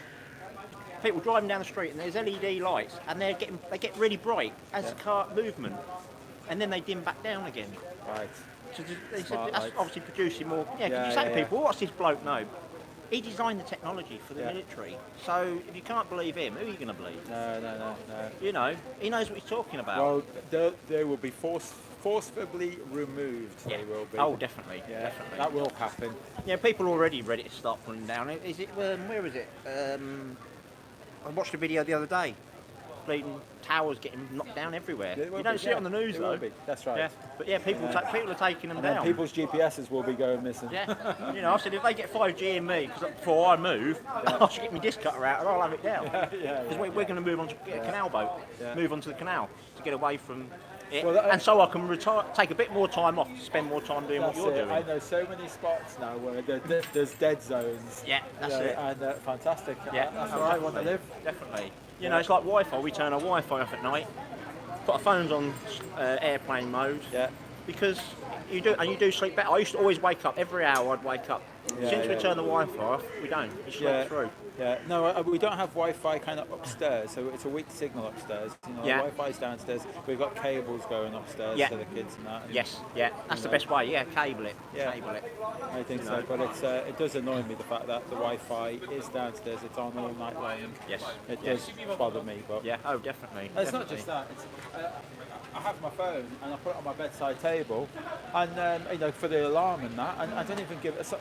people driving down the street and there's LED lights and they get really bright as the car movement, and then they dim back down again. Right. So they said that's obviously producing more. Yeah, you say to people, what's this bloke know? He designed the technology for the military. So if you can't believe him, who are you going to believe? No. You know, he knows what he's talking about. Well, they will be forcibly removed. Yeah. They will be. Oh, definitely. Definitely. That will happen. Yeah, people are already ready to start pulling down. Is it? Where is it? I watched a video the other day. bleeding towers getting knocked down everywhere. It will You don't be, see it on the news it though. will be. That's right. Yeah. But yeah, people are taking them and down. then people's GPSs will be going missing. Yeah, you know, I said if they get 5G in me, because before I move, I should get my disc cutter out and I'll have it down. Because we're going to move on to get a canal boat, move on to the canal to get away from it, and so I can retire, take a bit more time off, spend more time doing what you're doing. I know so many spots now where there's dead zones. Yeah, that's it. And fantastic. Yeah, that's where I want to live. Definitely. You know, it's like Wi-Fi. We turn our Wi-Fi off at night, put our phones on airplane mode. Yeah. Because you do sleep better. I used to always wake up every hour. I'd wake up. Since we turn the Wi-Fi off, we don't. You sleep through. Yeah. No, we don't have Wi-Fi kind of upstairs, so it's a weak signal upstairs. You know, Wi-Fi's downstairs. We've got cables going upstairs for the kids and that. And, that's the best way. Yeah, cable it. Cable it. I think so, but it does annoy me the fact that the Wi-Fi is downstairs. It's on all night long. Yes. It does bother me, but definitely. It's not just that. It's, I have my phone and I put it on my bedside table, and you know, for the alarm and that, and I don't even give it.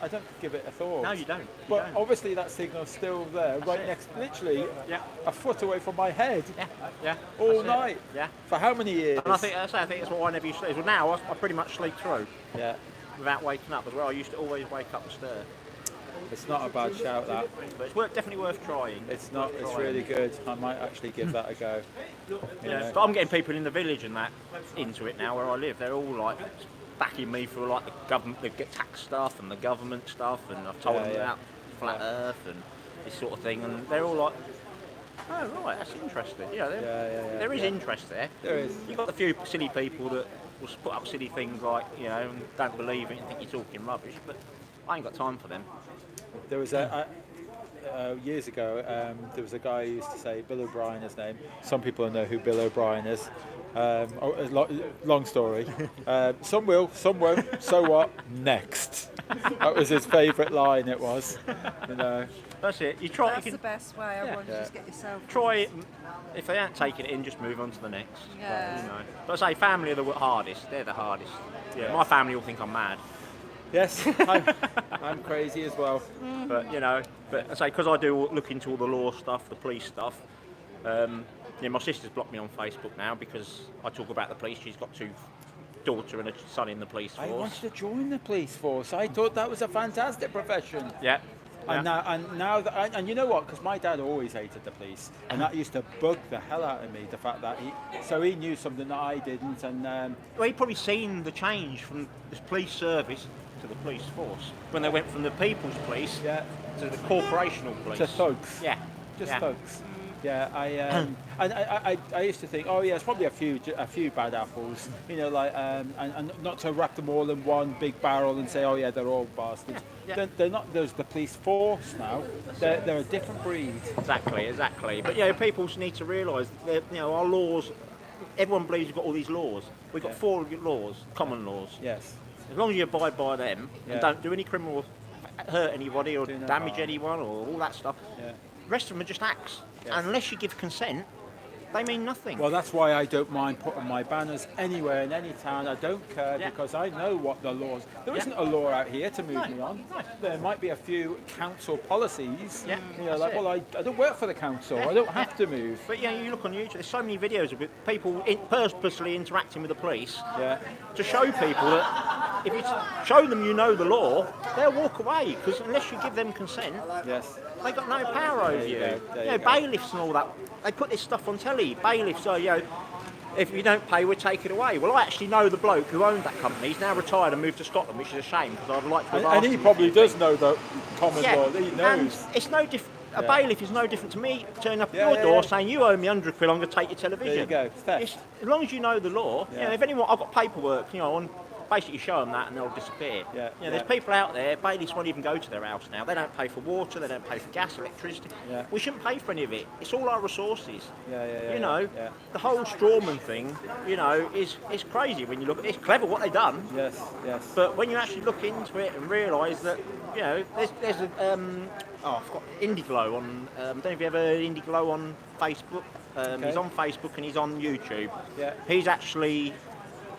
I don't give it a thought. No, you don't. But obviously that signal's still there, right next, literally a foot away from my head. Yeah. All night. Yeah. For how many years? And I think that's what I never used to do. Well, now I pretty much sleep through. Yeah. Without waking up as well. I used to always wake up and stir. It's not a bad shout, that. But it's definitely worth trying. It's not. It's really good. I might actually give that a go. Yeah. But I'm getting people in the village and that into it now where I live. They're all like backing me for like the government, the tax stuff and the government stuff, and I've told them about flat Earth and this sort of thing, and they're all like, "Oh right, that's interesting." There is interest there. There is. You've got a few silly people that will put up silly things like, you know, and don't believe it and think you're talking rubbish, but I ain't got time for them. There was years ago, there was a guy who used to say, Bill O'Brien, his name. Some people know who Bill O'Brien is. Long story. Some will, some won't. So what? Next. That was his favourite line. It was. You know. That's it. You try. That's the best way. I want to just get yourself. Try it. If they aren't taking it in, just move on to the next. Yeah. But, you know. But I say family are the hardest. They're the hardest. Yeah. My family will think I'm mad. Yes, I'm crazy as well. But you know, I say because I do look into all the law stuff, the police stuff. My sister's blocked me on Facebook now because I talk about the police. She's got two daughter and a son in the police force. I wanted to join the police force. I thought that was a fantastic profession. Yeah. And now and you know what? Because my dad always hated the police, and that used to bug the hell out of me. The fact that he knew something that I didn't, and well, he'd probably seen the change from the police service to the police force when they went from the people's police to the corporational police. To thugs. Yeah. Just thugs. Yeah, I used to think, oh yeah, it's probably a few bad apples, you know, like and not to wrap them all in one big barrel and say, oh yeah, they're all bastards. Yeah. They're not. There's the police force now. They're a different breed. Exactly. But people need to realise that our laws. Everyone believes we've got all these laws. We've got 4 laws, common laws. Yes. As long as you abide by them and don't do any criminal, hurt anybody or damage anyone or all that stuff. Yeah. The rest of them are just acts. Yes. Unless you give consent, they mean nothing. Well, that's why I don't mind putting my banners anywhere in any town. I don't care because I know what the laws. There isn't a law out here to move me on. No. There might be a few council policies. Yeah. Like, well, I don't work for the council. I don't have to move. But you look on YouTube. There's so many videos of people purposely interacting with the police. Yeah. To show people that if you show them you know the law, they'll walk away because unless you give them consent. Yes. They got no power over you. Bailiffs and all that. They put this stuff on telly. Bailiffs are, if you don't pay, we'll take it away. Well, I actually know the bloke who owned that company. He's now retired and moved to Scotland, which is a shame because I'd like to have asked And he him. probably does know the common law. He knows. And it's no different. A bailiff is no different to me turning up at your door saying you owe me 100 quid. I'm going to take your television. There you go. As long as you know the law. If anyone, I've got paperwork. On. Basically show them that and they'll disappear. There's people out there, bailiffs won't even go to their house now. They don't pay for water, they don't pay for gas, electricity. We shouldn't pay for any of it. It's all our resources. The whole Strawman thing, is crazy when you look at it. It's clever what they've done. Yes. But when you actually look into it and realise that, there's a I've got Indiglo on, I don't know if you ever heard Indiglo on Facebook. He's on Facebook and he's on YouTube. He's actually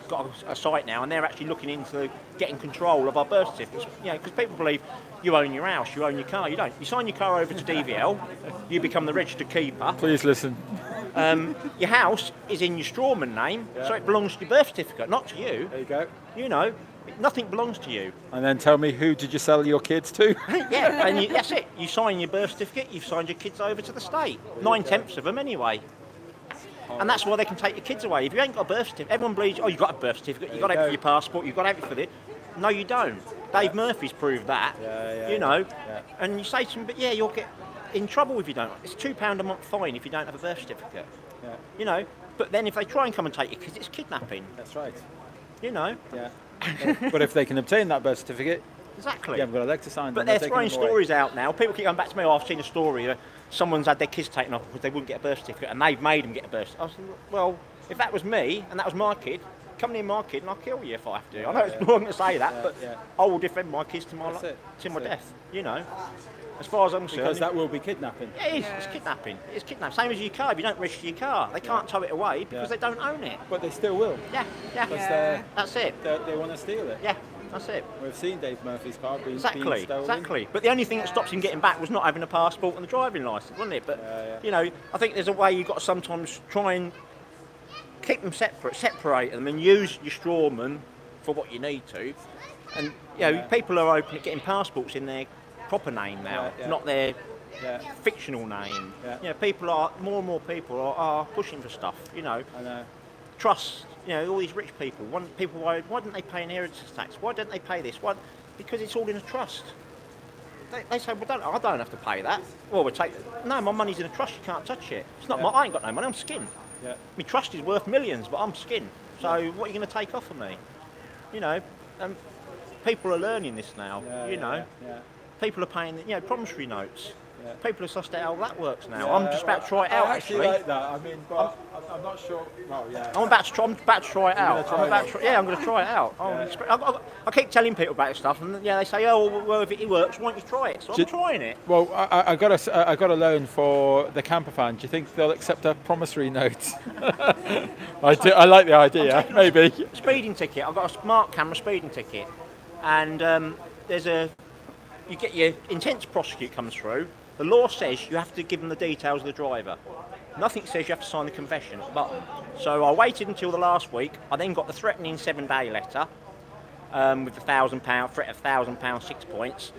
got a site now and they're actually looking into getting control of our birth certificates, because people believe you own your house, you own your car. You don't. You sign your car over to DVL, you become the registered keeper. Please listen. Your house is in your strawman name, so it belongs to your birth certificate, not to you. There you go. You know, nothing belongs to you. And then tell me, who did you sell your kids to? Yeah, and that's it. You sign your birth certificate, you've signed your kids over to the state. 9/10 of them anyway. And that's why they can take your kids away. If you ain't got a birth certificate, everyone believes, oh, you've got a birth certificate, you've got to have it for your passport, you've got to have it for this. No, you don't. Dave Murphy's proved that, you know. And you say to them, but yeah, you'll get in trouble if you don't. It's £2 a month fine if you don't have a birth certificate. You know, but then if they try and come and take your kids, it's kidnapping. That's right. You know. Yeah. But if they can obtain that birth certificate, exactly. You haven't got a leg to sign. But they're throwing stories out now. People keep going back to me, oh, I've seen a story. Someone's had their kids taken off because they wouldn't get a birth certificate and they've made them get a birth certificate. I said, well, if that was me and that was my kid, come near my kid and I'll kill you if I have to. I know it's wrong to say that, but I will defend my kids to my death, you know. As far as I'm concerned. Because that will be kidnapping. Yeah, it's kidnapping. It's kidnapping. Same as your car. If you don't register your car, they can't tow it away because they don't own it. But they still will. Yeah. That's it. They want to steal it. Yeah, that's it. We've seen Dave Murphy's car being stolen. Exactly. But the only thing that stops him getting back was not having a passport and a driving licence, wasn't it? But, you know, I think there's a way you've got to sometimes try and keep them separate them and use your strawman for what you need to. And, you know, people are open at getting passports in their proper name now, not their fictional name. You know, people are, more and more people are pushing for stuff, you know. I know. Trust, you know, all these rich people. Why didn't they pay inheritance tax? Why don't they pay this? Why? Because it's all in a trust. They say, well, I don't have to pay that. Well, no, my money's in a trust, you can't touch it. It's not I ain't got no money, I'm skin. My trust is worth millions, but I'm skin. So what are you going to take off of me? You know, people are learning this now, you know. People are paying, you know, promissory notes. People are sussed out how that works now. I'm just about to try it out, I actually like that. I mean, but I'm not sure. Well, I'm about to try it out. I'm going to try it out. I keep telling people about this stuff, and they say, "Oh, well, if it works, why don't you try it?" So I'm trying it. Well, I got a loan for the camper van. Do you think they'll accept a promissory note? I like the idea. Maybe speeding ticket. I've got a smart camera speeding ticket, and you get your intent to prosecute comes through. The law says you have to give them the details of the driver. Nothing says you have to sign the confession at the bottom. So I waited until the last week. I then got the threatening 7-day letter with the £1,000 threat of £1,000 6 points.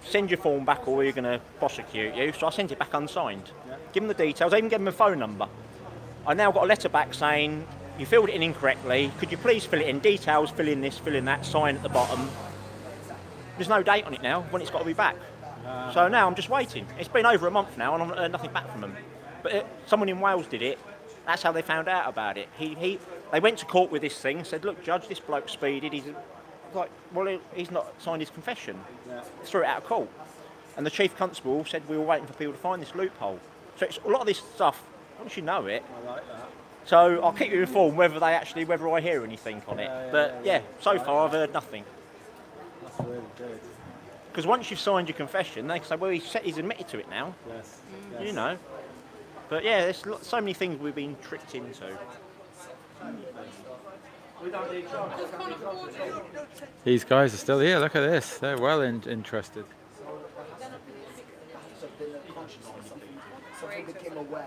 Send your form back or we're going to prosecute you. So I sent it back unsigned. Give them the details. I even gave them a phone number. I now got a letter back saying you filled it in incorrectly. Could you please fill it in? Details, fill in this, fill in that, sign at the bottom. There's no date on it now when it's got to be back. So now I'm just waiting. It's been over a month now and I've not heard nothing back from them. But someone in Wales did it. That's how they found out about it. They went to court with this thing, said, look, Judge, this bloke speeded. He's like, well, he's not signed his confession. Threw it out of court. And the chief constable said, we were waiting for people to find this loophole. So it's a lot of this stuff, once you know it. I like that. So I'll keep you informed whether I hear anything on it. But so far I've heard nothing. That's really good. Because once you've signed your confession, they say, well, he's admitted to it now. Yes. You know. But there's so many things we've been tricked into. These guys are still here. Look at this. They're well interested. Something became aware.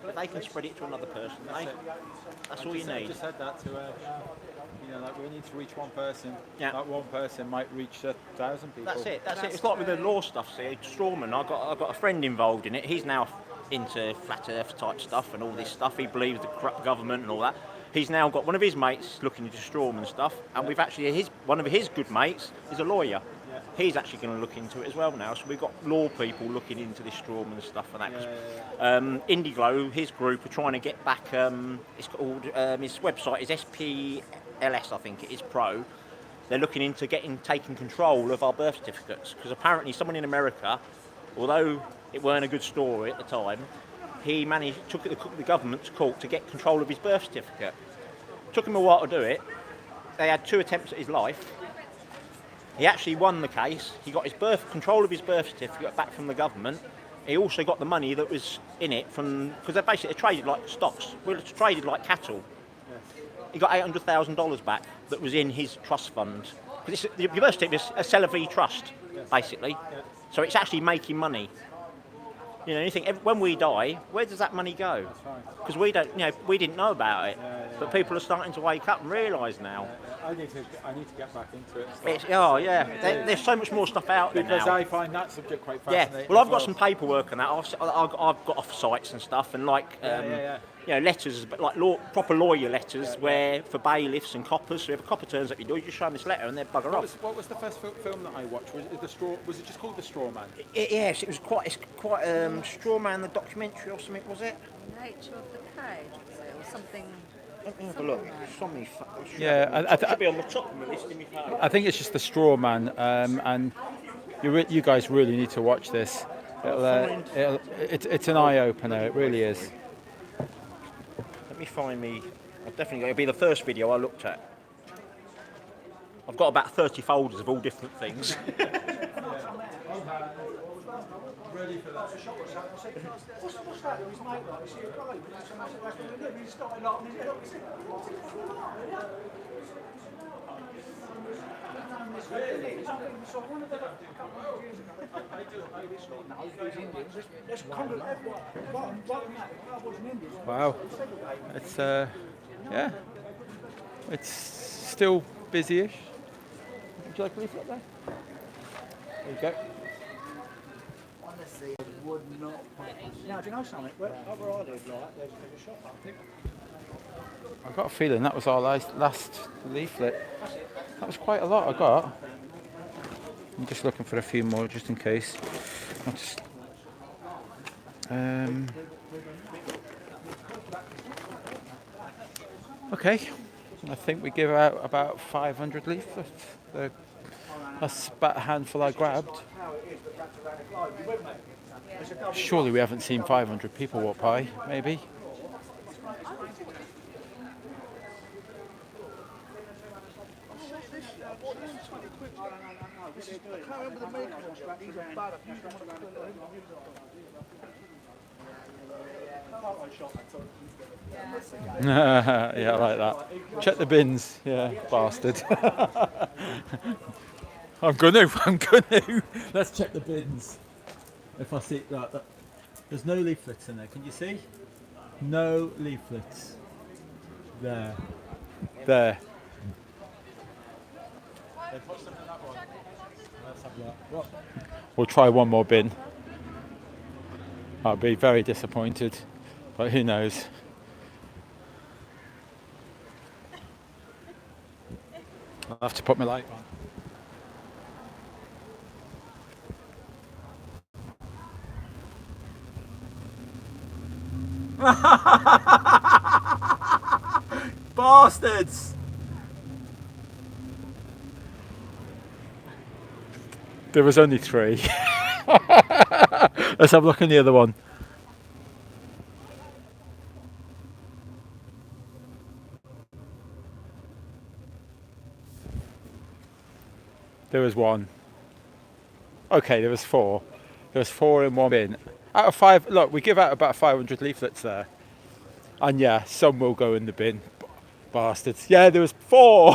But they can spread it to another person. That's all you need. I just said that to like we need to reach one person. That one person might reach 1,000 people. That's it. It's like with the law stuff. See, Strawman, I've got a friend involved in it. He's now into flat earth type stuff and all this stuff. He believes the corrupt government and all that. He's now got one of his mates looking into Strawman stuff, and we've actually one of his good mates is a lawyer. He's actually going to look into it as well now. So we've got law people looking into this Strawman stuff and that. Indiglo, his group, are trying to get back. It's called his website is SPLS, I think it is Pro. They're looking into taking control of our birth certificates because apparently someone in America, although it weren't a good story at the time, he took the government to court to get control of his birth certificate. Took him a while to do it. They had 2 attempts at his life. He actually won the case. He got his control of his birth certificate back from the government. He also got the money that was in it because they're basically traded like stocks. We're traded like cattle. He got $800,000 back that was in his trust fund Because the university is a Celevi trust, basically. So it's actually making money. You know, you think when we die, where does that money go? Because we don't, you know, we didn't know about it, but people are starting to wake up and realise now. I need to get back into it. There's so much more stuff out there because now. I find that subject quite fascinating. Yeah, well, I've got some paperwork on that. I've got off-sites and stuff, and like you know, letters, but like proper lawyer letters, where for bailiffs and coppers. So if a copper turns up your door, you just show them this letter, and they're bugger off. What was the first film that I watched? Was it just called The Straw Man? Yes, it was quite Straw Man, the documentary or something, was it? Nature of the Cage, was it, or something? Let me have a look. Yeah, should be on the top of my list in my phone. I think it's just The Straw Man, and you guys really need to watch this. It's an eye opener. It really is. Let me find me. It'll be the first video I looked at. I've got about 30 folders of all different things. Ready for that. What's that? His mate, like, you see a guy with some massive he started laughing his head off. He said, "What's it for that?" Really? So one of the couple of years ago, I do this lot now, these Indians, let's congregate, what was an Indian? Wow. It's yeah. It's still busy-ish. Would you like a leaflet there? There you go. Honestly, I would not. Now, do you know something? Where I live, like, there's a shop up there. I've got a feeling that was our last leaflet. That was quite a lot I got. I'm just looking for a few more just in case. Okay, I think we give out about 500 leaflets. That's about a handful I grabbed. Surely we haven't seen 500 people walk by, maybe. I can't remember the maker ones, but these are bad. I've used them on Yeah, I like that. Check the bins, yeah, bastard. I'm gonna. Let's check the bins. If I see that, there's no leaflets in there. Can you see? No leaflets. There. We'll try one more bin. I'll be very disappointed, but who knows? I'll have to put my light on. Bastards! There was only 3. Let's have a look in the other one. There was 1. Okay, there was 4. There was 4 in one bin. Out of 5, look, we give out about 500 leaflets there. And yeah, some will go in the bin. Bastards. Yeah, there was 4.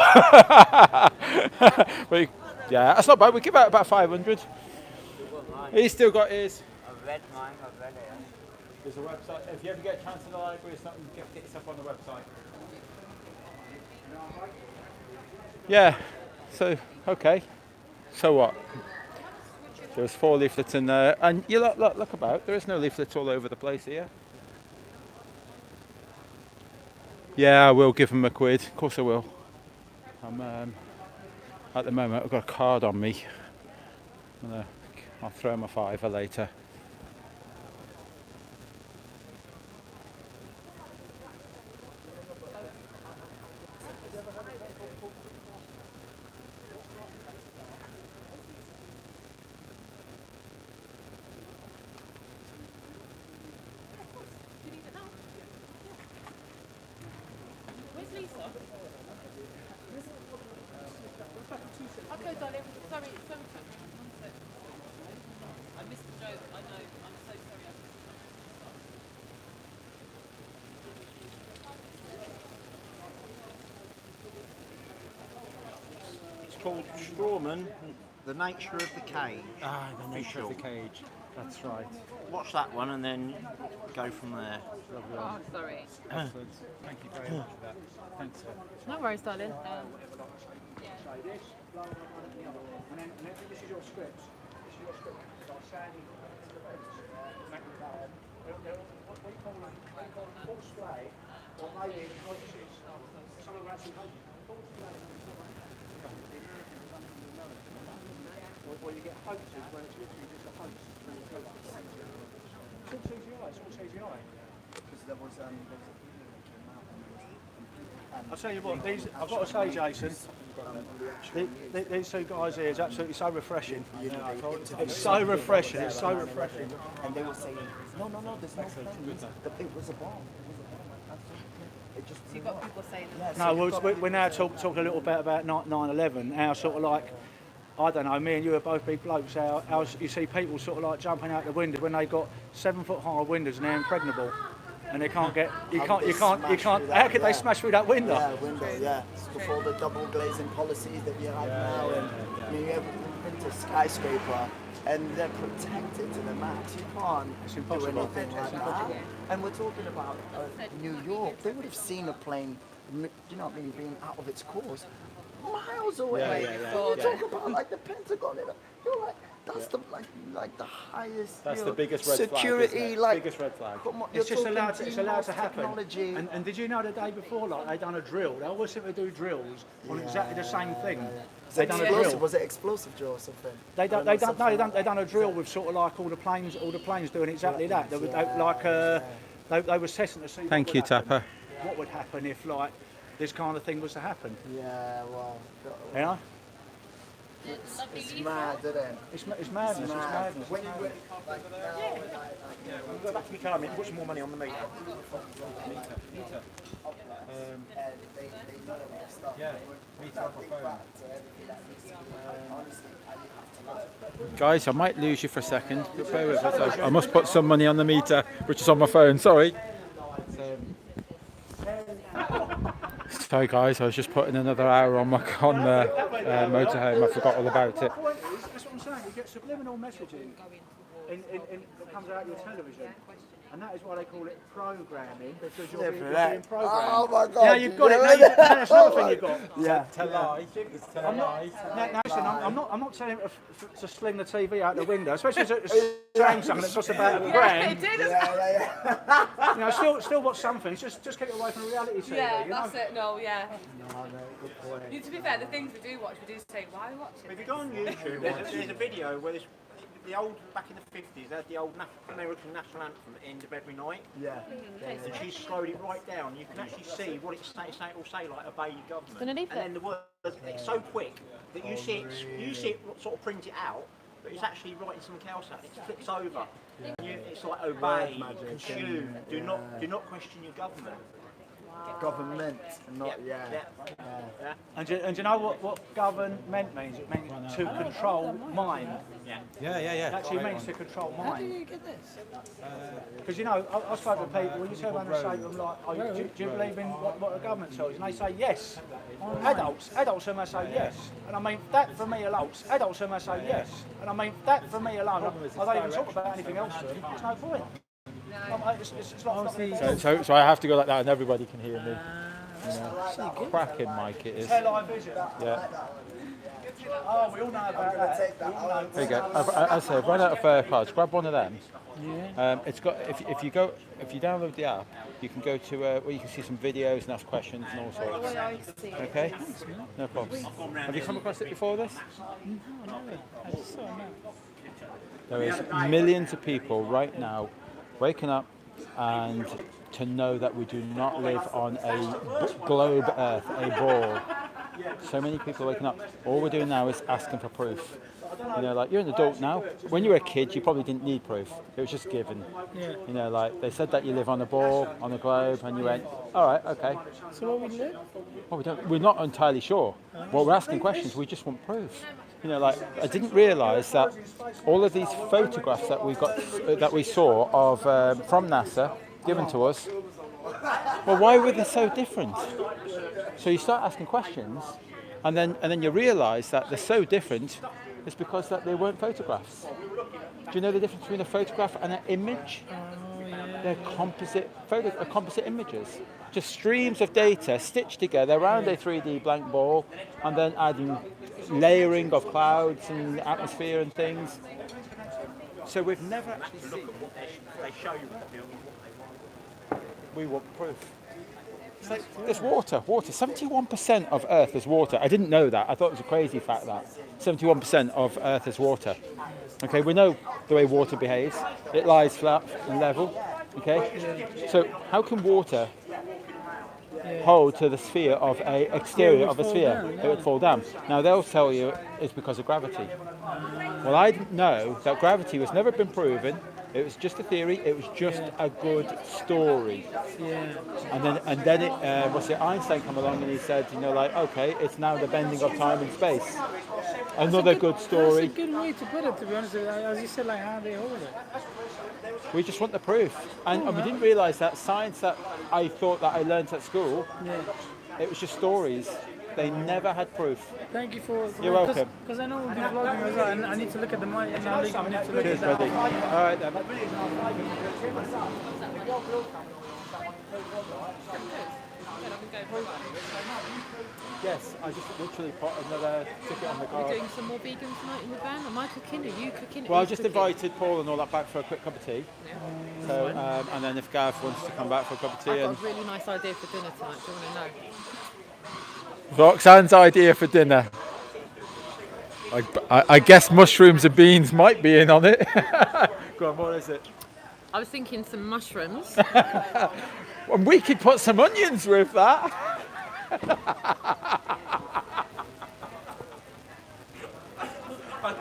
Yeah, that's not bad. We give out about 500. He's still got his. I've read mine, I've read it. There's a website. If you ever get a chance in the library or something, get yourself on the website. Yeah. So, okay. So what? There's 4 leaflets in there. And you look about. There is no leaflets all over the place here. Yeah, I will give him a quid. Of course I will. At the moment, I've got a card on me. I'll throw him a £5 later. Okay, darling. Sorry. I missed the joke. I know. I'm so sorry. called Strawman, The Nature of the Cage. Ah, The Nature of the Official. Cage. That's right. Watch that one and then go from there. Oh, sorry. Excellent. Thank you very much for that. Thanks, sir. No worries, darling. Say this, blah, blah, blah, and the other. And then this is your script. This is your script. Like Sandy, what we call them false flag, or maybe hoaxes. Some of them actually hoaxes. False flag. Or you get hoaxes where it's literally just a hoax. It's all CGI. It's all CGI. Because there was I'll tell you what, I've got to say, Jason, these two guys here is absolutely so refreshing. It's so refreshing, it's so refreshing. And they were saying, no, there's no plane. It was a bomb. It just So you've got people saying No, we're now talking a little bit about 9/11, how sort of like, I don't know, me and you are both big blokes, how you see people sort of like jumping out the windows when they got 7 foot high windows and they're impregnable. And they can't get, you can't, how could they smash through that window? Yeah, window, yeah. Before the double glazing policies that we have now, and I mean, you have into skyscraper, and they're protected to the max. You can't do anything like that. And we're talking about New York. They would have seen a plane, you know what I mean, being out of its course, miles away. You talk about like the Pentagon, you're like, that's the like the highest. That's the biggest red security, flag, isn't it? like Biggest red flag. Come on, It's you're just allowed talking to happen. technology. And did you know the day before, like they done a drill? They always seem to do drills on exactly the same thing. They done a drill. Was it explosive drill or something? They done a drill with sort of like all the planes doing exactly that. They were they were testing to see. Thank you, Tapper. What would happen if like this kind of thing was to happen? Yeah, well. You know? It's mad, isn't it? It's madness. It's madness. When you went, Go back to your car, mate, put some more money on the meter. Guys, I might lose you for a second. Bear with us. I must put some money on the meter, which is on my phone. Sorry. Sorry, guys. I was just putting another hour on the motorhome. I forgot all about it. That's what I'm saying. You get subliminal messaging that comes out of your television. And that is why they call it programming, because you're being programmed. Oh my God! Now you've got it. Now that's another thing you've got. Yeah. Tell lie. Now listen, I'm not telling him to sling the TV out the window, especially saying something that costs about £1,000. You know, still watch something. Just keep it away from reality TV. Yeah, you know? that's it. No, yeah. No, good point. To be fair, the things we do watch, we do say, why watch it? If you go on YouTube, there's a video where the old, back in the 50s, they had the old American national anthem at the end of every night. Yeah. And she slowed it right down. You can actually see what it will say, like obey your government. And then the words, it's so quick that you see it sort of print it out, but it's actually writing something else out. It flips over. And it's like obey, consume, do not question your government. Government, not And do you know what government means? It means to control mind. Yeah. It actually means to control mind. How do you get this? Because you know, I spoke to people, when you turn around and say to them like, oh, do you believe in what the government tells you? And they say yes. Adults who may say yes. And I mean, that for me alone, adults who may say yes. And I mean, that for me alone, I don't even talk about anything else to them. There's no point. So I have to go like that, and everybody can hear me. Cracking mic it is. Yeah. Oh, we all know about that. There you go. I say, I've run out of cards. Grab one of them. Yeah. It's got. If you download the app, you can go to where you can see some videos and ask questions and all sorts. Okay. No problem. Have you come across it before this? No, I just saw it now. There is millions of people right now waking up and to know that we do not live on a globe Earth, a ball. So many people waking up. All we're doing now is asking for proof. You know, like, you're an adult now. When you were a kid, you probably didn't need proof. It was just given. Yeah. You know, like, they said that you live on a ball, on a globe, and you went, all right, okay. So where we live? Well, we're not entirely sure. Well, we're asking questions. We just want proof. You know, like, I didn't realise that all of these photographs that we saw of from NASA given to us. Well, why were they so different? So you start asking questions, And then you realise that they're so different. It's because that they weren't photographs. Do you know the difference between a photograph and an image? They're composite images. Just streams of data stitched together around a 3D blank ball, and then adding layering of clouds and atmosphere and things. So we've never actually seen. They show you what they want. We want proof. It's like, there's water. 71% of Earth is water. I didn't know that. I thought it was a crazy fact that 71% of Earth is water. Okay, we know the way water behaves. It lies flat and level. Okay, so how can water hold to the sphere of a exterior of a sphere? It would fall down. Now they'll tell you it's because of gravity. Well, I didn't know that gravity was never been proven. It was just a theory. It was just a good story. And then Einstein come along and he said, okay, it's now the bending of time and space. Another good story. That's a good way to put it, to be honest. As you said, how they hold it. We just want the proof. And we didn't realise that science that I thought that I learnt at school, it was just stories. They never had proof. Thank you for... You're welcome. Because I know we'll be vlogging as well, and I need to look at the mic, and I need to look Cheers, at that. buddy. All right, then. Yes, I just literally put another ticket on the Are card. we doing some more vegan tonight in the van? Am I cooking? Are you cooking? Well, I Who's just cooking? invited Paul and all that back for a quick cup of tea. So, and then if Gav wants to come back for a cup of tea. I've got a really nice idea for dinner tonight. Do you want to know? Roxanne's idea for dinner. I guess mushrooms and beans might be in on it. Go on, what is it? I was thinking some mushrooms. And we could put some onions with that.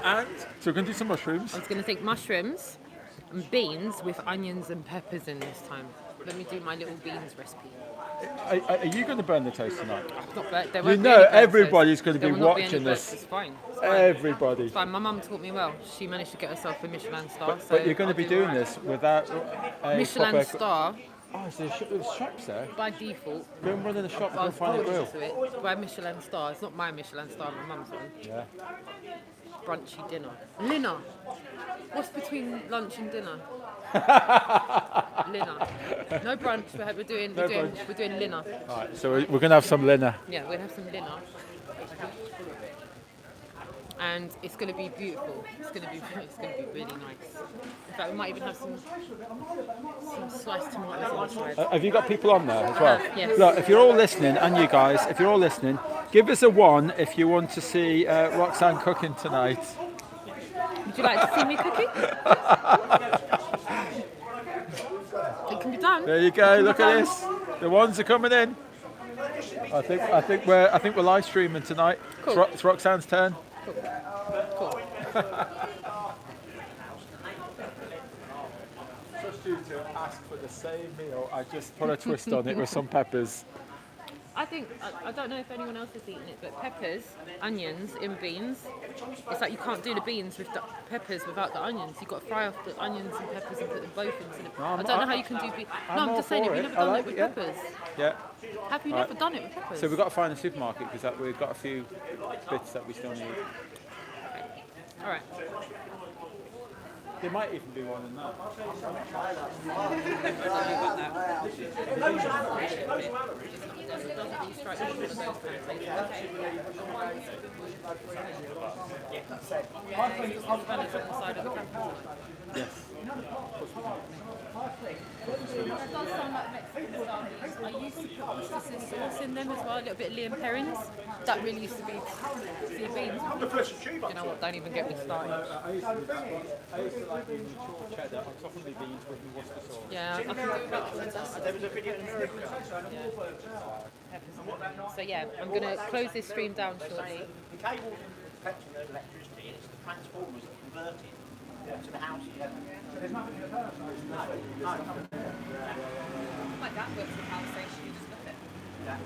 And so we're going to do some mushrooms. I was going to think mushrooms and beans with onions and peppers in this time. Let me do my little beans recipe. Are you going to burn the toast tonight? Not burnt. There You won't be know any burnt everybody's toast. going to There be will not be any watching burnt. this. It's fine. Everybody. It's fine. My mum taught me well. She managed to get herself a Michelin star. But you're going to be doing this without a Michelin proper... star. Oh, is there shops there? By default. Go and run in the shop and I go was find a grill. to it by Michelin star. It's not my Michelin star, my mum's one. Yeah. Brunchy dinner. Dinner. What's between lunch and dinner? Dinner. No brunch. We're doing dinner. All right, so we're going to have some dinner. Yeah, we're going to have some dinner. And it's going to be beautiful. It's going to be really nice. In fact, we might even have some sliced tomatoes on the side. Have you got people on there as well? Yes. Look, if you're all listening, and you guys, if you're all listening, give us a 1 if you want to see Roxanne cooking tonight. Would you like to see me cooking? It can be done. There you go. Look at this. The ones are coming in. I think we're live streaming tonight. Cool. It's Roxanne's turn. Cool. Trust you to ask for the same meal. I just put a twist on it with some peppers. I think, I don't know if anyone else has eaten it, but peppers, onions in beans, it's like you can't do the beans with the peppers without the onions. You've got to fry off the onions and peppers and put them both into the... I don't know how you can do beans. No, I'm just saying, have you never done it with peppers? Yeah. Have you never done it with peppers? So we've got to find a supermarket because we've got a few bits that we still need. All right. There might even be one in that. Yes. That does sound like Mexican style beans. I used to put Worcestershire sauce in them as well, a little bit of Liam Perrins. That really used to be sea beans. You know what, don't even get me started. I used to like the mature cheddar on top of the beans with the Worcester sauce. Yeah, I can do it with So yeah, I'm going to close this stream down shortly. The cable affecting the electricity, and it's the transformers that convert it to the house. Like that works with power station, you just look at it. Yeah.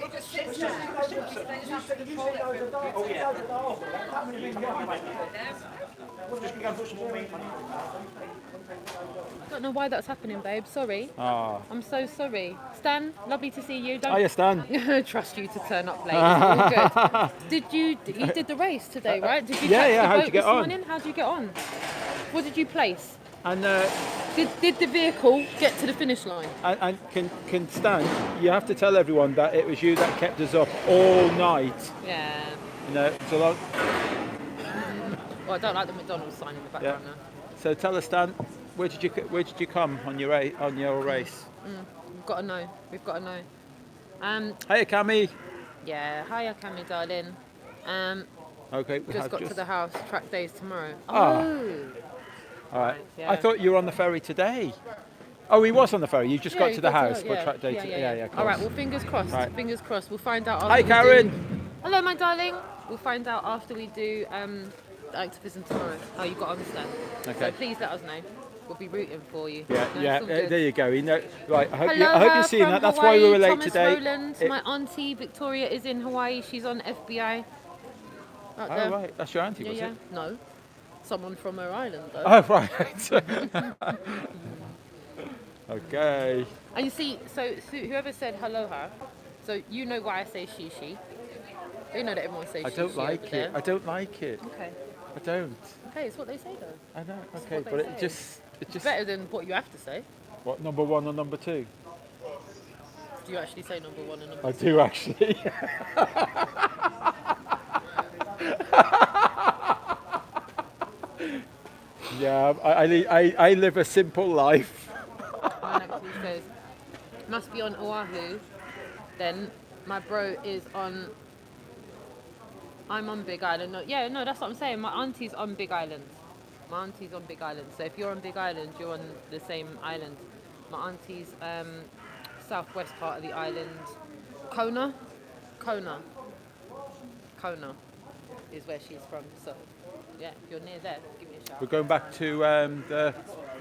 It just sits there. They just have to control it. Oh yeah. I don't know why that's happening, babe. Sorry. Ah. I'm so sorry. Stan, lovely to see you. Don't Hiya, Stan. trust you to turn up late. It's all good. You did the race today, right? Did you catch the how'd boat you get this on? morning? How'd you get on? What did you place? And Did the vehicle get to the finish line? and can Stan, you have to tell everyone that it was you that kept us up all night. Yeah. You know, it's a lot. Well, I don't like the McDonald's sign in the Yeah. background now. So tell us, Stan, where did you come on your race? We've got to know. We've got to know. Hiya, Cammy. Yeah. Hiya, Cammy, darling. Okay. We Just have got to the house. Track days tomorrow. Ah. Oh. All right. Yeah. I thought you were on the ferry today. Oh, he was on the ferry. You just got to the house, but track day. Yeah. All right. Well, fingers crossed. Right. Fingers crossed. We'll find out. Hi, after we Karen. do- Hello, my darling. We'll find out after we do the activism tomorrow. How you got on, Stan. Okay. So please let us know. We'll be rooting for you. Yeah, No, yeah. it's all good. There you go. You know, right. I hope Hello, you've seen from that. That's Hawaii, why we were late Thomas today. Rowland. My auntie Victoria is in Hawaii. She's on FBI. Oh, right. That's your auntie, Yeah, was yeah. it? No. Someone from her island, though. Oh, right. Okay. And you see, so whoever said aloha, so you know why I say she. You know that everyone says I she. don't like it. I don't like it. Okay. I don't. Okay, it's what they say though. I know. It's Okay, what they but say. it just. It's better than what you have to say. What, number one or number two? Do you actually say number one and number I two? do actually. Yeah, I live a simple life. Mine actually says, must be on Oahu. Then my bro is on. I'm on Big Island. No, yeah, no, that's what I'm saying. My auntie's on Big Island. My auntie's on Big Island. So if you're on Big Island, you're on the same island. My auntie's southwest part of the island. Kona is where she's from. So yeah, if you're near there, give me a shout. We're going back to the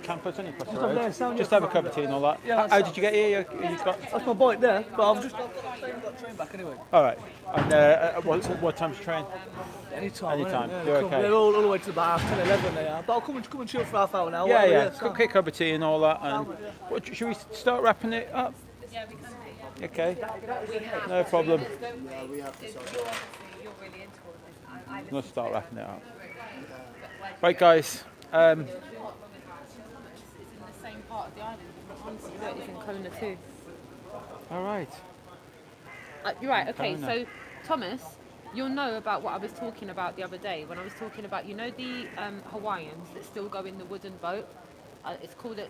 campus, aren't you? Across the Just up there, road? sound, Just yeah. have a cup of tea and all that. Yeah, How did you get here? You got... That's my bike there, but I've just got train back anyway. All right. And what time's the train? Anytime. Anytime. Yeah, You're come- okay. They're all the way to about 10, 11 they are. But I'll come and chill for half hour now. Yeah, whatever, yeah. sound. Quick cup of tea and all that. And what, should we start wrapping it up? Yeah, we can. Okay. No problem. Yeah, we have to If sort you're that. obviously you're really into all of this. I Let's start wrapping it up. Right, guys. It's in the same part of the island. My auntie is in Kona too. All right. You're right, okay, Kona. so Thomas, you'll know about what I was talking about the other day when I was talking about, you know, the Hawaiians that still go in the wooden boat? Is it called the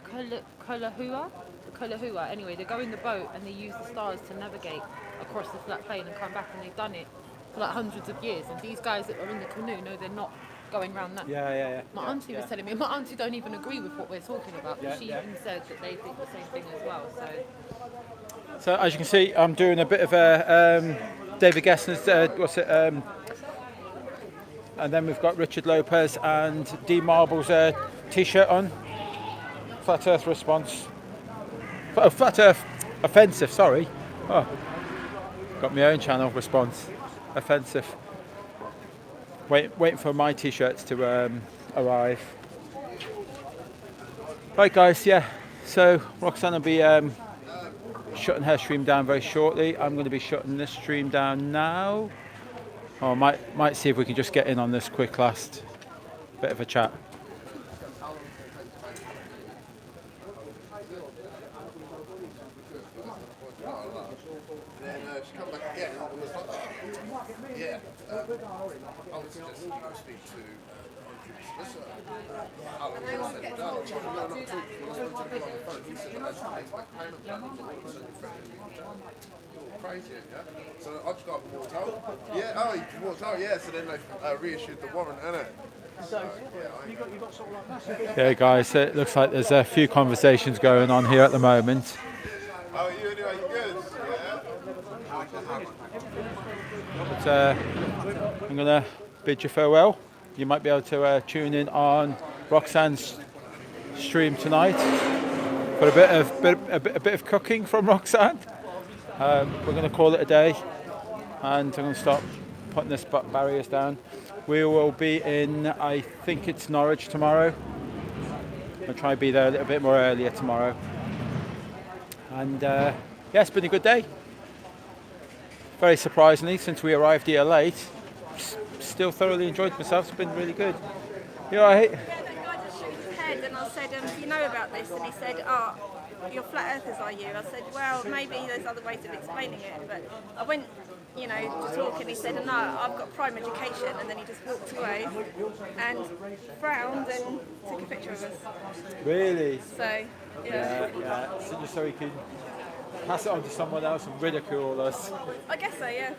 Kalahua? The Kalahua. Anyway, they go in the boat and they use the stars to navigate across the flat plain and come back, and they've done it for like hundreds of years. And these guys that are in the canoe know they're not going around that. Yeah. My auntie was telling me, my auntie don't even agree with what we're talking about, but Yeah, she yeah. even said that they think the same thing as well. So as you can see, I'm doing a bit of a David Gessner's, and then we've got Richard Lopez and D Marble's t-shirt on. Flat Earth response. Oh, Flat Earth offensive, sorry. Oh, got my own channel response. Offensive. Waiting for my t-shirts to arrive. Right guys, yeah. So Roxanne will be shutting her stream down very shortly. I'm going to be shutting this stream down now. Oh, might see if we can just get in on this quick last bit of a chat. Crazy, yeah. So I just got walked out. Yeah, oh, he walked out, yeah. So then they reissued the warrant, innit? So, You got sort of like that. Yeah guys, it looks like there's a few conversations going on here at the moment. how are you anyway? You good? Yeah. But I'm going to bid you farewell. You might be able to tune in on Roxanne's stream tonight for a bit of cooking from Roxanne. We're going to call it a day, and I'm going to stop putting this barriers down. We will be in, I think it's Norwich tomorrow. I'll try and be there a little bit more earlier tomorrow. And yeah, it's been a good day. Very surprisingly, since we arrived here late, still thoroughly enjoyed myself. It's been really good. You all right? Yeah, that guy just shook his head and I said, do you know about this? And he said, oh, you're flat earthers, are you? I said, well, maybe there's other ways of explaining it. But I went, you know, to talk and he said, no, I've got prime education. And then he just walked away and frowned and took a picture of us. Really? So, yeah. So he can pass it on to someone else and ridicule us. I guess so, yeah.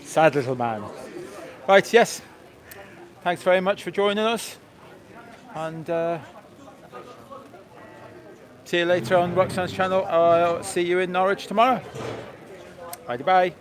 Sad little man. Right, yes. Thanks very much for joining us. And see you later on Roxanne's channel. I'll see you in Norwich tomorrow. Bye-bye.